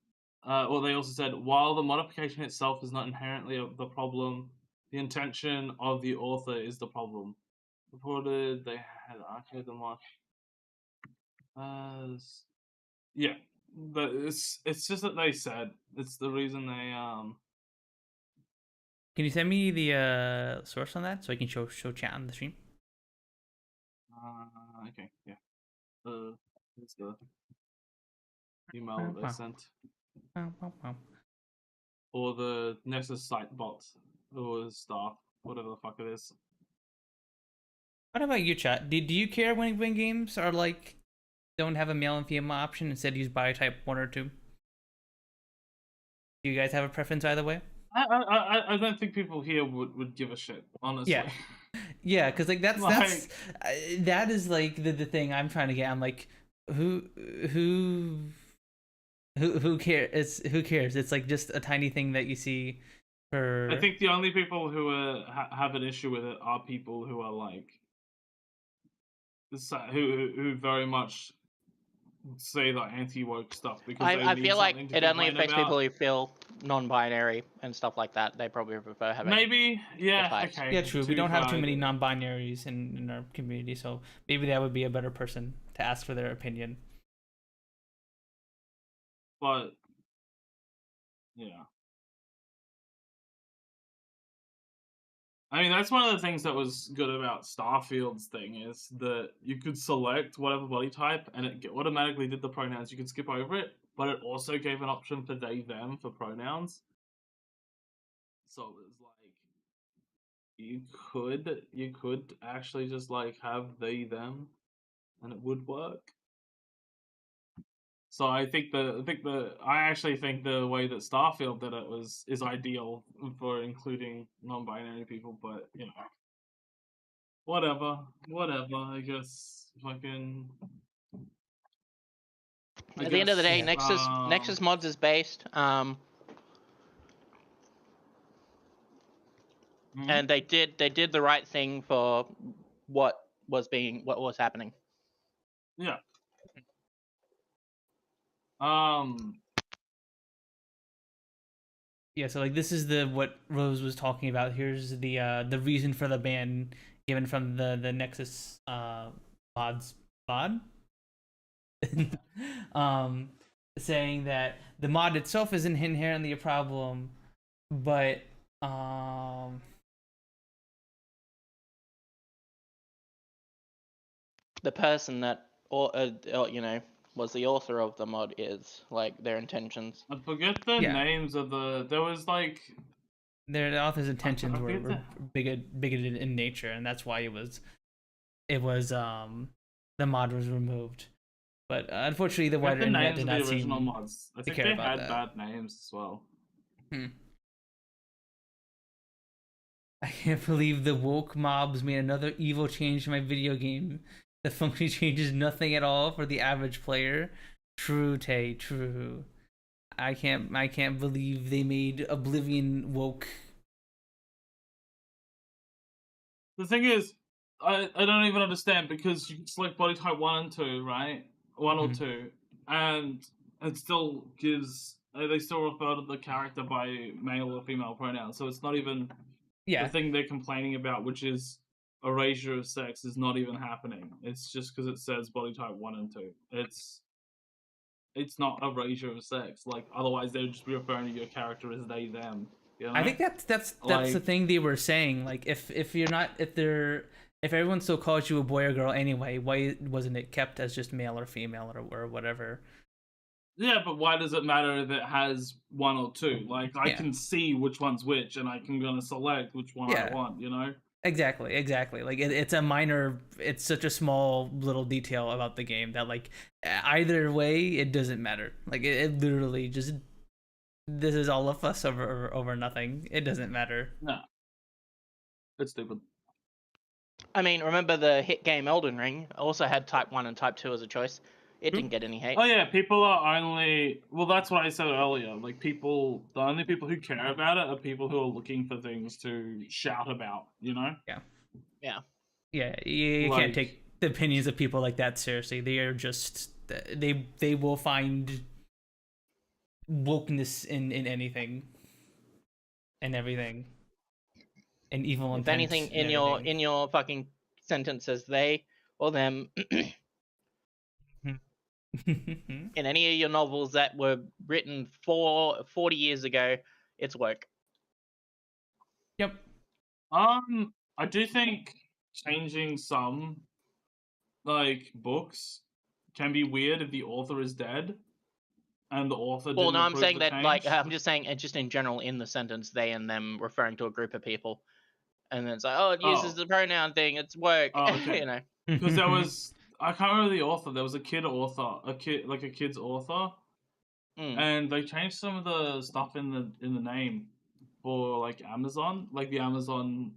Speaker 3: Well, they also said while the modification itself is not inherently the problem, the intention of the author is the problem. Reported they had archived the mod. Yeah, but it's just that they said it's the reason they
Speaker 2: Can you send me the source on that so I can show chat on the stream?
Speaker 3: Okay, yeah. Here's the email that they sent. or the Nexus site bot or staff, whatever the fuck it is.
Speaker 2: What about you, chat? Do you care when games are like don't have a male and female option, instead use body type 1 or 2? Do you guys have a preference either way?
Speaker 3: I don't think people here would give a shit, honestly.
Speaker 2: Yeah. Yeah, because like that's
Speaker 3: Like-
Speaker 2: that is like the thing I'm trying to get. I'm like, who cares? Who cares? It's like just a tiny thing that you see for.
Speaker 3: I think the only people who have an issue with it are people who are like who very much say the anti-woke stuff because
Speaker 1: I
Speaker 3: they
Speaker 1: feel
Speaker 3: need
Speaker 1: like
Speaker 3: something to
Speaker 1: it only
Speaker 3: complain
Speaker 1: affects
Speaker 3: about.
Speaker 1: people who feel non-binary and stuff like that. They probably prefer having.
Speaker 3: Maybe, yeah,
Speaker 1: types.
Speaker 3: okay.
Speaker 2: Yeah, true.
Speaker 3: to
Speaker 2: We
Speaker 3: be
Speaker 2: don't have too
Speaker 3: fair,
Speaker 2: many non-binaries in our community, so maybe that would be a better person to ask for their opinion.
Speaker 3: but yeah. I mean, that's one of the things that was good about Starfield's thing is that you could select whatever body type and it automatically did the pronouns. You could skip over it, but it also gave an option for they, them for pronouns. So it was like you could actually just like have they, them, and it would work. So I actually think the way that Starfield did it is ideal for including non-binary people, but you know, whatever. I guess fucking.
Speaker 1: At the end of the day,
Speaker 2: Yeah.
Speaker 1: Nexus Mods is based,
Speaker 3: Mhm.
Speaker 1: and they did the right thing for what was happening.
Speaker 3: Yeah.
Speaker 2: Yeah, so like this is the what Rose was talking about. Here's the reason for the ban given from the Nexus mods mod. Saying that the mod itself isn't inherently a problem, but
Speaker 1: The person that was the author of the mod is like their intentions.
Speaker 3: I forget the
Speaker 2: Yeah.
Speaker 3: names of there was like
Speaker 2: the author's intentions were
Speaker 3: forget
Speaker 2: bigoted in nature, and that's why the mod was removed. But unfortunately, the wider internet
Speaker 3: names
Speaker 2: did
Speaker 3: of the
Speaker 2: not
Speaker 3: original
Speaker 2: seem
Speaker 3: mods. I
Speaker 2: to
Speaker 3: think
Speaker 2: care
Speaker 3: they
Speaker 2: about
Speaker 3: had
Speaker 2: that.
Speaker 3: bad names as well.
Speaker 2: I can't believe the woke mobs made another evil change to my video game. The function changes nothing at all for the average player. True, Tay, true. I can't believe they made Oblivion woke.
Speaker 3: The thing is, I don't even understand because you can select body type 1 and 2, right? 1 or
Speaker 2: Mhm.
Speaker 3: 2, and it still gives. They still refer to the character by male or female pronouns, so it's not even
Speaker 2: Yeah,
Speaker 3: the thing they're complaining about, which is erasure of sex, is not even happening. It's just because it says body type 1 and 2. It's not erasure of sex. Like otherwise, they would just be referring to your character as they, them. You know?
Speaker 2: I think that's the
Speaker 3: Like-
Speaker 2: thing they were saying. Like if you're not if everyone still calls you a boy or girl anyway, why wasn't it kept as just male or female or whatever?
Speaker 3: Yeah, but why does it matter if it has 1 or 2? Like, I
Speaker 2: Yeah.
Speaker 3: can see which one's which, and I can gonna select which one
Speaker 2: Yeah.
Speaker 3: I want, you know?
Speaker 2: Exactly. Like it's a minor. It's such a small little detail about the game that like either way it doesn't matter. Like it literally just this is all of us over nothing. It doesn't matter.
Speaker 3: No. It's stupid.
Speaker 1: I mean, remember the hit game Elden Ring also had Type 1 and Type 2 as a choice. It didn't get any hate.
Speaker 3: Oh yeah, people are only... Well, that's what I said earlier. Like, the only people who care about it are people who are looking for things to shout about, you know?
Speaker 1: Yeah.
Speaker 2: Yeah, you
Speaker 3: Like-
Speaker 2: can't take the opinions of people like that seriously. They are just they will find wokeness in anything and everything, and evil
Speaker 1: If
Speaker 2: intent.
Speaker 1: anything
Speaker 2: and
Speaker 1: in
Speaker 2: everything.
Speaker 1: your fucking sentence says they or them in any of your novels that were written 40 years ago, it's woke.
Speaker 2: Yep.
Speaker 3: I do think changing some, like, books can be weird if the author is dead. and the author
Speaker 1: Well,
Speaker 3: didn't
Speaker 1: no, I'm
Speaker 3: approve
Speaker 1: saying
Speaker 3: the
Speaker 1: that, like,
Speaker 3: change.
Speaker 1: I'm just saying, just in general, in the sentence, they and them referring to a group of people, and then it's like, oh, it uses the pronoun thing. It's work.
Speaker 3: Oh, okay.
Speaker 1: You know.
Speaker 3: Because there was, I can't remember the author. There was a kid's author,
Speaker 1: Mm.
Speaker 3: and they changed some of the stuff in the name for like Amazon, like the Amazon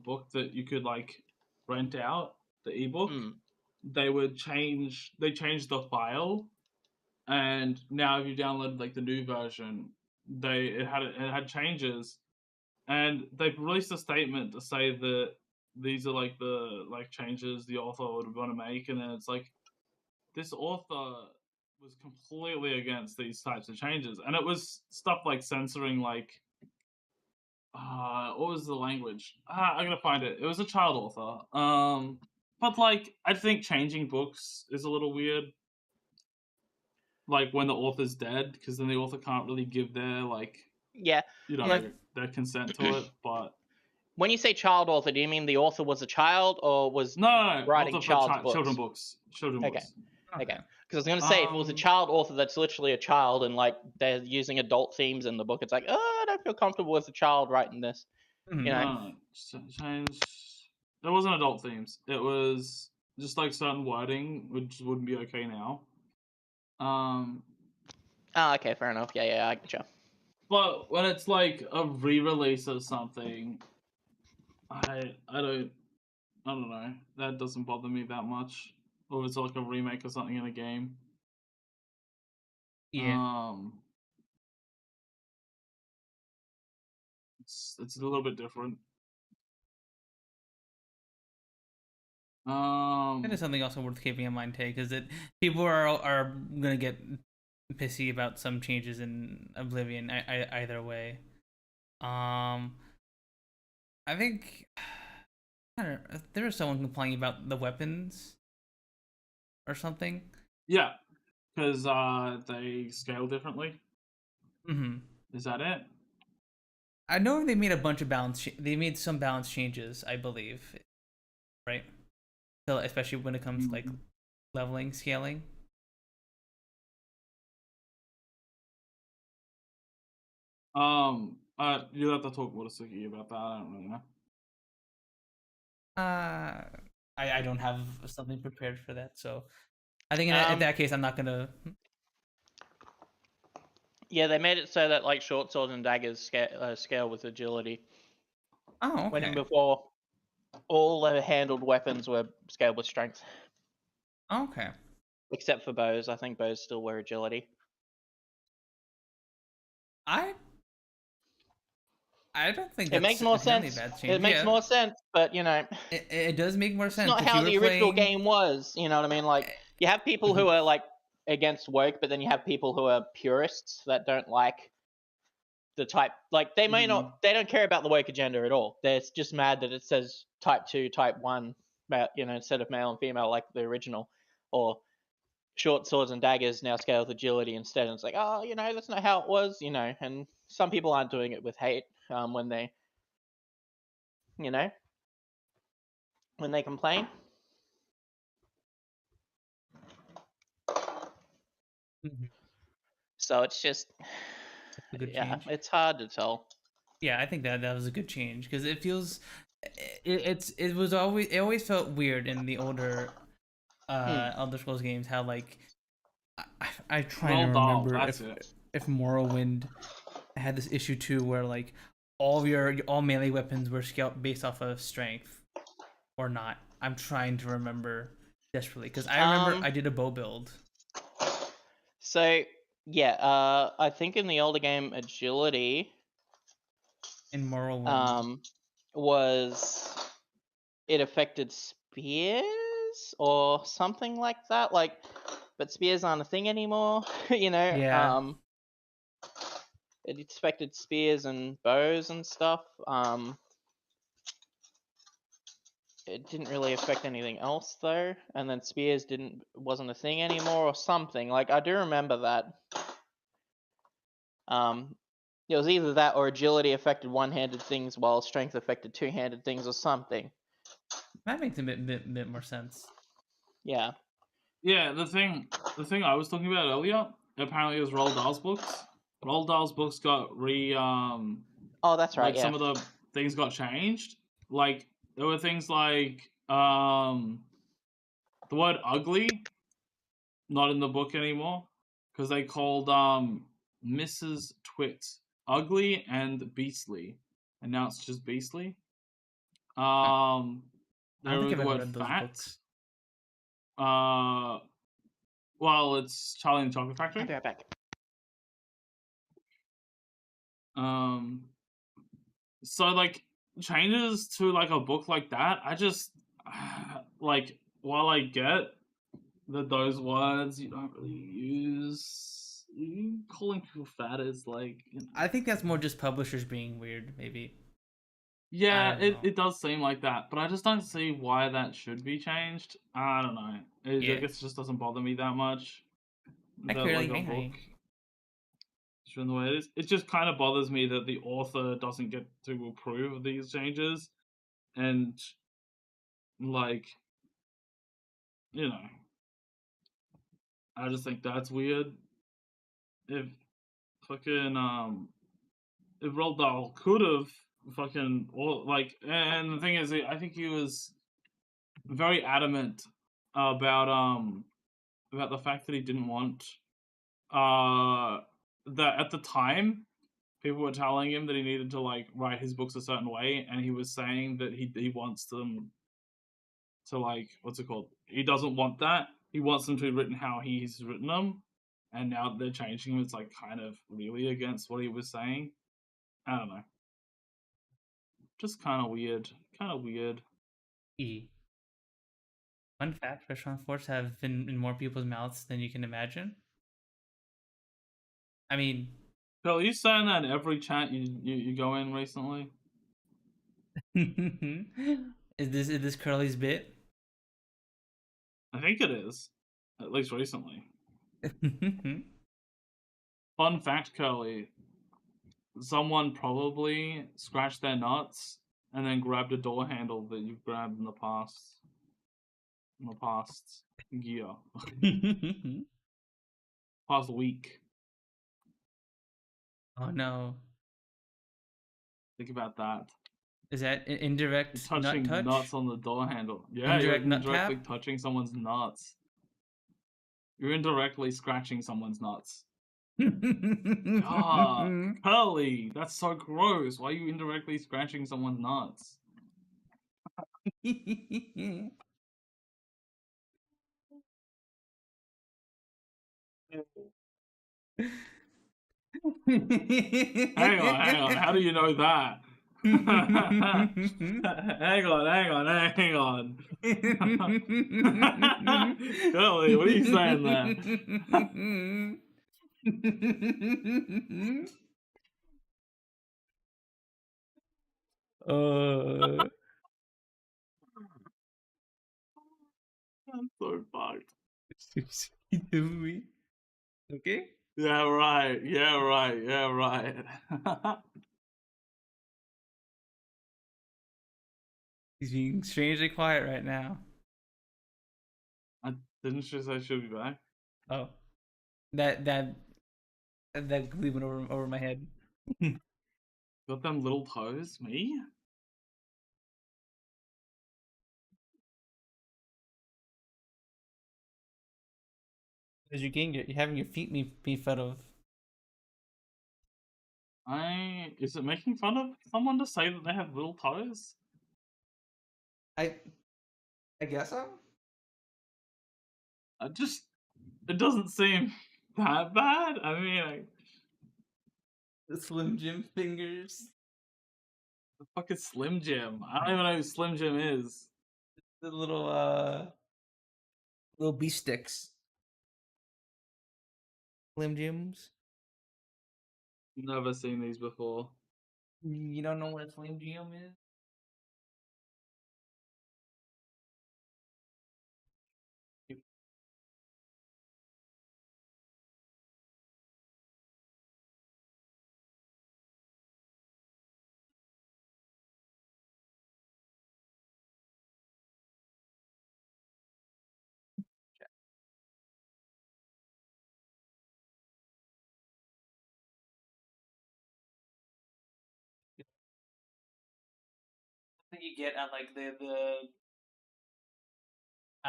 Speaker 3: book that you could like rent out, the ebook.
Speaker 1: Mm.
Speaker 3: They changed the file, and now if you download like the new version, it had changes, and they've released a statement to say that these are like the changes the author would want to make, and then it's like this author was completely against these types of changes, and it was stuff like censoring like what was the language? I'm gonna find it. It was a child author. But like I think changing books is a little weird. Like when the author's dead, because then the author can't really give their
Speaker 1: Yeah.
Speaker 3: their consent to it. But
Speaker 1: When you say child author, do you mean the author was a child or was
Speaker 3: no,
Speaker 1: writing
Speaker 3: author for
Speaker 1: child's books?
Speaker 3: children books. Children
Speaker 1: Okay.
Speaker 3: books.
Speaker 1: Okay. Because I was going to say, if it was a child author that's literally a child and like they're using adult themes in the book, it's like, oh, I don't feel comfortable with a child writing this. You know?
Speaker 3: Change. It wasn't adult themes. It was just like certain wording, which wouldn't be okay now.
Speaker 1: Oh, okay, fair enough. Yeah, I gotcha.
Speaker 3: But when it's like a re-release of something, I don't know. That doesn't bother me that much. Or if it's like a remake of something in a game.
Speaker 2: Yeah.
Speaker 3: It's a little bit different.
Speaker 2: That is something also worth keeping in mind, too, because people are gonna get pissy about some changes in Oblivion either way. I think I don't know, there was someone complaining about the weapons or something.
Speaker 3: Yeah, because they scale differently.
Speaker 2: Mm-hmm.
Speaker 3: Is that it?
Speaker 2: I know they made a bunch of they made some balance changes, I believe, right? So especially when it comes to like leveling, scaling.
Speaker 3: You'll have to talk more to Sooky about that. I don't really know.
Speaker 2: I don't have something prepared for that, so I think in that case I'm not gonna.
Speaker 1: Yeah, they made it so that like short swords and daggers scale with agility.
Speaker 2: Oh, okay.
Speaker 1: When before, all the handled weapons were scaled with strength.
Speaker 2: Okay.
Speaker 1: Except for bows. I think bows still were agility.
Speaker 2: I don't think
Speaker 1: it makes more sense. It makes more sense, but you know,
Speaker 2: it does make more sense.
Speaker 1: It's not how the original game was. You know what I mean? Like you have people who are like against woke, but then you have people who are purists that don't like the type. Like they may not, they don't care about the woke agenda at all. They're just mad that it says type 2, type 1, instead of male and female like the original, or short swords and daggers now scale with agility instead. And it's like, oh, that's not how it was, and some people aren't doing it with hate when they, when they complain. So it's just, it's hard to tell.
Speaker 2: Yeah, I think that was a good change because it feels, it always felt weird in the older Elder Scrolls games how like I try to remember if Morrowind had this issue too where like all melee weapons were scaled based off of strength or not. I'm trying to remember desperately because I remember I did a bow build.
Speaker 1: So yeah, I think in the older game agility
Speaker 2: in Morrowind
Speaker 1: it affected spears or something like that, like, but spears aren't a thing anymore.
Speaker 2: Yeah.
Speaker 1: It affected spears and bows and stuff. It didn't really affect anything else though, and then spears wasn't a thing anymore or something. Like I do remember that. It was either that or agility affected one-handed things while strength affected two-handed things or something.
Speaker 2: That makes a bit more sense.
Speaker 1: Yeah.
Speaker 3: Yeah, the thing I was talking about earlier apparently it was Roald Dahl's books. Roald Dahl's books got
Speaker 1: Oh, that's right.
Speaker 3: like
Speaker 1: Yeah.
Speaker 3: some of the things got changed. Like there were things like the word ugly not in the book anymore because they called Mrs. Twit ugly and beastly, and now it's just beastly.
Speaker 2: I
Speaker 3: There
Speaker 2: don't
Speaker 3: was
Speaker 2: think I've
Speaker 3: the
Speaker 2: ever
Speaker 3: word
Speaker 2: read those
Speaker 3: fat.
Speaker 2: books.
Speaker 3: Well, it's Charlie and the Chocolate
Speaker 1: I'll
Speaker 3: Factory.
Speaker 1: be right back.
Speaker 3: So like changes to like a book like that, I just like while I get that those words you don't really use, calling people fat is like
Speaker 2: I think that's more just publishers being weird, maybe.
Speaker 3: yeah,
Speaker 2: don't know.
Speaker 3: it does seem like that, but I just don't see why that should be changed. I don't know. I guess it just doesn't bother me that much.
Speaker 2: Hi,
Speaker 3: That
Speaker 2: Curly.
Speaker 3: like a
Speaker 2: Hi.
Speaker 3: book in the way it is. It just kind of bothers me that the author doesn't get to approve of these changes, and like, you know, I just think that's weird. If fucking if Roald Dahl could have fucking or like, and the thing is, I think he was very adamant about the fact that he didn't want that at the time people were telling him that he needed to like write his books a certain way, and he was saying that he wants them to like what's it called? He doesn't want that. He wants them to be written how he's written them, and now they're changing them. It's like kind of really against what he was saying. I don't know. Just kind of weird. Kind of weird.
Speaker 2: E. Fun fact: restaurant forks have been in more people's mouths than you can imagine. I mean,
Speaker 3: Phil, are you saying that in every chat you go in recently?
Speaker 2: is this Curly's bit?
Speaker 3: I think it is, at least recently. Fun fact, Curly. Someone probably scratched their nuts and then grabbed a door handle that you've grabbed in the past. In the past year, past week.
Speaker 2: Oh no!
Speaker 3: Think about that.
Speaker 2: Is that indirect
Speaker 3: You're touching
Speaker 2: nut touch?
Speaker 3: nuts on the door handle. Yeah,
Speaker 2: Indirect
Speaker 3: you're
Speaker 2: nut
Speaker 3: indirectly
Speaker 2: tap?
Speaker 3: touching someone's nuts. You're indirectly scratching someone's nuts. Ah, Curly, that's so gross. Why are you indirectly scratching someone's nuts? Hang on. How do you know that? hang on. Curly, what are you saying there? I'm so fucked.
Speaker 2: Okay.
Speaker 3: Yeah, right.
Speaker 2: He's being strangely quiet right now.
Speaker 3: I didn't she say she'll be back?
Speaker 2: Oh, that glee went over my head.
Speaker 3: Got them little toes? Me?
Speaker 2: Because you're having your feet be fed of.
Speaker 3: Is it making fun of someone to say that they have little toes?
Speaker 2: I guess so.
Speaker 3: It doesn't seem that bad. I mean,
Speaker 2: The Slim Jim fingers.
Speaker 3: the fuck is Slim Jim? I don't even know who Slim Jim is.
Speaker 2: The little beef sticks. Slim Jims.
Speaker 3: Never seen these before.
Speaker 2: You don't know what a Slim Jim is? that you get at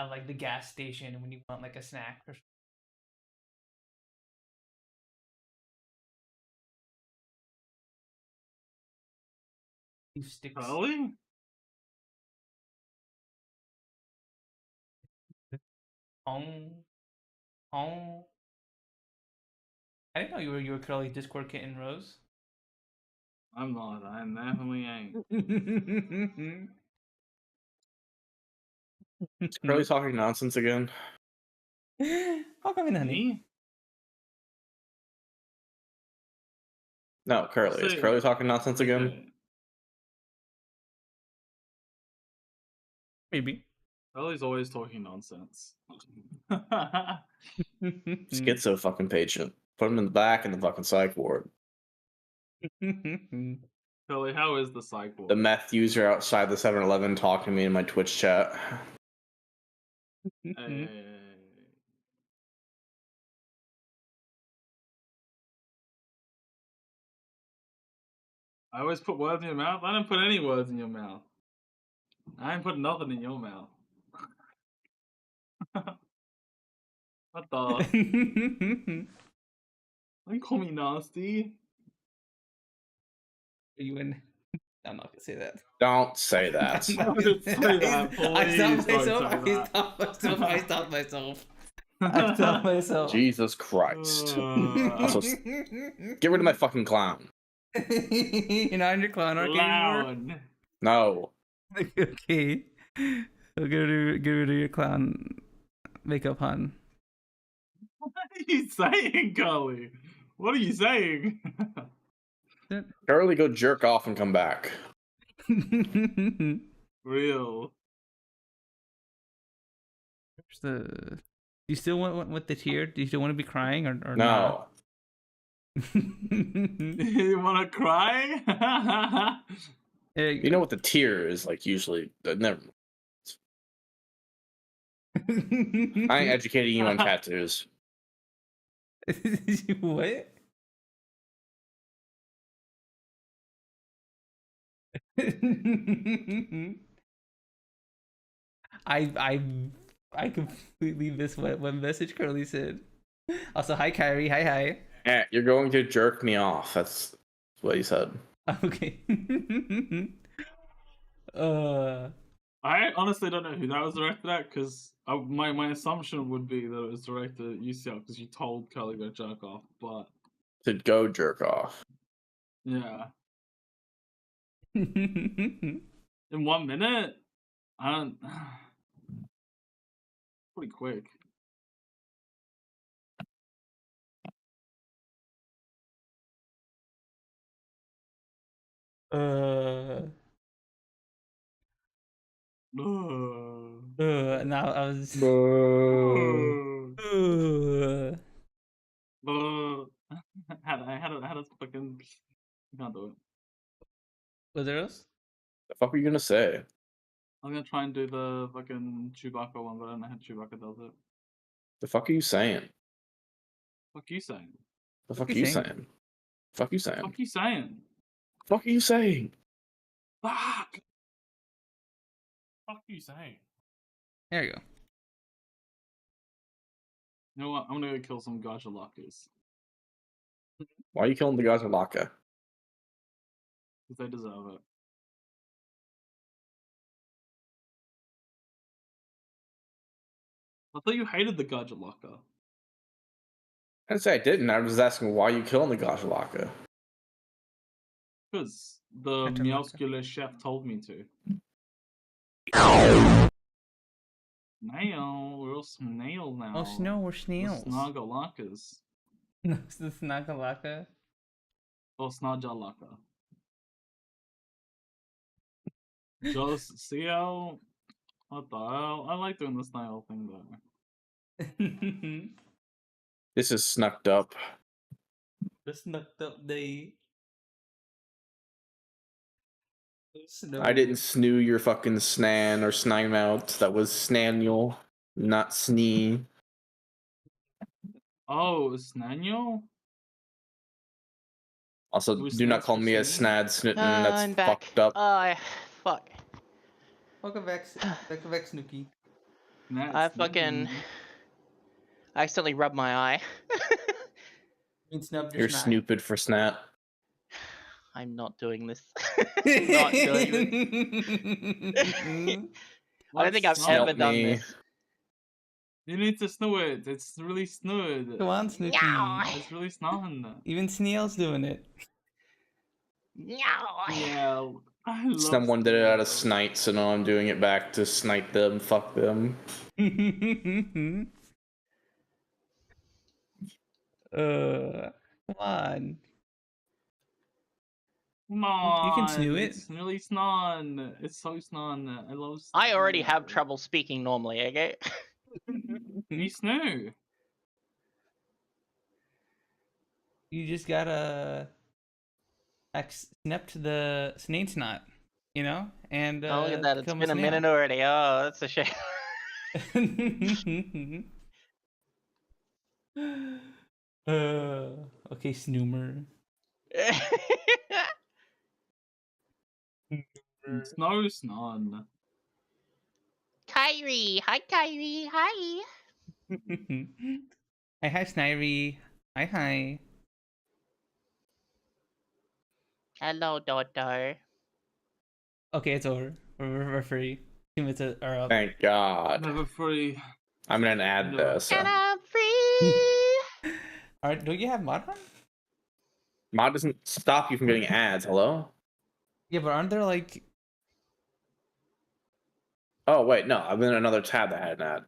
Speaker 2: like the gas station when you want like a snack or beef sticks.
Speaker 3: Curly?
Speaker 2: Home. I didn't know you were Curly Discord kitten Rose.
Speaker 3: I'm not. I definitely ain't.
Speaker 5: Is Curly talking nonsense again?
Speaker 2: How come in, honey?
Speaker 3: Me?
Speaker 5: No, Curly. Is
Speaker 3: Say-
Speaker 5: Curly talking nonsense again?
Speaker 3: Okay.
Speaker 2: Maybe.
Speaker 3: Curly's always talking nonsense.
Speaker 5: Schizo fucking patient. Put him in the back in the fucking psych ward.
Speaker 3: Curly, how is the psych ward?
Speaker 5: The meth user outside the 7-Eleven talking to me in my Twitch chat.
Speaker 3: Hey. I always put words in your mouth. I don't put any words in your mouth. I ain't put nothing in your mouth. What the? Don't call me nasty.
Speaker 2: Are you in? I'm not gonna say that.
Speaker 5: Don't say that.
Speaker 3: Don't say that,
Speaker 2: I stopped myself. I stopped myself.
Speaker 5: Jesus Christ. Also, get rid of my fucking clown.
Speaker 2: You're not in your clown arc anymore?
Speaker 3: Loud.
Speaker 5: No.
Speaker 2: Okay. So get rid of your clown makeup, hon.
Speaker 3: What are you saying, Carly? What are you saying?
Speaker 5: Curly, go jerk off and come back.
Speaker 3: Real.
Speaker 2: Do you still want with the tear? Do you still want to be crying or
Speaker 5: No.
Speaker 2: not?
Speaker 3: You wanna cry?
Speaker 5: You know what the tear is like usually. Never. I ain't educating you on tattoos.
Speaker 2: What? I completely missed what message Curly said. Also, hi Kyrie, hi.
Speaker 5: Yeah, you're going to jerk me off. That's what he said.
Speaker 2: Okay.
Speaker 3: I honestly don't know who that was directed at, because my assumption would be that it was directed at UCL because you told Curly to go jerk off, but
Speaker 5: To go jerk off.
Speaker 3: yeah. In 1 minute? I don't. Pretty quick.
Speaker 2: Now I was.
Speaker 3: How does fucking. I can't do it.
Speaker 2: Was there else?
Speaker 5: The fuck are you gonna say?
Speaker 3: I'm gonna try and do the fucking Chewbacca one, but I don't know how Chewbacca does it.
Speaker 5: The fuck are you saying?
Speaker 3: Fuck you saying?
Speaker 5: The fuck are you saying? Fuck you saying?
Speaker 3: Fuck you saying?
Speaker 5: Fuck are you saying?
Speaker 3: Fuck! Fuck you saying?
Speaker 2: There you go.
Speaker 3: You know what? I'm gonna go kill some Gajalakas.
Speaker 5: Why are you killing the Gazalaka?
Speaker 3: Because they deserve it. I thought you hated the Gajalaka.
Speaker 5: I didn't say I didn't. I was just asking why you killing the Gazalaka.
Speaker 3: Because the muscular chef told me to. Snail, we're all snail now.
Speaker 2: Oh, snow, we're snails.
Speaker 3: Snagalakas.
Speaker 2: No, it's the Snagalaka.
Speaker 3: Or Snajalaka. Just see how. What the hell? I like doing the snail thing though.
Speaker 5: This is snucked up.
Speaker 2: The snucked up day. Snow.
Speaker 5: I didn't snoo your fucking snan or snime out. That was snaniel, not snee.
Speaker 3: Oh, Snanyo?
Speaker 5: Also,
Speaker 3: Who's
Speaker 5: do not
Speaker 3: next
Speaker 5: call
Speaker 3: for
Speaker 5: me a
Speaker 3: snee?
Speaker 5: snad snitten. That's
Speaker 1: I'm back.
Speaker 5: fucked up.
Speaker 1: Fuck.
Speaker 2: Welcome back, Snooky.
Speaker 1: I fucking accidentally rubbed my eye.
Speaker 5: You're snoopid for snap.
Speaker 1: I'm not doing this. Not doing this. I don't think I've ever done this.
Speaker 3: You need to snoo it. It's really snooed.
Speaker 2: Come on, Snooky.
Speaker 3: It's really snowing.
Speaker 2: Even Snail's doing it.
Speaker 3: Yeah. I love
Speaker 5: Someone did it out of
Speaker 3: Snail.
Speaker 5: snite, so now I'm doing it back to snite them. Fuck them.
Speaker 2: Come on.
Speaker 3: Come on.
Speaker 2: You can snoo it.
Speaker 3: It's really snon. It's so snon. I love snoo.
Speaker 1: I already have trouble speaking normally, okay?
Speaker 3: You snoo.
Speaker 2: You just gotta snap to the snake snot, you know? And
Speaker 1: Oh, look at that. It's
Speaker 2: become
Speaker 1: been a
Speaker 2: snail.
Speaker 1: minute already. Oh, that's a shame.
Speaker 2: Okay, Snoomer.
Speaker 3: Snow snon.
Speaker 1: Kyrie. Hi, Kyrie. Hi.
Speaker 2: Hi, Snivy. Hi.
Speaker 1: Hello, daughter.
Speaker 2: Okay, it's over. We're free. 2 minutes are up.
Speaker 5: Thank God.
Speaker 3: Never free.
Speaker 5: I'm gonna add
Speaker 3: No.
Speaker 5: this.
Speaker 1: And I'm free.
Speaker 2: Alright, don't you have mod on?
Speaker 5: Mod doesn't stop you from getting ads. Hello?
Speaker 2: Yeah, but aren't there like...
Speaker 5: Oh wait, no. I'm in another tab that had an ad.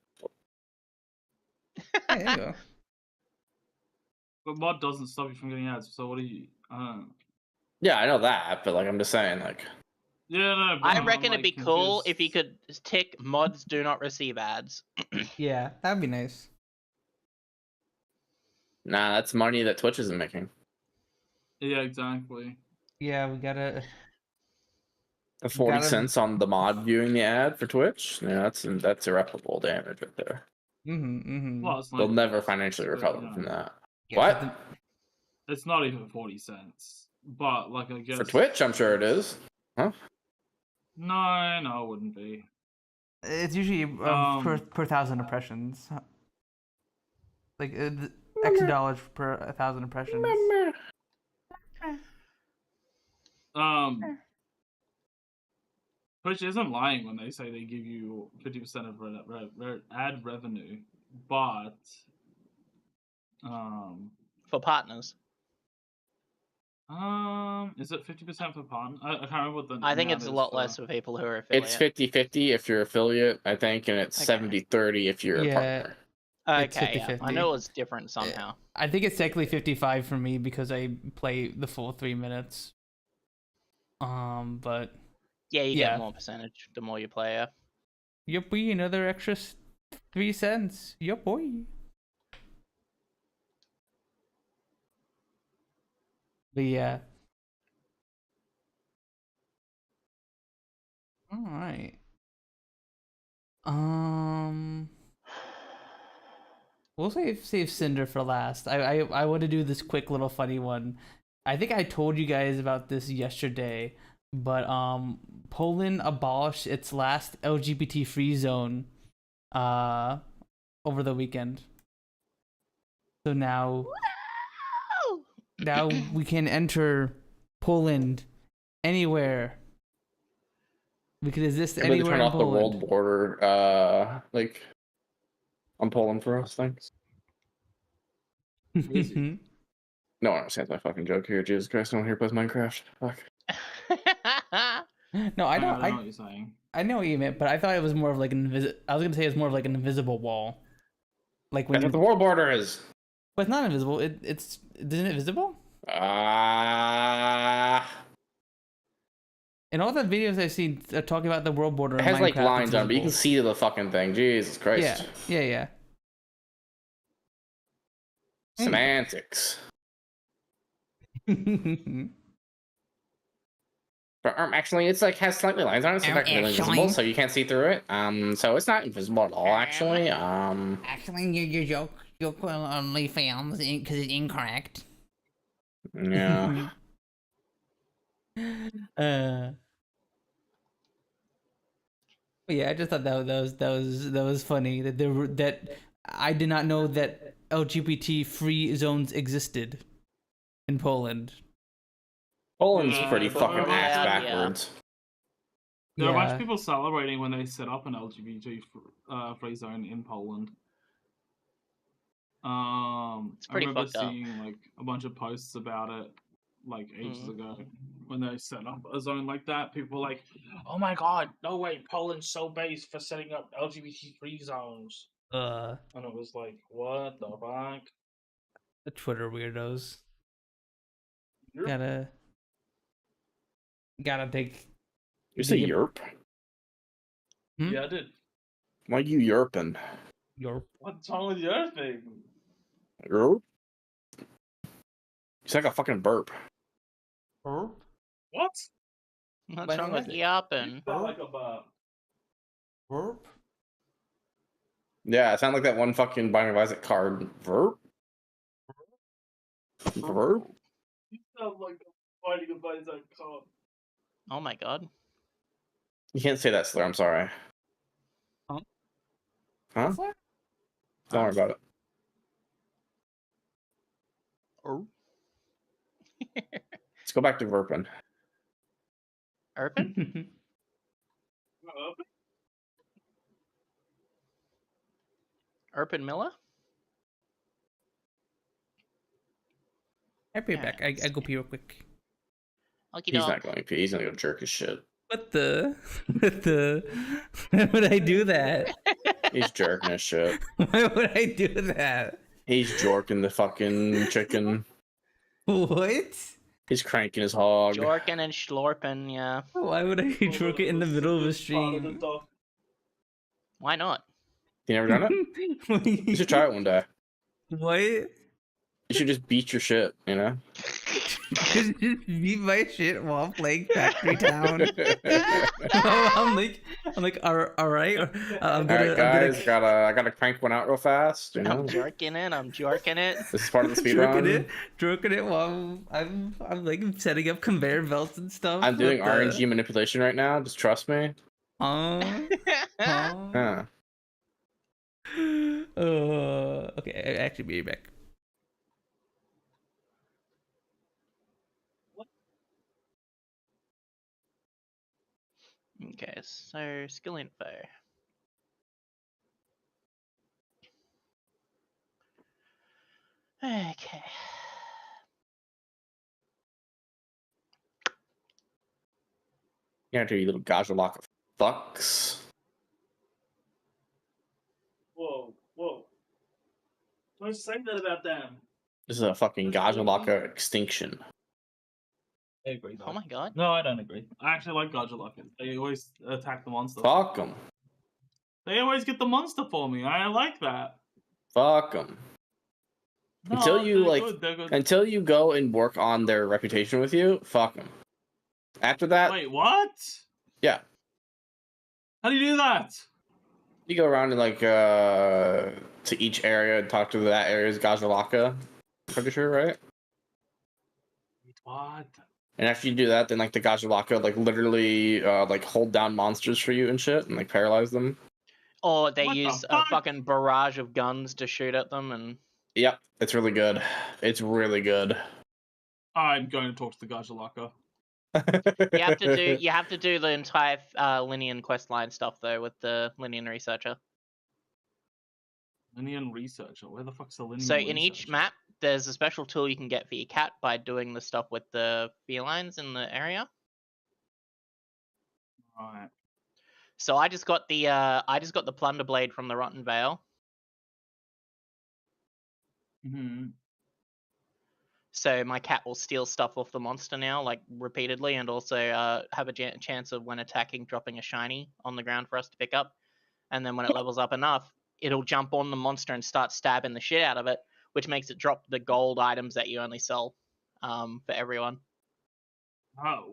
Speaker 2: Hey, there you go.
Speaker 3: But mod doesn't stop you from getting ads, so what are you...
Speaker 5: Yeah, I know that, but like I'm just saying, like.
Speaker 3: Yeah, no, but
Speaker 1: I
Speaker 3: I'm,
Speaker 1: reckon it'd
Speaker 3: like,
Speaker 1: be cool
Speaker 3: confused.
Speaker 1: if you could tick mods do not receive ads.
Speaker 2: Yeah, that'd be nice.
Speaker 5: Nah, that's money that Twitch isn't making.
Speaker 3: Yeah, exactly.
Speaker 2: Yeah, we gotta...
Speaker 5: The 40
Speaker 2: Gotta-
Speaker 5: cents on the mod viewing the ad for Twitch? Yeah, that's irreparable damage right there.
Speaker 3: Well, it's
Speaker 5: They'll
Speaker 3: like,
Speaker 5: never financially
Speaker 3: but,
Speaker 5: recover
Speaker 3: you know,
Speaker 5: from that.
Speaker 2: Yeah,
Speaker 5: What?
Speaker 2: but
Speaker 3: it's not even 40 cents. But, like, I guess...
Speaker 5: For Twitch, I'm sure it is. Huh?
Speaker 3: No, it wouldn't be.
Speaker 2: it's usually per 1,000 impressions. Like, X dollars per 1,000 impressions.
Speaker 3: Twitch isn't lying when they say they give you 50% of ad revenue, but
Speaker 1: For partners.
Speaker 3: is it 50% for partner? I can't remember what the
Speaker 1: I think
Speaker 3: amount
Speaker 1: it's a
Speaker 3: is
Speaker 1: lot
Speaker 3: for...
Speaker 1: less for people who are affiliate.
Speaker 5: It's 50-50 if you're affiliate, I think, and it's
Speaker 1: Okay.
Speaker 5: 70-30 if you're a
Speaker 2: Yeah.
Speaker 5: partner.
Speaker 2: It's
Speaker 1: Okay, yeah. I
Speaker 2: 50-50.
Speaker 1: know it was different somehow.
Speaker 2: I think it's technically 55 for me because I play the full 3 minutes. But
Speaker 1: Yeah, you
Speaker 2: yeah.
Speaker 1: get more percentage the more you play. Yeah.
Speaker 2: yep, boy, another extra 3 cents. Yep, boy. But yeah. All right. We'll save Cinder for last. I want to do this quick little funny one. I think I told you guys about this yesterday, but Poland abolished its last LGBT free zone over the weekend. So now we can enter Poland anywhere. We can exist
Speaker 5: Maybe they
Speaker 2: anywhere
Speaker 5: turn
Speaker 2: in
Speaker 5: off the
Speaker 2: Poland.
Speaker 5: world border, like, on Poland for us, thanks. No one understands my fucking joke here. Jesus Christ, no one here plays Minecraft. Fuck.
Speaker 2: No, I
Speaker 3: know
Speaker 2: don't.
Speaker 3: what you're saying.
Speaker 2: I know what you meant, but I thought it was more of like an I was gonna say it's more of like an invisible wall, like when
Speaker 5: That's what the world border is.
Speaker 2: But it's not invisible. It's isn't it visible? In all the videos I've seen talking about the world border,
Speaker 5: It
Speaker 2: in
Speaker 5: has like
Speaker 2: Minecraft,
Speaker 5: lines
Speaker 2: it's
Speaker 5: on it, but you can
Speaker 2: visible.
Speaker 5: see the fucking thing. Jesus Christ.
Speaker 2: Yeah.
Speaker 5: Semantics. But actually, it's like has slightly lines on it, so it's not really invisible, so you can't see through it. So it's not invisible at all, actually.
Speaker 6: Actually, your joke on OnlyFans because it's incorrect.
Speaker 5: Yeah.
Speaker 2: Yeah, I just thought that was funny that there were that I did not know that LGBT free zones existed in Poland.
Speaker 5: Poland's
Speaker 3: Yeah,
Speaker 5: pretty
Speaker 3: but
Speaker 5: fucking
Speaker 3: we're
Speaker 5: ass
Speaker 1: out here.
Speaker 5: backwards.
Speaker 3: There are a bunch of
Speaker 2: Yeah.
Speaker 3: people celebrating when they set up an LGBT free zone in Poland.
Speaker 1: It's
Speaker 3: I
Speaker 1: pretty
Speaker 3: remember
Speaker 1: fucked up.
Speaker 3: seeing like a bunch of posts about it like ages
Speaker 1: Mhm.
Speaker 3: ago when they set up a zone like that. People were like, "Oh my god, no way, Poland's so base for setting up LGBT free zones," and it was like, "What the fuck?"
Speaker 2: The Twitter weirdos.
Speaker 3: Yep.
Speaker 2: Gotta take.
Speaker 5: You say
Speaker 2: Dig it-
Speaker 5: yerp?
Speaker 2: Hmm?
Speaker 3: Yeah, I did.
Speaker 5: Why you yerping?
Speaker 2: Your
Speaker 3: What's wrong with your thing?
Speaker 5: Yerp? It's like a fucking burp.
Speaker 3: What?
Speaker 1: What's
Speaker 2: Why
Speaker 1: wrong
Speaker 2: not
Speaker 1: with
Speaker 2: it?
Speaker 1: yapping?
Speaker 3: Sound like a burp.
Speaker 2: burp?
Speaker 5: Yeah, it sounded like that one fucking Binding of Isaac card. Verp? Verp?
Speaker 3: You sound like a fighting about that card.
Speaker 1: Oh my god.
Speaker 5: You can't say that slur, I'm sorry.
Speaker 2: Huh?
Speaker 5: Huh? Don't worry about it.
Speaker 1: Oh.
Speaker 5: Let's go back to verping.
Speaker 1: Urban? Urban Miller?
Speaker 2: I'll be
Speaker 1: Yeah,
Speaker 2: back. I go pee real quick.
Speaker 1: Okie
Speaker 5: He's
Speaker 1: doke.
Speaker 5: not going to pee. He's going to go jerk his shit.
Speaker 2: What the? Why would I do that?
Speaker 5: He's jerking his shit.
Speaker 2: Why would I do that?
Speaker 5: He's jorking the fucking chicken.
Speaker 2: What?
Speaker 5: He's cranking his hog.
Speaker 1: Jorkin and Schlorpin, yeah.
Speaker 2: Why would I drunk it in the middle of a stream?
Speaker 1: Why not?
Speaker 5: You never done it? You should try it one day.
Speaker 2: What?
Speaker 5: You should just beat your shit, you know?
Speaker 2: Just beat my shit while playing Factory Town. I'm like, all right. I'm
Speaker 5: Alright, guys, I gotta crank one out real fast, you know?
Speaker 1: I'm jerking it.
Speaker 5: This is part of the speed run.
Speaker 2: Jerking it while I'm like setting up conveyor belts and stuff.
Speaker 5: I'm doing
Speaker 2: with
Speaker 5: RNG manipulation right now, just trust me.
Speaker 2: Yeah.
Speaker 5: Yeah.
Speaker 2: Okay, I actually be back.
Speaker 1: Okay, so skill info. Okay.
Speaker 5: You have to, you little gajalock of fucks.
Speaker 3: Whoa. Don't say that about them.
Speaker 5: This is a fucking Gajalaka extinction.
Speaker 3: I agree.
Speaker 1: Oh my god.
Speaker 3: No, I don't agree. I actually like Gajalakas. They always attack the monster.
Speaker 5: Fuck them.
Speaker 3: They always get the monster for me. I like that.
Speaker 5: Fuck them.
Speaker 3: No,
Speaker 5: Until you,
Speaker 3: they're
Speaker 5: like,
Speaker 3: good, they're good.
Speaker 5: Until you go and work on their reputation with you, fuck them. After that,
Speaker 3: Wait, what?
Speaker 5: yeah.
Speaker 3: How do you do that?
Speaker 5: You go around and like to each area and talk to that area's Gajalaka. Pretty sure, right?
Speaker 3: What?
Speaker 5: And after you do that, then like the Gajalaka like literally like hold down monsters for you and shit and like paralyze them.
Speaker 1: Or they
Speaker 3: What the
Speaker 1: use a
Speaker 3: fuck?
Speaker 1: fucking barrage of guns to shoot at them and
Speaker 5: Yep, it's really good. It's really good.
Speaker 3: I'm going to talk to the Gajalaka.
Speaker 1: you have to do the entire Linian questline stuff though with the Linian researcher.
Speaker 3: Linian researcher. Where the fuck's the Linian
Speaker 1: So
Speaker 3: researcher?
Speaker 1: in each map, there's a special tool you can get for your cat by doing the stuff with the felines in the area.
Speaker 3: Right.
Speaker 1: So I just got the plunder blade from the Rotten Vale.
Speaker 3: Mm-hmm.
Speaker 1: So my cat will steal stuff off the monster now, like repeatedly, and also have a chance of when attacking dropping a shiny on the ground for us to pick up. And then when it levels up enough, it'll jump on the monster and start stabbing the shit out of it, which makes it drop the gold items that you only sell for everyone.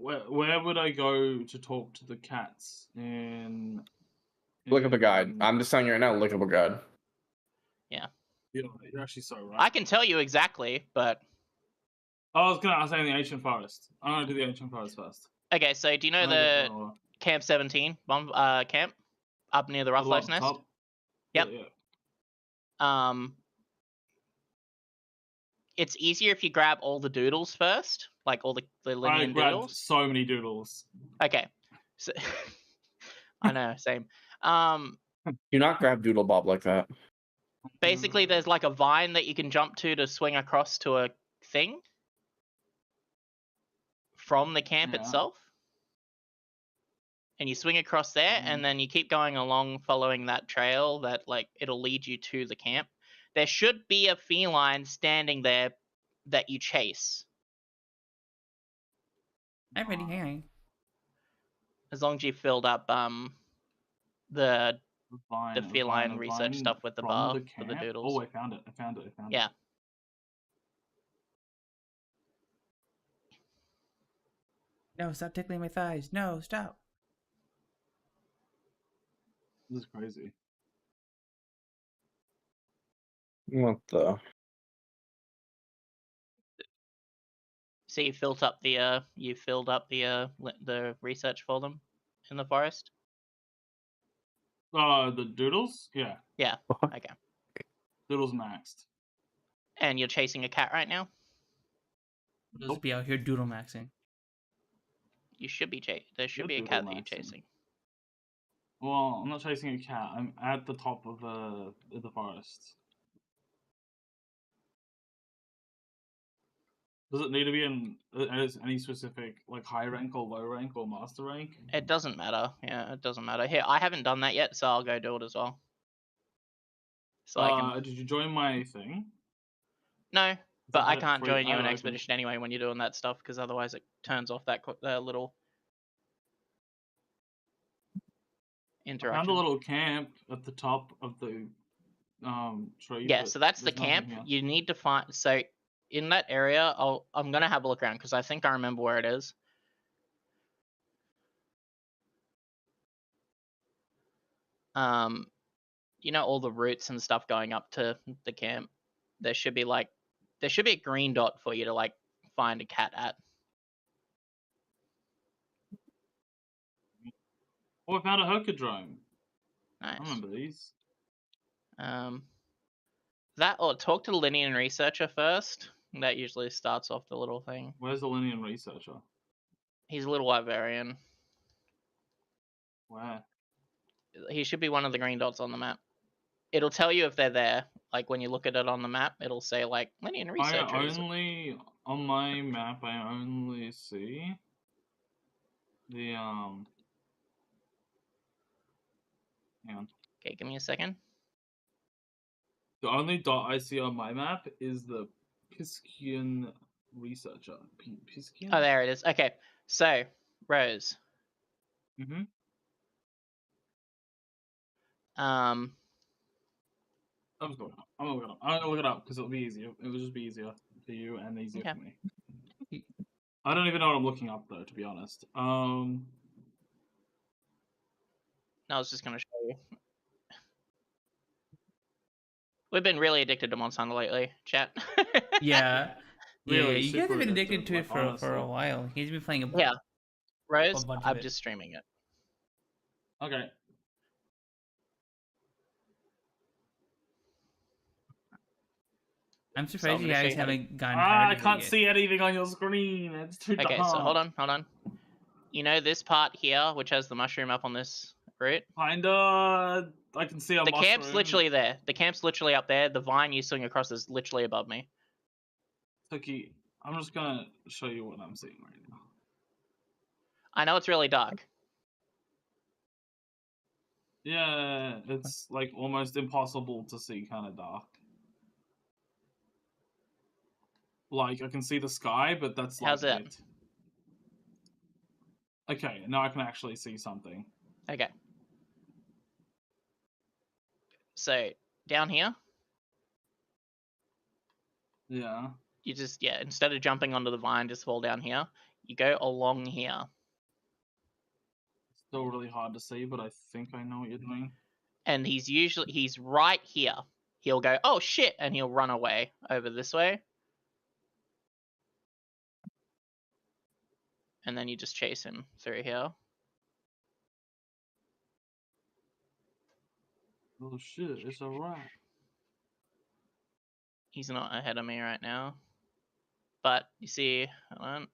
Speaker 3: Where would I go to talk to the cats?
Speaker 5: Look up a guide. I'm just telling you right now, look up a guide.
Speaker 3: You're actually so right.
Speaker 1: I can tell you exactly, but
Speaker 3: I was saying the ancient forest. I'm gonna do the ancient forest first.
Speaker 1: okay. So do you know the Camp 17 camp? up near the Ruffalo's nest.
Speaker 3: Top?
Speaker 1: Yep.
Speaker 3: Yeah.
Speaker 1: It's easier if you grab all the doodles first, like all the
Speaker 3: I
Speaker 1: Linian
Speaker 3: grabbed
Speaker 1: doodles.
Speaker 3: so many doodles.
Speaker 1: Okay. So I know, same.
Speaker 5: Do not grab Doodle Bob like that.
Speaker 1: Basically, there's like a vine that you can jump to swing across to a thing from the camp
Speaker 3: Yeah.
Speaker 1: itself. And you swing across there, and then you keep going along following that trail that, like, it'll lead you to the camp. There should be a feline standing there that you chase.
Speaker 2: I'm ready. Hang
Speaker 1: As long as you filled up the
Speaker 3: Vine,
Speaker 1: feline
Speaker 3: vine,
Speaker 1: research
Speaker 3: vine
Speaker 1: stuff with the
Speaker 3: from
Speaker 1: bar
Speaker 3: the
Speaker 1: for the
Speaker 3: camp?
Speaker 1: doodles.
Speaker 3: Oh, I found it. I found it. I found
Speaker 1: Yeah.
Speaker 3: it.
Speaker 2: No, stop tickling my thighs. No, stop.
Speaker 3: This is crazy.
Speaker 5: What the?
Speaker 1: So you filled up the research for them in the forest?
Speaker 3: The doodles? Yeah.
Speaker 1: Yeah.
Speaker 5: What?
Speaker 1: Okay.
Speaker 3: Doodles maxed.
Speaker 1: And you're chasing a cat right now?
Speaker 2: Just be out here doodle maxing.
Speaker 1: You should be there should
Speaker 3: You're
Speaker 1: be a cat that
Speaker 3: doodle
Speaker 1: you're
Speaker 3: maxing.
Speaker 1: chasing.
Speaker 3: Well, I'm not chasing a cat. I'm at the top of the forest. Does it need to be in any specific, like, high rank or low rank or master rank?
Speaker 1: It doesn't matter. Yeah, it doesn't matter. Here, I haven't done that yet, so I'll go do it as well. So I can.
Speaker 3: Did you join my thing?
Speaker 1: No, but I
Speaker 3: had it
Speaker 1: can't
Speaker 3: free-
Speaker 1: join you
Speaker 3: I
Speaker 1: in
Speaker 3: don't know,
Speaker 1: Expedition anyway when you're doing that stuff, because otherwise it turns off that little
Speaker 3: I
Speaker 1: interaction.
Speaker 3: found a little camp at the top of the tree.
Speaker 1: Yeah,
Speaker 3: but
Speaker 1: so that's the
Speaker 3: there's nothing
Speaker 1: camp.
Speaker 3: here.
Speaker 1: You need to find. So in that area, I'm gonna have a look around because I think I remember where it is. You know, all the routes and stuff going up to the camp. There should be a green dot for you to like find a cat at.
Speaker 3: Oh, I found a hercodrome.
Speaker 1: Nice.
Speaker 3: I remember these.
Speaker 1: That or talk to the Linian researcher first. That usually starts off the little thing.
Speaker 3: Where's the Linian researcher?
Speaker 1: He's a little Ivarian.
Speaker 3: Where?
Speaker 1: He should be one of the green dots on the map. It'll tell you if they're there. Like when you look at it on the map, it'll say like Linian researcher.
Speaker 3: On my map, I only see the Hang on.
Speaker 1: Okay, give me a second.
Speaker 3: The only dot I see on my map is the Piskian researcher. Piskian?
Speaker 1: Oh, there it is. Okay, so Rose.
Speaker 3: Mm-hmm.
Speaker 1: Um,
Speaker 3: I'm gonna look it up because it'll be easier. It will just be easier for you and easier
Speaker 1: Okay.
Speaker 3: for me. I don't even know what I'm looking up though, to be honest.
Speaker 1: I was just gonna show you. We've been really addicted to Monsanto lately, chat.
Speaker 2: Yeah.
Speaker 3: Really
Speaker 2: You guys have
Speaker 3: super
Speaker 2: been addicted
Speaker 3: addicted,
Speaker 2: to it
Speaker 3: like,
Speaker 2: for a
Speaker 3: honestly.
Speaker 2: while. He's been playing a
Speaker 1: Yeah. Rose,
Speaker 2: bunch of
Speaker 1: I'm
Speaker 2: it.
Speaker 1: just streaming it.
Speaker 3: Okay.
Speaker 2: I'm
Speaker 1: So
Speaker 2: surprised
Speaker 1: I'm
Speaker 2: you
Speaker 1: gonna show
Speaker 2: guys
Speaker 1: you how to-
Speaker 2: haven't gotten
Speaker 3: I
Speaker 2: tired of it
Speaker 3: can't
Speaker 2: yet.
Speaker 3: see anything on your screen. It's too dark.
Speaker 1: Okay, so hold on. You know this part here, which has the mushroom up on this route?
Speaker 3: Kinda. I can see a
Speaker 1: The
Speaker 3: mushroom.
Speaker 1: camp's literally there. The camp's literally up there. The vine you swing across is literally above me.
Speaker 3: Sooky, I'm just gonna show you what I'm seeing right now.
Speaker 1: I know it's really dark.
Speaker 3: Yeah, it's like almost impossible to see, kind of dark. Like I can see the sky, but that's like
Speaker 1: How's that?
Speaker 3: it. Okay, now I can actually see something.
Speaker 1: Okay. So down here,
Speaker 3: Yeah.
Speaker 1: you just instead of jumping onto the vine, just fall down here. You go along here.
Speaker 3: Still really hard to see, but I think I know what you're doing.
Speaker 1: And he's right here. He'll go, oh shit, and he'll run away over this way. And then you just chase him through here.
Speaker 3: Oh shit, it's a rat.
Speaker 1: He's not ahead of me right now. But you see, hold on.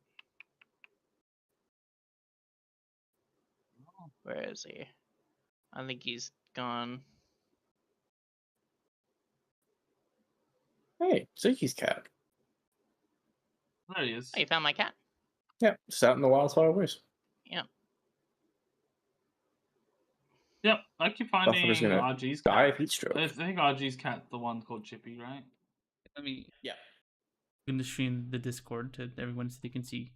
Speaker 1: Where is he? I think he's gone.
Speaker 5: Hey, Sooky's cat.
Speaker 3: There he is.
Speaker 1: Oh, you found my cat?
Speaker 5: Yep, just out in the wildfire woods.
Speaker 1: Yep.
Speaker 3: Yep, I keep finding
Speaker 5: Motherfucker's gonna
Speaker 3: RG's
Speaker 5: Die
Speaker 3: cat.
Speaker 5: of heat stroke.
Speaker 3: I think RG's cat, the one called Chippy, right?
Speaker 2: Let me.
Speaker 5: Yeah.
Speaker 2: I'm gonna stream the Discord to everyone so they can see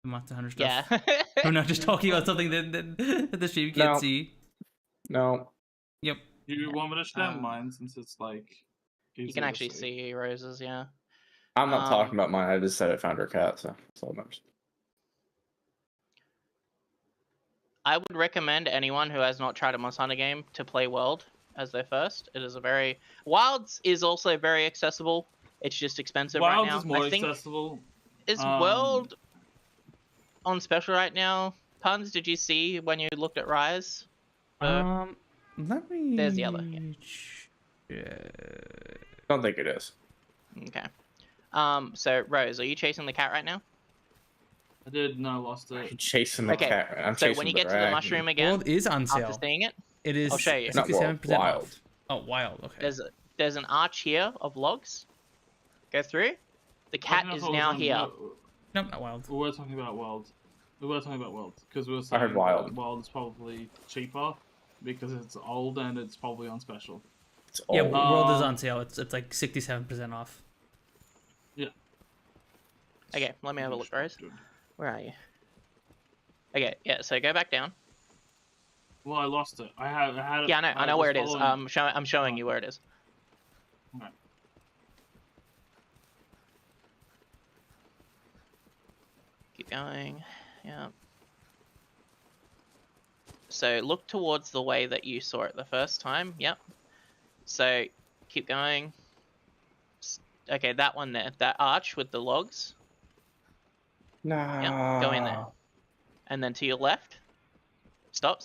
Speaker 2: the Monster Hunter stuff.
Speaker 1: Yeah.
Speaker 2: We're not just talking about something that the stream can't
Speaker 5: No.
Speaker 2: see.
Speaker 5: No.
Speaker 2: Yep.
Speaker 3: You want me to share mine since it's like.
Speaker 1: You
Speaker 3: easier
Speaker 1: can
Speaker 3: to
Speaker 1: actually see Rose's, yeah.
Speaker 5: I'm not talking about mine. I just said I found her cat, so that's all that matters.
Speaker 1: I would recommend anyone who has not tried a Monster Hunter game to play World as their first. It is a very... Wilds is also very accessible. It's just expensive right
Speaker 3: Wilds
Speaker 1: now.
Speaker 3: is more
Speaker 1: I think
Speaker 3: accessible.
Speaker 1: Is World on special right now? Punz, did you see when you looked at Rise?
Speaker 2: Let me.
Speaker 1: There's the other,
Speaker 5: Don't think it is.
Speaker 1: Okay. So Rose, are you chasing the cat right now?
Speaker 3: I did, no, I lost it.
Speaker 5: I'm chasing the
Speaker 1: Okay,
Speaker 5: cat. I'm
Speaker 1: So
Speaker 5: chasing
Speaker 1: when you
Speaker 5: the
Speaker 1: get to the
Speaker 5: dragon.
Speaker 1: mushroom again,
Speaker 2: World is on
Speaker 1: after
Speaker 2: sale.
Speaker 1: seeing it,
Speaker 2: It is
Speaker 1: I'll show you.
Speaker 5: Not World,
Speaker 2: 67%
Speaker 5: Wild.
Speaker 2: off. Oh, wild. Okay.
Speaker 1: there's an arch here of logs. Go through. The cat is now here.
Speaker 2: Nope, not wild.
Speaker 3: We were talking about World. We were talking about World because we were
Speaker 5: I
Speaker 3: saying
Speaker 5: heard Wild.
Speaker 3: that Wild is probably cheaper because it's old and it's probably on special.
Speaker 5: It's
Speaker 2: Yeah,
Speaker 5: old.
Speaker 2: World is on sale. It's like 67% off.
Speaker 3: Yeah.
Speaker 1: Okay, let me have a look, Rose.
Speaker 3: Good.
Speaker 1: Where are you? Okay, yeah. So go back down.
Speaker 3: Well, I lost it. I had it.
Speaker 1: Yeah, I know
Speaker 3: was
Speaker 1: where it is.
Speaker 3: following-
Speaker 1: I'm showing you where it is.
Speaker 3: Okay.
Speaker 1: Keep going. Yeah. So look towards the way that you saw it the first time. Yep. So keep going. Okay, that one there. That arch with the logs.
Speaker 5: No.
Speaker 1: Yep, go in there. And then to your left. Stop.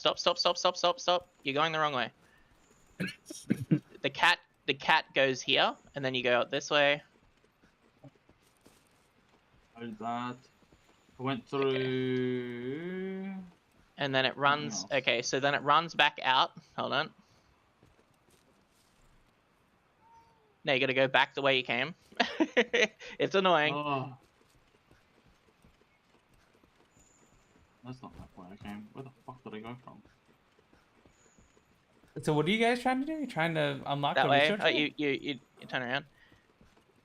Speaker 1: You're going the wrong way. The cat goes here, and then you go out this way.
Speaker 3: I did that. I went through.
Speaker 1: And then it runs. Okay, so then it runs back out. Hold on. Now you gotta go back the way you came. It's annoying.
Speaker 3: Oh. That's not that way I came. Where the fuck did I go from?
Speaker 2: So what are you guys trying to do? You're trying to unlock
Speaker 1: That
Speaker 2: the
Speaker 1: way.
Speaker 2: research?
Speaker 1: Oh, you turn around.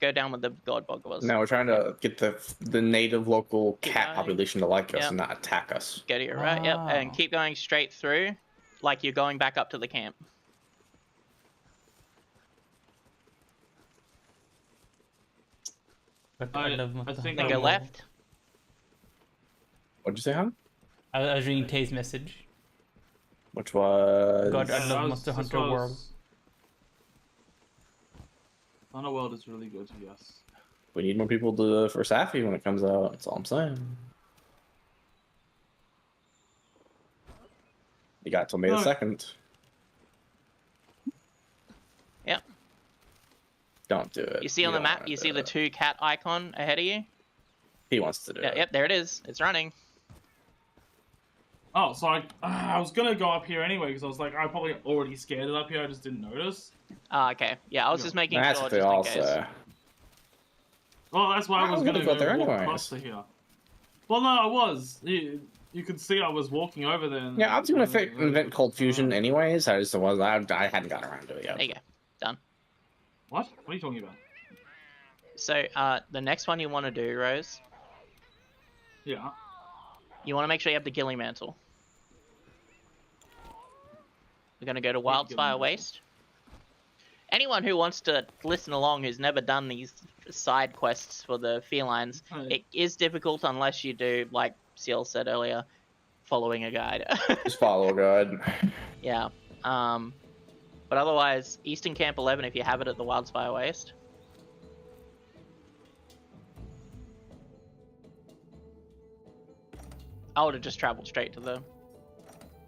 Speaker 1: Go down where the god bog was.
Speaker 5: No, we're trying to get the native local
Speaker 1: Keep
Speaker 5: cat
Speaker 1: going.
Speaker 5: population to like us
Speaker 1: Yep.
Speaker 5: and not attack us.
Speaker 1: Go to your right. Yep. And
Speaker 2: Oh.
Speaker 1: keep going straight through, like you're going back up to the camp.
Speaker 2: But
Speaker 3: I
Speaker 2: love Monster
Speaker 3: think
Speaker 1: Then
Speaker 2: Hunter
Speaker 1: go
Speaker 3: I'm-
Speaker 2: World.
Speaker 1: left.
Speaker 5: What'd you say, hon?
Speaker 2: I was reading Tay's message.
Speaker 5: Which was...
Speaker 2: God, I
Speaker 3: That
Speaker 2: love
Speaker 3: was-
Speaker 2: Monster
Speaker 3: this
Speaker 2: Hunter
Speaker 3: was-
Speaker 2: World.
Speaker 3: Hunter World is really good, yes.
Speaker 5: We need more people to for Safi when it comes out. That's all I'm saying. You got till May the
Speaker 3: No.
Speaker 5: 2nd.
Speaker 1: Yep.
Speaker 5: Don't do it.
Speaker 1: You see on the
Speaker 5: don't
Speaker 1: map.
Speaker 5: wanna
Speaker 1: You
Speaker 5: do
Speaker 1: see the
Speaker 5: it.
Speaker 1: 2 cat icon ahead of you.
Speaker 5: He wants to do
Speaker 1: Yeah,
Speaker 5: it.
Speaker 1: yep. There it is. It's running.
Speaker 3: Oh, so I was gonna go up here anyway because I was like, I probably already scared it up here. I just didn't notice.
Speaker 1: Okay. Yeah, I was
Speaker 3: Yeah.
Speaker 1: just making
Speaker 5: That's
Speaker 1: sure
Speaker 5: what they
Speaker 1: just
Speaker 5: all
Speaker 1: in case.
Speaker 5: say.
Speaker 3: Well, that's why I was gonna
Speaker 5: go there
Speaker 3: walk
Speaker 5: anyways.
Speaker 3: across to here. Well, no, I was. You could see I was walking over there. And,
Speaker 5: Yeah, I was gonna invent Cold Fusion anyways. I just was. I hadn't gotten around to it yet.
Speaker 1: There you go. Done.
Speaker 3: What? What are you talking about?
Speaker 1: So the next one you want to do, Rose,
Speaker 3: Yeah.
Speaker 1: you want to make sure you have the Gilly Mantle. We're going to go to Wildfire
Speaker 3: Mantle.
Speaker 1: Waste. Anyone who wants to listen along who's never done these side quests for the felines,
Speaker 3: Right.
Speaker 1: it is difficult unless you do, like Siel said earlier, following a guide.
Speaker 5: Just follow a guide.
Speaker 1: Yeah. But otherwise, Eastern Camp 11 if you have it at the Wildfire Waste. I would have just traveled straight to the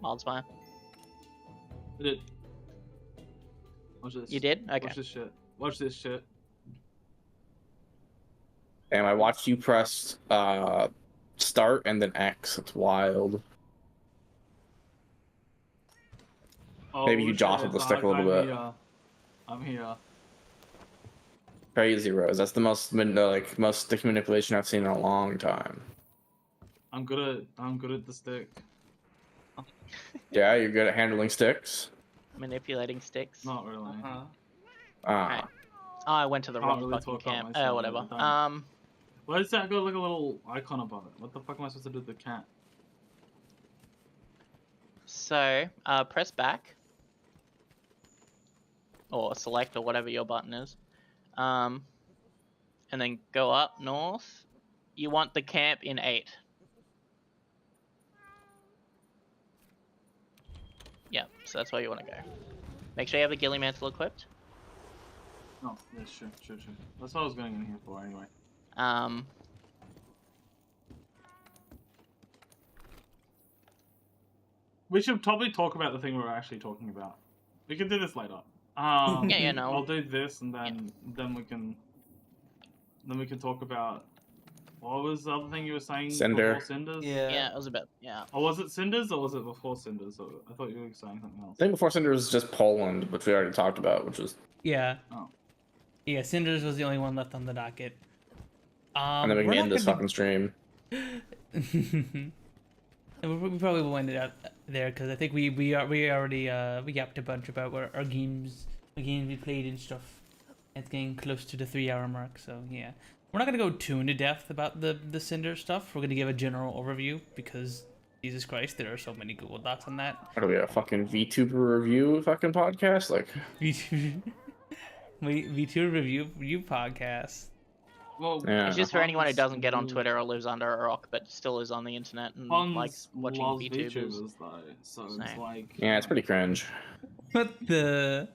Speaker 1: Wildfire.
Speaker 3: I did. Watch this.
Speaker 1: You did? Okay.
Speaker 3: Watch this shit. Watch this shit.
Speaker 5: And I watched you press start and then X. It's wild.
Speaker 3: Oh,
Speaker 5: Maybe you jostled the stick a little bit.
Speaker 3: I'm here.
Speaker 5: Crazy, Rose. That's the most most stick manipulation I've seen in a long time.
Speaker 3: I'm good at the stick.
Speaker 5: Yeah, you're good at handling sticks.
Speaker 1: Manipulating sticks.
Speaker 3: Not really.
Speaker 1: Right. Oh, I went to the
Speaker 3: Can't
Speaker 1: wrong
Speaker 3: really
Speaker 1: fucking
Speaker 3: talk about
Speaker 1: camp.
Speaker 3: myself
Speaker 1: Whatever.
Speaker 3: all the time. Why does that got like a little icon above it? What the fuck am I supposed to do with the cat?
Speaker 1: So, press back. Or select, or whatever your button is. And then go up north. You want the camp in 8. Yeah, so that's where you want to go. Make sure you have the ghillie mantle equipped.
Speaker 3: Oh, yeah, sure. That's what I was going in here for anyway. We should probably talk about the thing we're actually talking about. We can do this later.
Speaker 1: Yeah, no.
Speaker 3: I'll do this and then we can talk about what was the other thing you were saying
Speaker 5: Cinder.
Speaker 3: before Cinders?
Speaker 1: Yeah, it was about,
Speaker 3: Or was it Cinders or was it before Cinders? I thought you were saying something else.
Speaker 5: I think before Cinder was just Poland, which we already talked about, which was.
Speaker 2: Yeah.
Speaker 3: Oh.
Speaker 2: Yeah, Cinders was the only one left on the docket.
Speaker 5: And then we can end this fucking stream.
Speaker 2: And we probably will end it up there because I think we already we yapped a bunch about our games, the games we played and stuff. It's getting close to the 3-hour mark, so yeah. We're not gonna go too into depth about the Cinder stuff. We're gonna give a general overview because Jesus Christ, there are so many Google Docs on that.
Speaker 5: What are we, a fucking VTuber review fucking podcast? Like
Speaker 2: VTuber review podcast.
Speaker 3: Well,
Speaker 5: Yeah.
Speaker 1: It's just for anyone who doesn't get on Twitter or lives under a rock, but still is on the internet and like watching
Speaker 3: loves
Speaker 1: VTubers.
Speaker 3: though, so it's
Speaker 1: Same.
Speaker 3: like
Speaker 5: Yeah, it's pretty cringe.
Speaker 2: What the?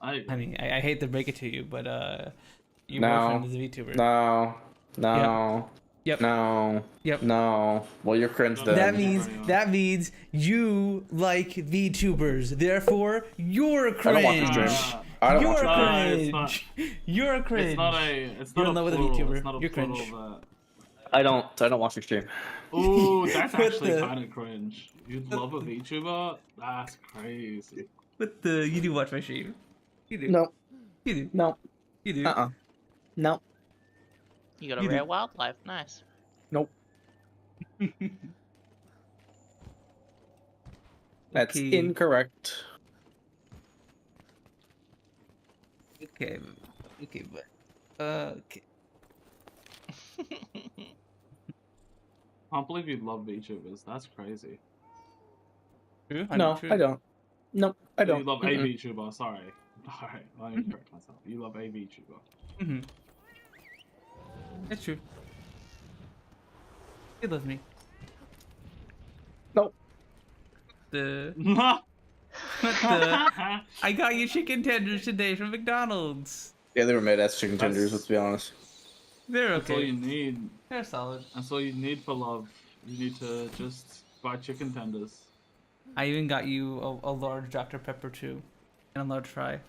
Speaker 2: I mean, I hate to break it to you, but your boyfriend is a VTuber.
Speaker 5: No.
Speaker 2: Yep.
Speaker 5: No.
Speaker 2: Yep.
Speaker 5: No. Well, you're cringe then.
Speaker 2: That means you like VTubers. Therefore, you're
Speaker 5: I don't watch
Speaker 2: cringe.
Speaker 5: your stream. I don't watch your stream.
Speaker 2: You're cringe.
Speaker 3: It's not a. It's
Speaker 2: You're
Speaker 3: not
Speaker 2: in
Speaker 3: a
Speaker 2: love with a
Speaker 3: plural.
Speaker 2: VTuber.
Speaker 3: It's not a
Speaker 2: You're
Speaker 3: plural
Speaker 2: cringe.
Speaker 3: of
Speaker 5: I don't watch your stream.
Speaker 3: that. Ooh, that's
Speaker 2: What
Speaker 3: actually
Speaker 2: the-
Speaker 3: kind of cringe. You'd love a VTuber? That's crazy.
Speaker 2: What the? You do watch my stream. You do.
Speaker 5: No.
Speaker 2: You do.
Speaker 5: No.
Speaker 2: You do.
Speaker 5: No.
Speaker 1: You got a
Speaker 2: You do.
Speaker 1: rare wildlife, nice.
Speaker 5: Nope. That's
Speaker 2: Okay.
Speaker 5: incorrect.
Speaker 2: Okay. Okay, but okay.
Speaker 3: Can't believe you love VTubers. That's crazy.
Speaker 2: True?
Speaker 5: No, I don't. Nope, I don't.
Speaker 3: You love
Speaker 5: Mm-mm.
Speaker 3: a VTuber. Sorry. Alright, let me correct myself. You love a VTuber.
Speaker 2: Mm-hmm. That's true. He loves me.
Speaker 5: Nope.
Speaker 2: What the? I got you chicken tenders today from McDonald's.
Speaker 5: Yeah, they were made as chicken tenders, let's be honest.
Speaker 2: They're
Speaker 3: That's all
Speaker 2: okay.
Speaker 3: you need.
Speaker 2: They're solid.
Speaker 3: That's all you need for love. You need to just buy chicken tenders.
Speaker 2: I even got you a large Dr. Pepper too, and a large fry.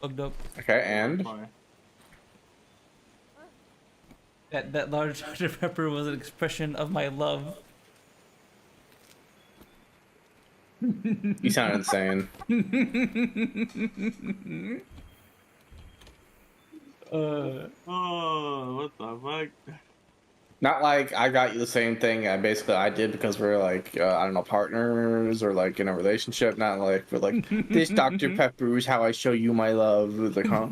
Speaker 2: Hooked up.
Speaker 5: Okay, and?
Speaker 3: Bye.
Speaker 2: That large Dr. Pepper was an expression of my love.
Speaker 5: You sound insane.
Speaker 3: Oh, what the fuck?
Speaker 5: Not like I got you the same thing I did because we're like, I don't know, partners or like in a relationship. Not like, we're like, this Dr. Pepper is how I show you my love. It's like, huh?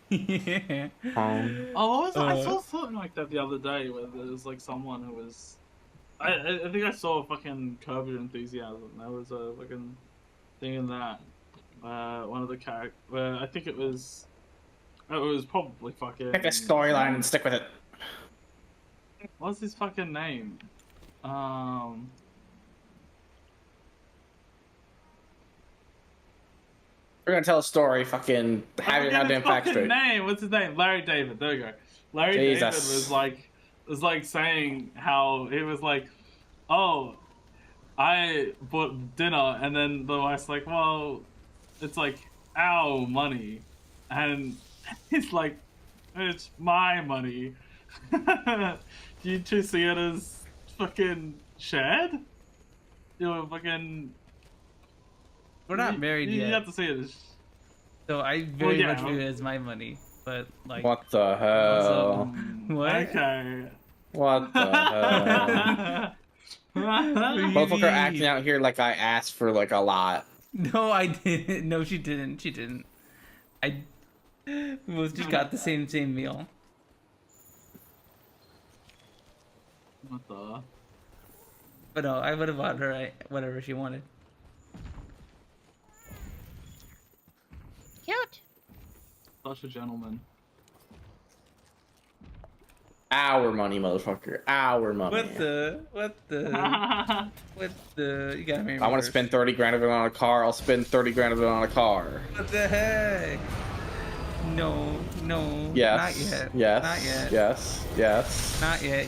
Speaker 2: Yeah.
Speaker 3: Oh, what was I saw something like that the other day where there was like someone who was. I think I saw a fucking Curb Your Enthusiasm. There was a fucking thing in that. One of the characters. Where I think it was. It was probably fucking.
Speaker 5: Pick a storyline and stick with it.
Speaker 3: What's his fucking name?
Speaker 5: We're gonna tell a story, fucking have your goddamn facts straight.
Speaker 3: Name. What's his name? Larry David. There you go. Larry
Speaker 5: Jesus.
Speaker 3: David was like saying how he was like, oh, I bought dinner, and then the wife's like, well, it's like our money, and he's like, it's my money. Do you two see it as fucking shared? You're fucking.
Speaker 2: We're not married
Speaker 3: You
Speaker 2: yet,
Speaker 3: have to see it as.
Speaker 2: so I very
Speaker 3: yeah.
Speaker 2: much view it as my money. But like,
Speaker 5: What the hell?
Speaker 2: what?
Speaker 3: Okay.
Speaker 5: What the hell? Motherfucker acting out here like I asked for like a lot.
Speaker 2: No, I didn't. No, she didn't. She didn't. I both just got the same meal.
Speaker 3: What the?
Speaker 2: But no, I would have bought her whatever she wanted.
Speaker 1: Cute.
Speaker 3: Such a gentleman.
Speaker 5: Our money, motherfucker. Our money.
Speaker 2: What the? You gotta marry me
Speaker 5: I want to
Speaker 2: first.
Speaker 5: spend 30 grand of it on a car. I'll spend 30 grand of it on a car.
Speaker 2: What the heck? No.
Speaker 5: Yes.
Speaker 2: Not yet.
Speaker 5: Yes.
Speaker 2: Not yet.
Speaker 5: Yes. Yes.
Speaker 2: Not yet.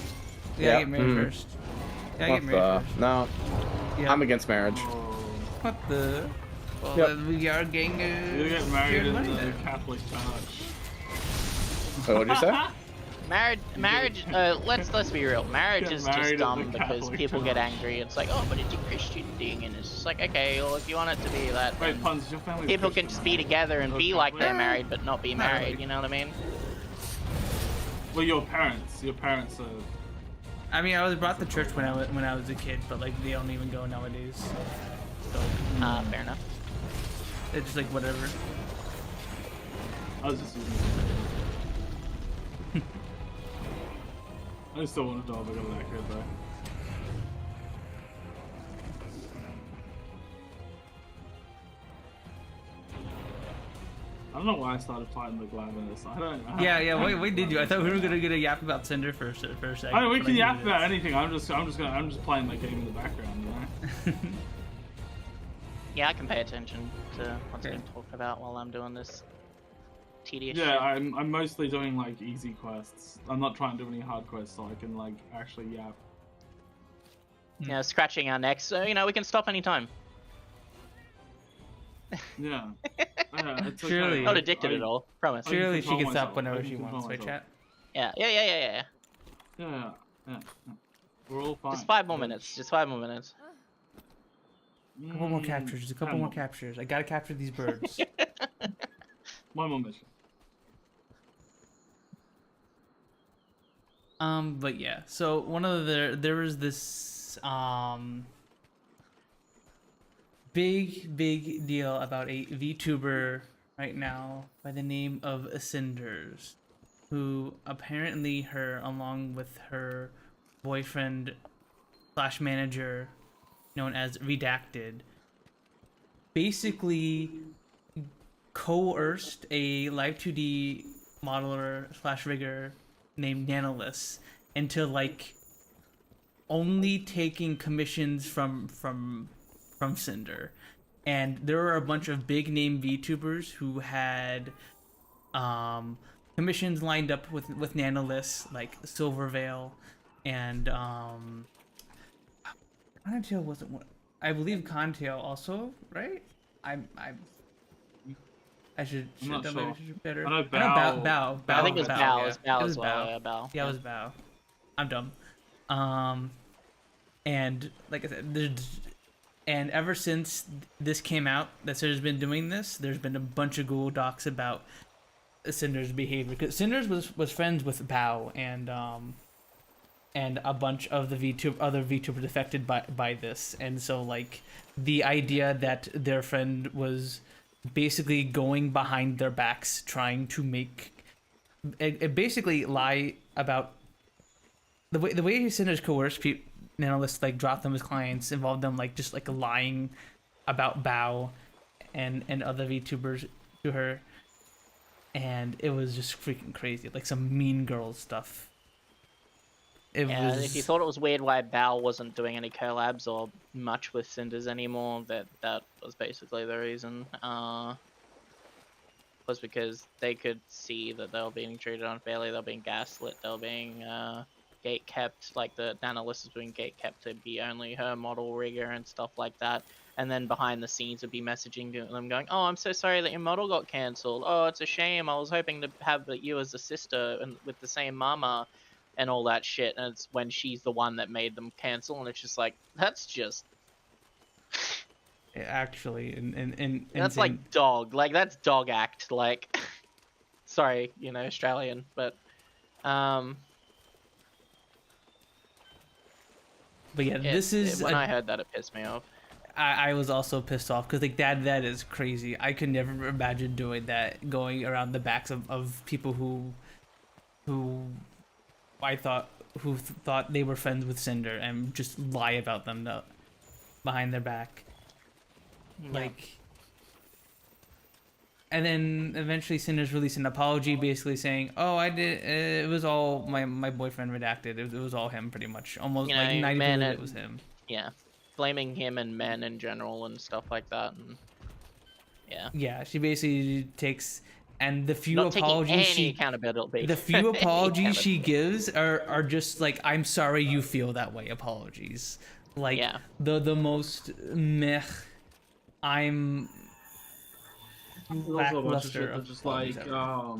Speaker 2: You gotta
Speaker 5: Yep.
Speaker 2: get married first. You gotta
Speaker 5: What
Speaker 2: get married
Speaker 5: the?
Speaker 2: first.
Speaker 5: No.
Speaker 2: Yeah.
Speaker 5: I'm against marriage.
Speaker 2: What the? Well,
Speaker 5: Yep.
Speaker 2: then we are getting
Speaker 3: You get married
Speaker 2: shared
Speaker 3: in
Speaker 2: money
Speaker 3: the
Speaker 2: then.
Speaker 3: Catholic Church.
Speaker 5: So what did you say?
Speaker 1: Marriage. Let's be real. Marriage
Speaker 3: Get
Speaker 1: is
Speaker 3: married
Speaker 1: just
Speaker 3: at
Speaker 1: dumb
Speaker 3: the
Speaker 1: because
Speaker 3: Catholic
Speaker 1: people get
Speaker 3: Church.
Speaker 1: angry. It's like, oh, but it's a Christian thing, and it's just like, okay, well, if you want it to be that,
Speaker 3: Wait,
Speaker 1: then
Speaker 3: Punz, your family.
Speaker 1: people can just be together and be like they're married, but not be
Speaker 2: Not
Speaker 1: married.
Speaker 2: really.
Speaker 1: You know what I mean?
Speaker 3: Well, your parents are.
Speaker 2: I mean, I was brought to church when I was a kid, but like they don't even go nowadays. So
Speaker 1: Fair enough.
Speaker 2: it's just like whatever.
Speaker 3: I was just using. I still want a dog. I got that kid though. I don't know why I started fighting the Glavinus. I don't.
Speaker 2: Yeah. Wait, did you? I thought we were gonna get a yap about Cinder for a second.
Speaker 3: I mean, we
Speaker 2: but
Speaker 3: can
Speaker 2: knew
Speaker 3: yap
Speaker 2: this.
Speaker 3: about anything. I'm just playing my game in the background, you know.
Speaker 1: Yeah, I can pay attention to what's
Speaker 2: Okay.
Speaker 1: being talked about while I'm doing this tedious
Speaker 3: Yeah,
Speaker 1: shit.
Speaker 3: I'm mostly doing like easy quests. I'm not trying to do any hard quests, so I can like actually yap.
Speaker 1: Yeah, scratching our necks, so you know we can stop anytime.
Speaker 3: Yeah. Yeah, it's
Speaker 2: Surely.
Speaker 3: okay.
Speaker 1: Not addicted
Speaker 3: I-
Speaker 1: at all, promise.
Speaker 3: I can
Speaker 2: Surely she
Speaker 3: control
Speaker 2: can stop
Speaker 3: myself.
Speaker 2: whenever
Speaker 3: I can
Speaker 2: she
Speaker 3: control
Speaker 2: wants, right,
Speaker 3: myself.
Speaker 2: chat?
Speaker 1: Yeah.
Speaker 3: Yeah. We're all fine.
Speaker 1: Just 5 more minutes. Just 5 more minutes.
Speaker 2: A couple more captures. Just a couple
Speaker 3: 10
Speaker 2: more captures. I gotta capture these birds.
Speaker 3: One more mission.
Speaker 2: But yeah. So one of there was this big deal about a VTuber right now by the name of Cinders, who apparently her, along with her boyfriend / manager known as Redacted, basically coerced a Live 2D modeler / rigger named Nanolus into like only taking commissions from Cinder. And there were a bunch of big name VTubers who had commissions lined up with Nanolus, like Silvervale and Contail wasn't one. I believe Contail also, right? I should
Speaker 3: I'm not
Speaker 2: maybe
Speaker 3: sure.
Speaker 2: I should do better.
Speaker 3: I know
Speaker 2: Bow.
Speaker 1: I think it was Bao.
Speaker 2: Yeah.
Speaker 1: It was Bao
Speaker 2: It
Speaker 1: as
Speaker 2: was
Speaker 1: well.
Speaker 2: Bao.
Speaker 1: Yeah, Bao.
Speaker 2: Yeah, it was Bao. I'm dumb. And like I said, and ever since this came out, that Cinder's been doing this, there's been a bunch of Google Docs about Cinder's behavior. Because Cinder's was friends with Bao and a bunch of the other VTubers affected by this. And so like the idea that their friend was basically going behind their backs trying to make it basically lie about the way Cinder's coerced people, analysts like drop them as clients, involved them like just like lying about Bao and other VTubers to her, and it was just freaking crazy, like some Mean Girls stuff. It
Speaker 1: Yeah,
Speaker 2: was.
Speaker 1: if you thought it was weird why Bao wasn't doing any collabs or much with Cinders anymore, that was basically the reason. Was because they could see that they were being treated unfairly, they were being gaslit, they were being gate kept, like the analyst was being gate kept to be only her model rigger and stuff like that. And then behind the scenes would be messaging them going, "Oh, I'm so sorry that your model got cancelled. Oh, it's a shame. I was hoping to have you as a sister and with the same mama," and all that shit. And it's when she's the one that made them cancel, and it's just like, that's just
Speaker 2: Actually, and
Speaker 1: that's like dog, like that's dog act. Like, sorry, Australian, but
Speaker 2: yeah, this is
Speaker 1: when I heard that, it pissed me off.
Speaker 2: I was also pissed off because like that is crazy. I could never imagine doing that, going around the backs of people who thought they were friends with Cinder and just lie about them behind their back.
Speaker 1: Yeah.
Speaker 2: Like, and then eventually Cinder's released an apology, basically saying, "Oh, I did. It was all my boyfriend redacted. It was all him, pretty much. Almost like 90% it was him."
Speaker 1: Yeah, blaming him and men in general and stuff like that, and
Speaker 2: yeah, she basically takes, and the few
Speaker 1: not
Speaker 2: apologies
Speaker 1: taking any accountability.
Speaker 2: the few apologies she gives are just like, "I'm sorry you feel that way" apologies. Like,
Speaker 1: Yeah.
Speaker 2: the most meh. I'm
Speaker 3: There's also a bunch of
Speaker 2: lackluster
Speaker 3: shit that
Speaker 2: of
Speaker 3: just
Speaker 2: apologies
Speaker 3: like
Speaker 2: ever.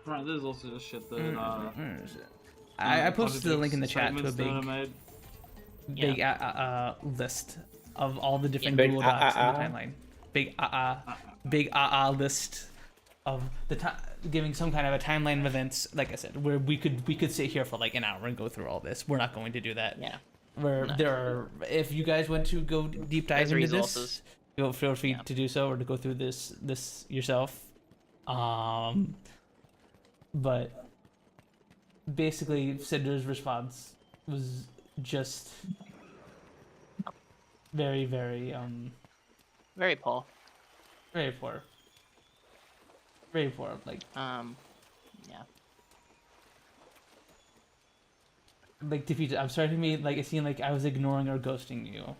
Speaker 3: right. There's also just shit that
Speaker 2: Where is it? I posted the link in the chat to a
Speaker 3: statements
Speaker 2: big list of all the different
Speaker 5: Big
Speaker 2: Google Docs in the timeline. Big list of the giving some kind of a timeline of events. Like I said, where we could sit here for like an hour and go through all this. We're not going to do that.
Speaker 1: Yeah.
Speaker 2: Where
Speaker 1: No.
Speaker 2: there are, if you guys want to go deep dive
Speaker 1: There's
Speaker 2: into
Speaker 1: resources.
Speaker 2: this, feel free to do so, or to go through this yourself. But basically, Cinder's response was just very, very
Speaker 1: Very poor.
Speaker 2: very poor. Very poor. Like
Speaker 1: Yeah.
Speaker 2: Defeated. I'm sorry to me, like it seemed like I was ignoring or ghosting you.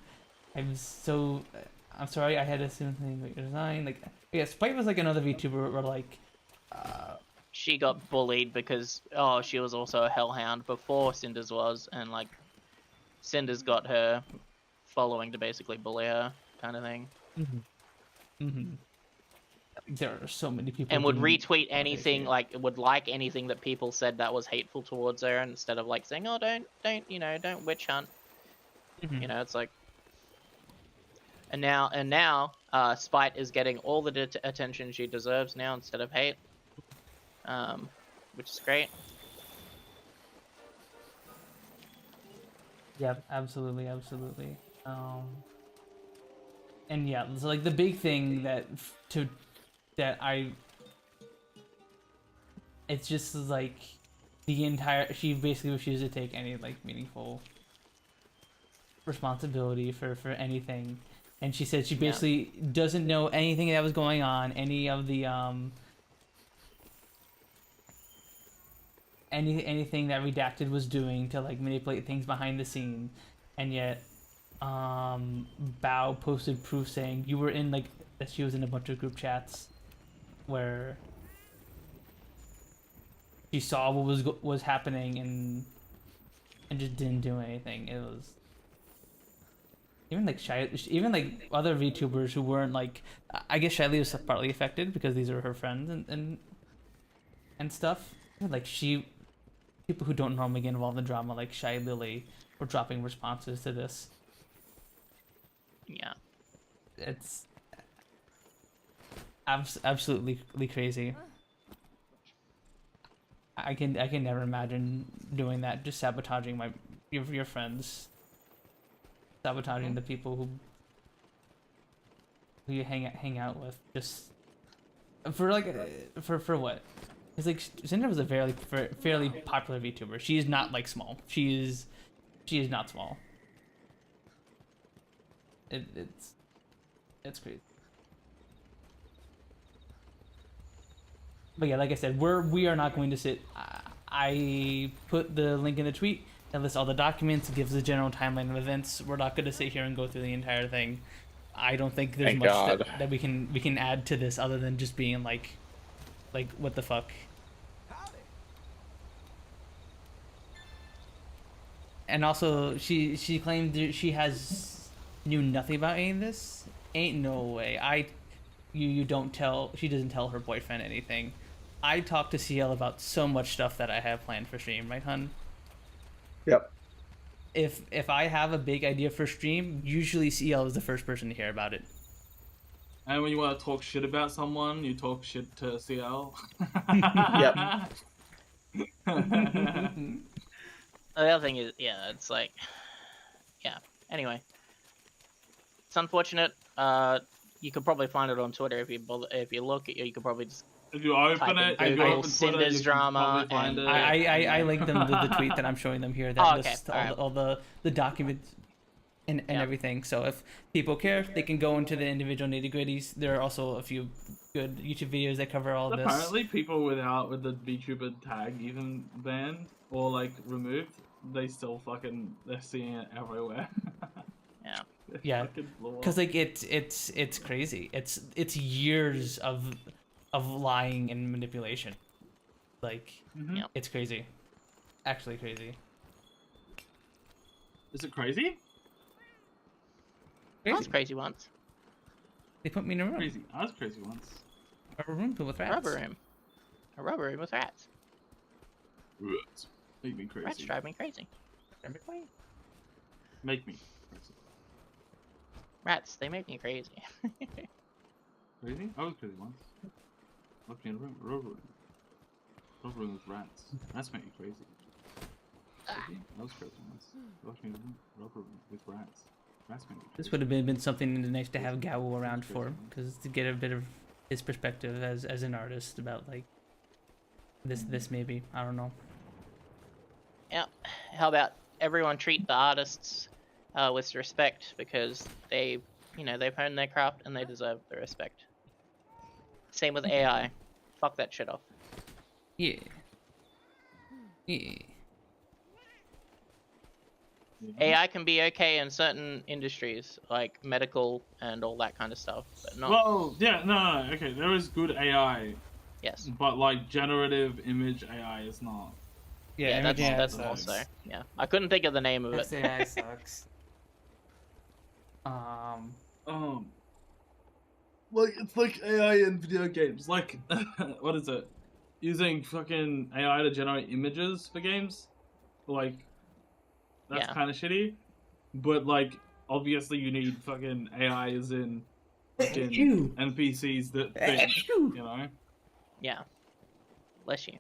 Speaker 2: I'm sorry. I had to assume something like resign. Like, yeah, Spite was like another VTuber where like
Speaker 1: She got bullied because she was also a hellhound before Cinder's was, and like Cinder's got her following to basically bully her, kind of thing.
Speaker 2: There are so many people
Speaker 1: And would
Speaker 2: doing
Speaker 1: retweet anything,
Speaker 2: crazy.
Speaker 1: like would like anything that people said that was hateful towards her, instead of like saying, "Oh, don't witch hunt." It's like, and now Spite is getting all the attention she deserves now instead of hate, which is great.
Speaker 2: Yeah, absolutely. And yeah, so like the big thing it's just like she basically refuses to take any like meaningful responsibility for anything, and she said she basically doesn't know anything that was going on, any of the anything that Redacted was doing to like manipulate things behind the scene, and yet Bao posted proof saying you were in like that she was in a bunch of group chats where she saw what was happening and just didn't do anything. It was even like other VTubers who weren't like, I guess Shiley was partly affected because these are her friends and stuff. Like people who don't normally get involved in drama, like Shy Lily, were dropping responses to this.
Speaker 1: Yeah.
Speaker 2: It's absolutely crazy. I can never imagine doing that. Just sabotaging your friends, sabotaging the people who you hang out with. Just for what? It's like Cinder was a fairly popular VTuber. She is not like small. She is not small. It's crazy. But yeah, like I said, we are not going to sit. I put the link in the tweet that lists all the documents, gives the general timeline of events. We're not going to sit here and go through the entire thing. I don't think there's
Speaker 5: Thank
Speaker 2: much
Speaker 5: God.
Speaker 2: that we can add to this other than just being like what the fuck. And also, she claimed that she knew nothing about any of this. Ain't no way. You don't tell. She doesn't tell her boyfriend anything. I talk to Siel about so much stuff that I have planned for stream, right, hun?
Speaker 5: Yep.
Speaker 2: If I have a big idea for stream, usually Siel is the first person to hear about it.
Speaker 3: And when you want to talk shit about someone, you talk shit to CL.
Speaker 5: Yep.
Speaker 1: The other thing is, yeah, it's like, yeah. Anyway, it's unfortunate. You could probably find it on Twitter if you look. You could probably just
Speaker 3: If you open
Speaker 1: type
Speaker 3: it,
Speaker 1: in
Speaker 3: if you
Speaker 1: Google
Speaker 3: open Twitter,
Speaker 1: Cinder's
Speaker 3: you can
Speaker 1: drama
Speaker 3: probably find
Speaker 1: and-
Speaker 3: it.
Speaker 2: I linked them the tweet that I'm showing them here that
Speaker 1: Oh, okay,
Speaker 2: lists
Speaker 1: alright.
Speaker 2: all the documents and
Speaker 1: Yeah.
Speaker 2: everything. So if people care, they can go into the individual nitty gritties. There are also a few good YouTube videos that cover all of this.
Speaker 3: Apparently, people with the VTuber tag even banned or like removed, they still fucking they're seeing it everywhere.
Speaker 1: Yeah.
Speaker 2: Yeah, because like it's crazy. It's years of lying and manipulation. Like
Speaker 1: Yep.
Speaker 2: it's crazy, actually crazy.
Speaker 3: Is it crazy?
Speaker 1: I was crazy once.
Speaker 2: They put me in a room,
Speaker 3: Crazy. I was crazy once.
Speaker 2: a room filled with
Speaker 1: A
Speaker 2: rats.
Speaker 1: rubber room. A rubber room with rats.
Speaker 3: Rats. Make me crazy.
Speaker 1: Rats drive me crazy.
Speaker 3: Make me crazy.
Speaker 1: Rats, they make me crazy.
Speaker 3: Crazy? I was crazy once. Locked me in a room. Rubber room. Rubber room with rats. Rats make me crazy. Crazy? I was crazy once. Locked me in a room. Rubber room with rats. Rats make me crazy.
Speaker 2: This would have been something nice to have Gao around for, because to get a bit of his perspective as an artist about like this maybe, I don't know.
Speaker 1: Yeah. How about everyone treat the artists with respect, because they've honed their craft and they deserve the respect. Same with AI. Fuck that shit off.
Speaker 2: Yeah. Yeah.
Speaker 1: AI can be okay in certain industries, like medical and all that kind of stuff, but not.
Speaker 3: Well, yeah, no, okay, there is good AI,
Speaker 1: Yes.
Speaker 3: but like generative image AI is not.
Speaker 1: Yeah, that's
Speaker 2: imagine
Speaker 1: that's
Speaker 2: that
Speaker 1: more
Speaker 2: sucks.
Speaker 1: so. Yeah, I couldn't think of the name of it.
Speaker 2: AI sucks.
Speaker 3: Like it's like AI in video games. Like, what is it? Using fucking AI to generate images for games, like that's
Speaker 1: Yeah.
Speaker 3: kind of shitty. But like, obviously, you need fucking AI as in fucking NPCs that think, you know.
Speaker 1: Yeah. Bless you.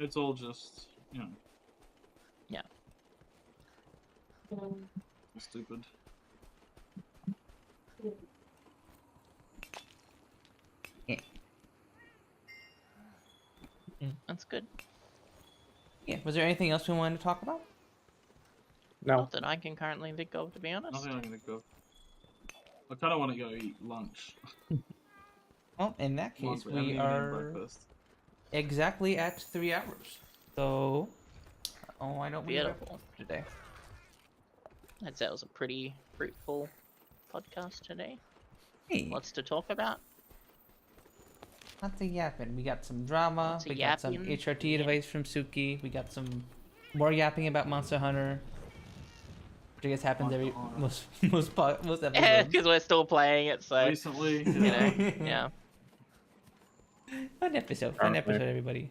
Speaker 3: It's all just, you know.
Speaker 1: Yeah.
Speaker 3: Stupid.
Speaker 1: That's good.
Speaker 2: Yeah. Was there anything else we wanted to talk about?
Speaker 5: No.
Speaker 1: Not that I can currently think of, to be honest.
Speaker 3: Nothing I'm gonna go. I kind of want to go eat lunch.
Speaker 2: Well, in that case,
Speaker 3: Lunch, I haven't
Speaker 2: we
Speaker 3: even eaten
Speaker 2: are
Speaker 3: breakfast.
Speaker 2: exactly at 3 hours. So, I don't
Speaker 1: Beautiful.
Speaker 2: today.
Speaker 1: I'd say it was a pretty fruitful podcast today.
Speaker 2: Hey,
Speaker 1: Lots to talk about.
Speaker 2: lots of yapping. We got some drama.
Speaker 1: Lots of
Speaker 2: We got some
Speaker 1: yapping,
Speaker 2: HRT
Speaker 1: yeah.
Speaker 2: advice from Sooky. We got some more yapping about Monster Hunter. Which I guess happens every
Speaker 3: Monster
Speaker 2: most
Speaker 1: Yeah,
Speaker 2: episodes.
Speaker 1: because we're still playing it, so
Speaker 3: Recently,
Speaker 1: you know, yeah,
Speaker 2: Fun episode, everybody.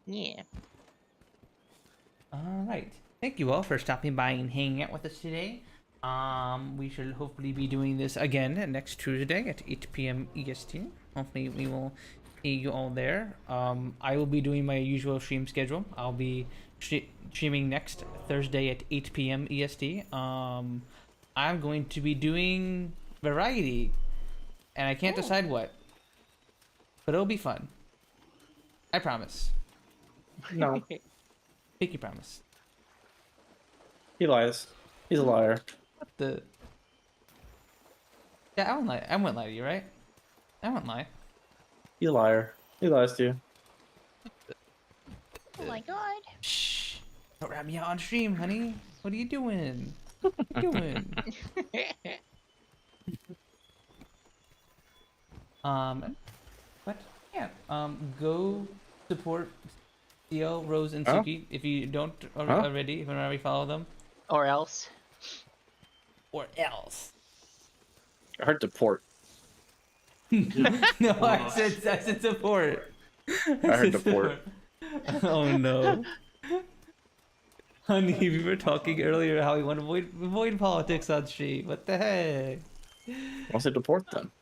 Speaker 1: yeah.
Speaker 2: All right. Thank you all for stopping by and hanging out with us today. We should hopefully be doing this again next Tuesday at 8 p.m. EST. Hopefully we will see you all there. I will be doing my usual stream schedule. I'll be streaming next Thursday at 8 p.m. EST. I'm going to be doing variety, and I can't decide what, but it'll be fun. I promise.
Speaker 5: No.
Speaker 2: Pinky promise.
Speaker 5: He lies. He's a liar.
Speaker 2: What the? Yeah, I won't lie. I won't lie to you, right? I won't lie.
Speaker 5: He's a liar. He lies to you.
Speaker 1: Oh my god.
Speaker 2: Shh! Don't rat me out on stream, honey. What are you doing? What are you doing? But yeah, go support Siel, Rose, and
Speaker 5: Huh?
Speaker 2: Sooky. If you don't
Speaker 5: Huh?
Speaker 2: already, if you don't already follow them,
Speaker 1: Or else.
Speaker 2: or else.
Speaker 5: I heard deport.
Speaker 2: No, I said support.
Speaker 5: I heard deport.
Speaker 2: Oh no. Honey, we were talking earlier how we want to avoid politics on stream. What the heck?
Speaker 5: I'll say deport them.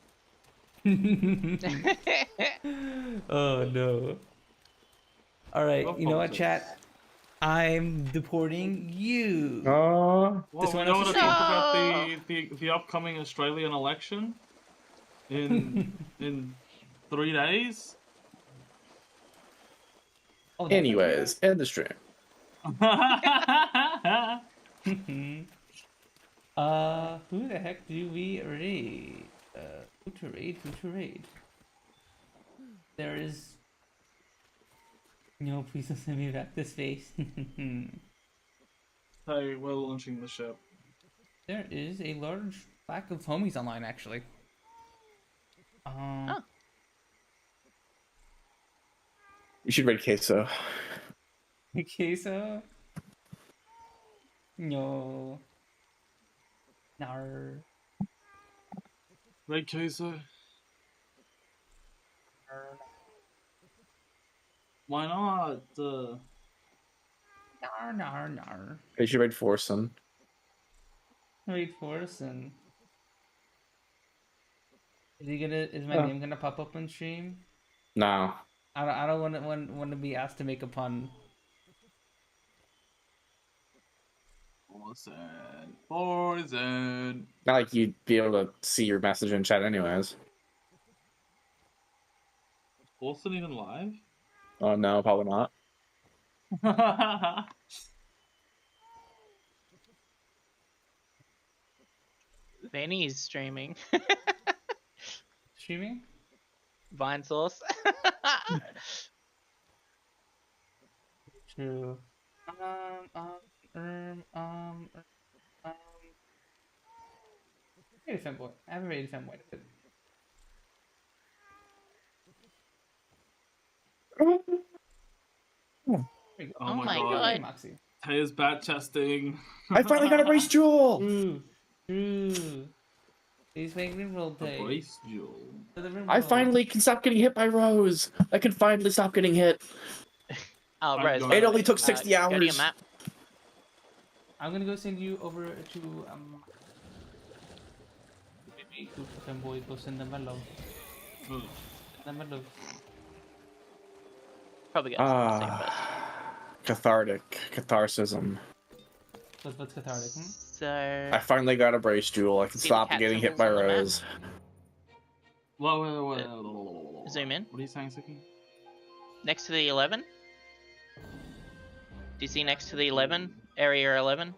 Speaker 2: Oh no. Alright,
Speaker 3: Love
Speaker 2: you know what,
Speaker 3: politics.
Speaker 2: chat? I'm deporting you.
Speaker 5: Oh,
Speaker 3: Well,
Speaker 2: This
Speaker 3: we
Speaker 2: one
Speaker 3: know
Speaker 2: else
Speaker 3: to
Speaker 2: is-
Speaker 3: talk about the upcoming Australian election in 3 days.
Speaker 2: Oh, that's
Speaker 5: anyways, end the stream.
Speaker 2: who the heck do we raid? Who to raid? Who to raid? There is. No, please don't send me back to space.
Speaker 3: Hey, we're launching the ship.
Speaker 2: There is a large lack of homies online, actually.
Speaker 1: Oh.
Speaker 5: You should raid queso.
Speaker 2: Queso? No. Nar.
Speaker 3: Red queso. Why not?
Speaker 2: Nar.
Speaker 5: You should raid Forsen.
Speaker 2: Wait, Forsen. Is my
Speaker 5: Oh.
Speaker 2: name gonna pop up on stream?
Speaker 5: No.
Speaker 2: I don't want to be asked to make a pun.
Speaker 3: Poison.
Speaker 5: Not like you'd be able to see your message in chat anyways.
Speaker 3: Poison even live?
Speaker 5: Oh no, probably not.
Speaker 1: Vinny's streaming.
Speaker 2: Streaming?
Speaker 1: Vine source.
Speaker 2: True. Rated femboy. I haven't rated femboy.
Speaker 3: Oh
Speaker 1: Oh
Speaker 3: my
Speaker 1: my
Speaker 3: god.
Speaker 1: God.
Speaker 2: Moxie.
Speaker 3: Taya's bat testing.
Speaker 5: I finally got a race jewel!
Speaker 2: True. Please make me roll
Speaker 3: A
Speaker 2: play.
Speaker 3: brace jewel.
Speaker 5: I finally can stop getting hit by Rose. I can finally stop getting hit.
Speaker 1: Oh,
Speaker 3: I'm
Speaker 1: Rose.
Speaker 3: going-
Speaker 1: by
Speaker 5: It
Speaker 1: the
Speaker 5: only
Speaker 1: way,
Speaker 5: took 60
Speaker 1: go to your
Speaker 5: hours.
Speaker 1: map.
Speaker 2: I'm gonna go send you over to femboy. Go send them my love.
Speaker 3: Ugh.
Speaker 2: Send them my love.
Speaker 1: Probably get the same person.
Speaker 5: Cathartic. Catharsism.
Speaker 2: What's cathartic?
Speaker 1: So
Speaker 5: I finally got a brace jewel. I can
Speaker 1: See the
Speaker 5: stop
Speaker 1: cat
Speaker 5: getting hit
Speaker 1: symbols
Speaker 5: by
Speaker 1: on the map?
Speaker 5: Rose.
Speaker 3: Whoa.
Speaker 1: Zoom in.
Speaker 3: What are you saying, Sooky?
Speaker 1: next to the 11. Do you see next to the 11? Area 11?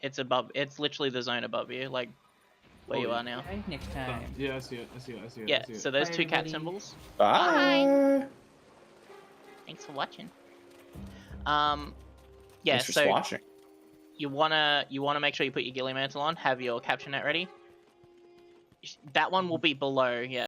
Speaker 1: It's above. It's literally the zone above you, like where you are now.
Speaker 2: Right, next time.
Speaker 3: Yeah, I see it.
Speaker 1: Yeah.
Speaker 3: I see it.
Speaker 1: So those
Speaker 2: Bye,
Speaker 1: two cat
Speaker 2: everybody.
Speaker 1: symbols.
Speaker 5: Bye.
Speaker 1: Thanks for watching. Yeah.
Speaker 5: Thanks for
Speaker 1: So
Speaker 5: watching.
Speaker 1: you wanna make sure you put your ghillie mantle on. Have your capture net ready. That one will be below. Yeah.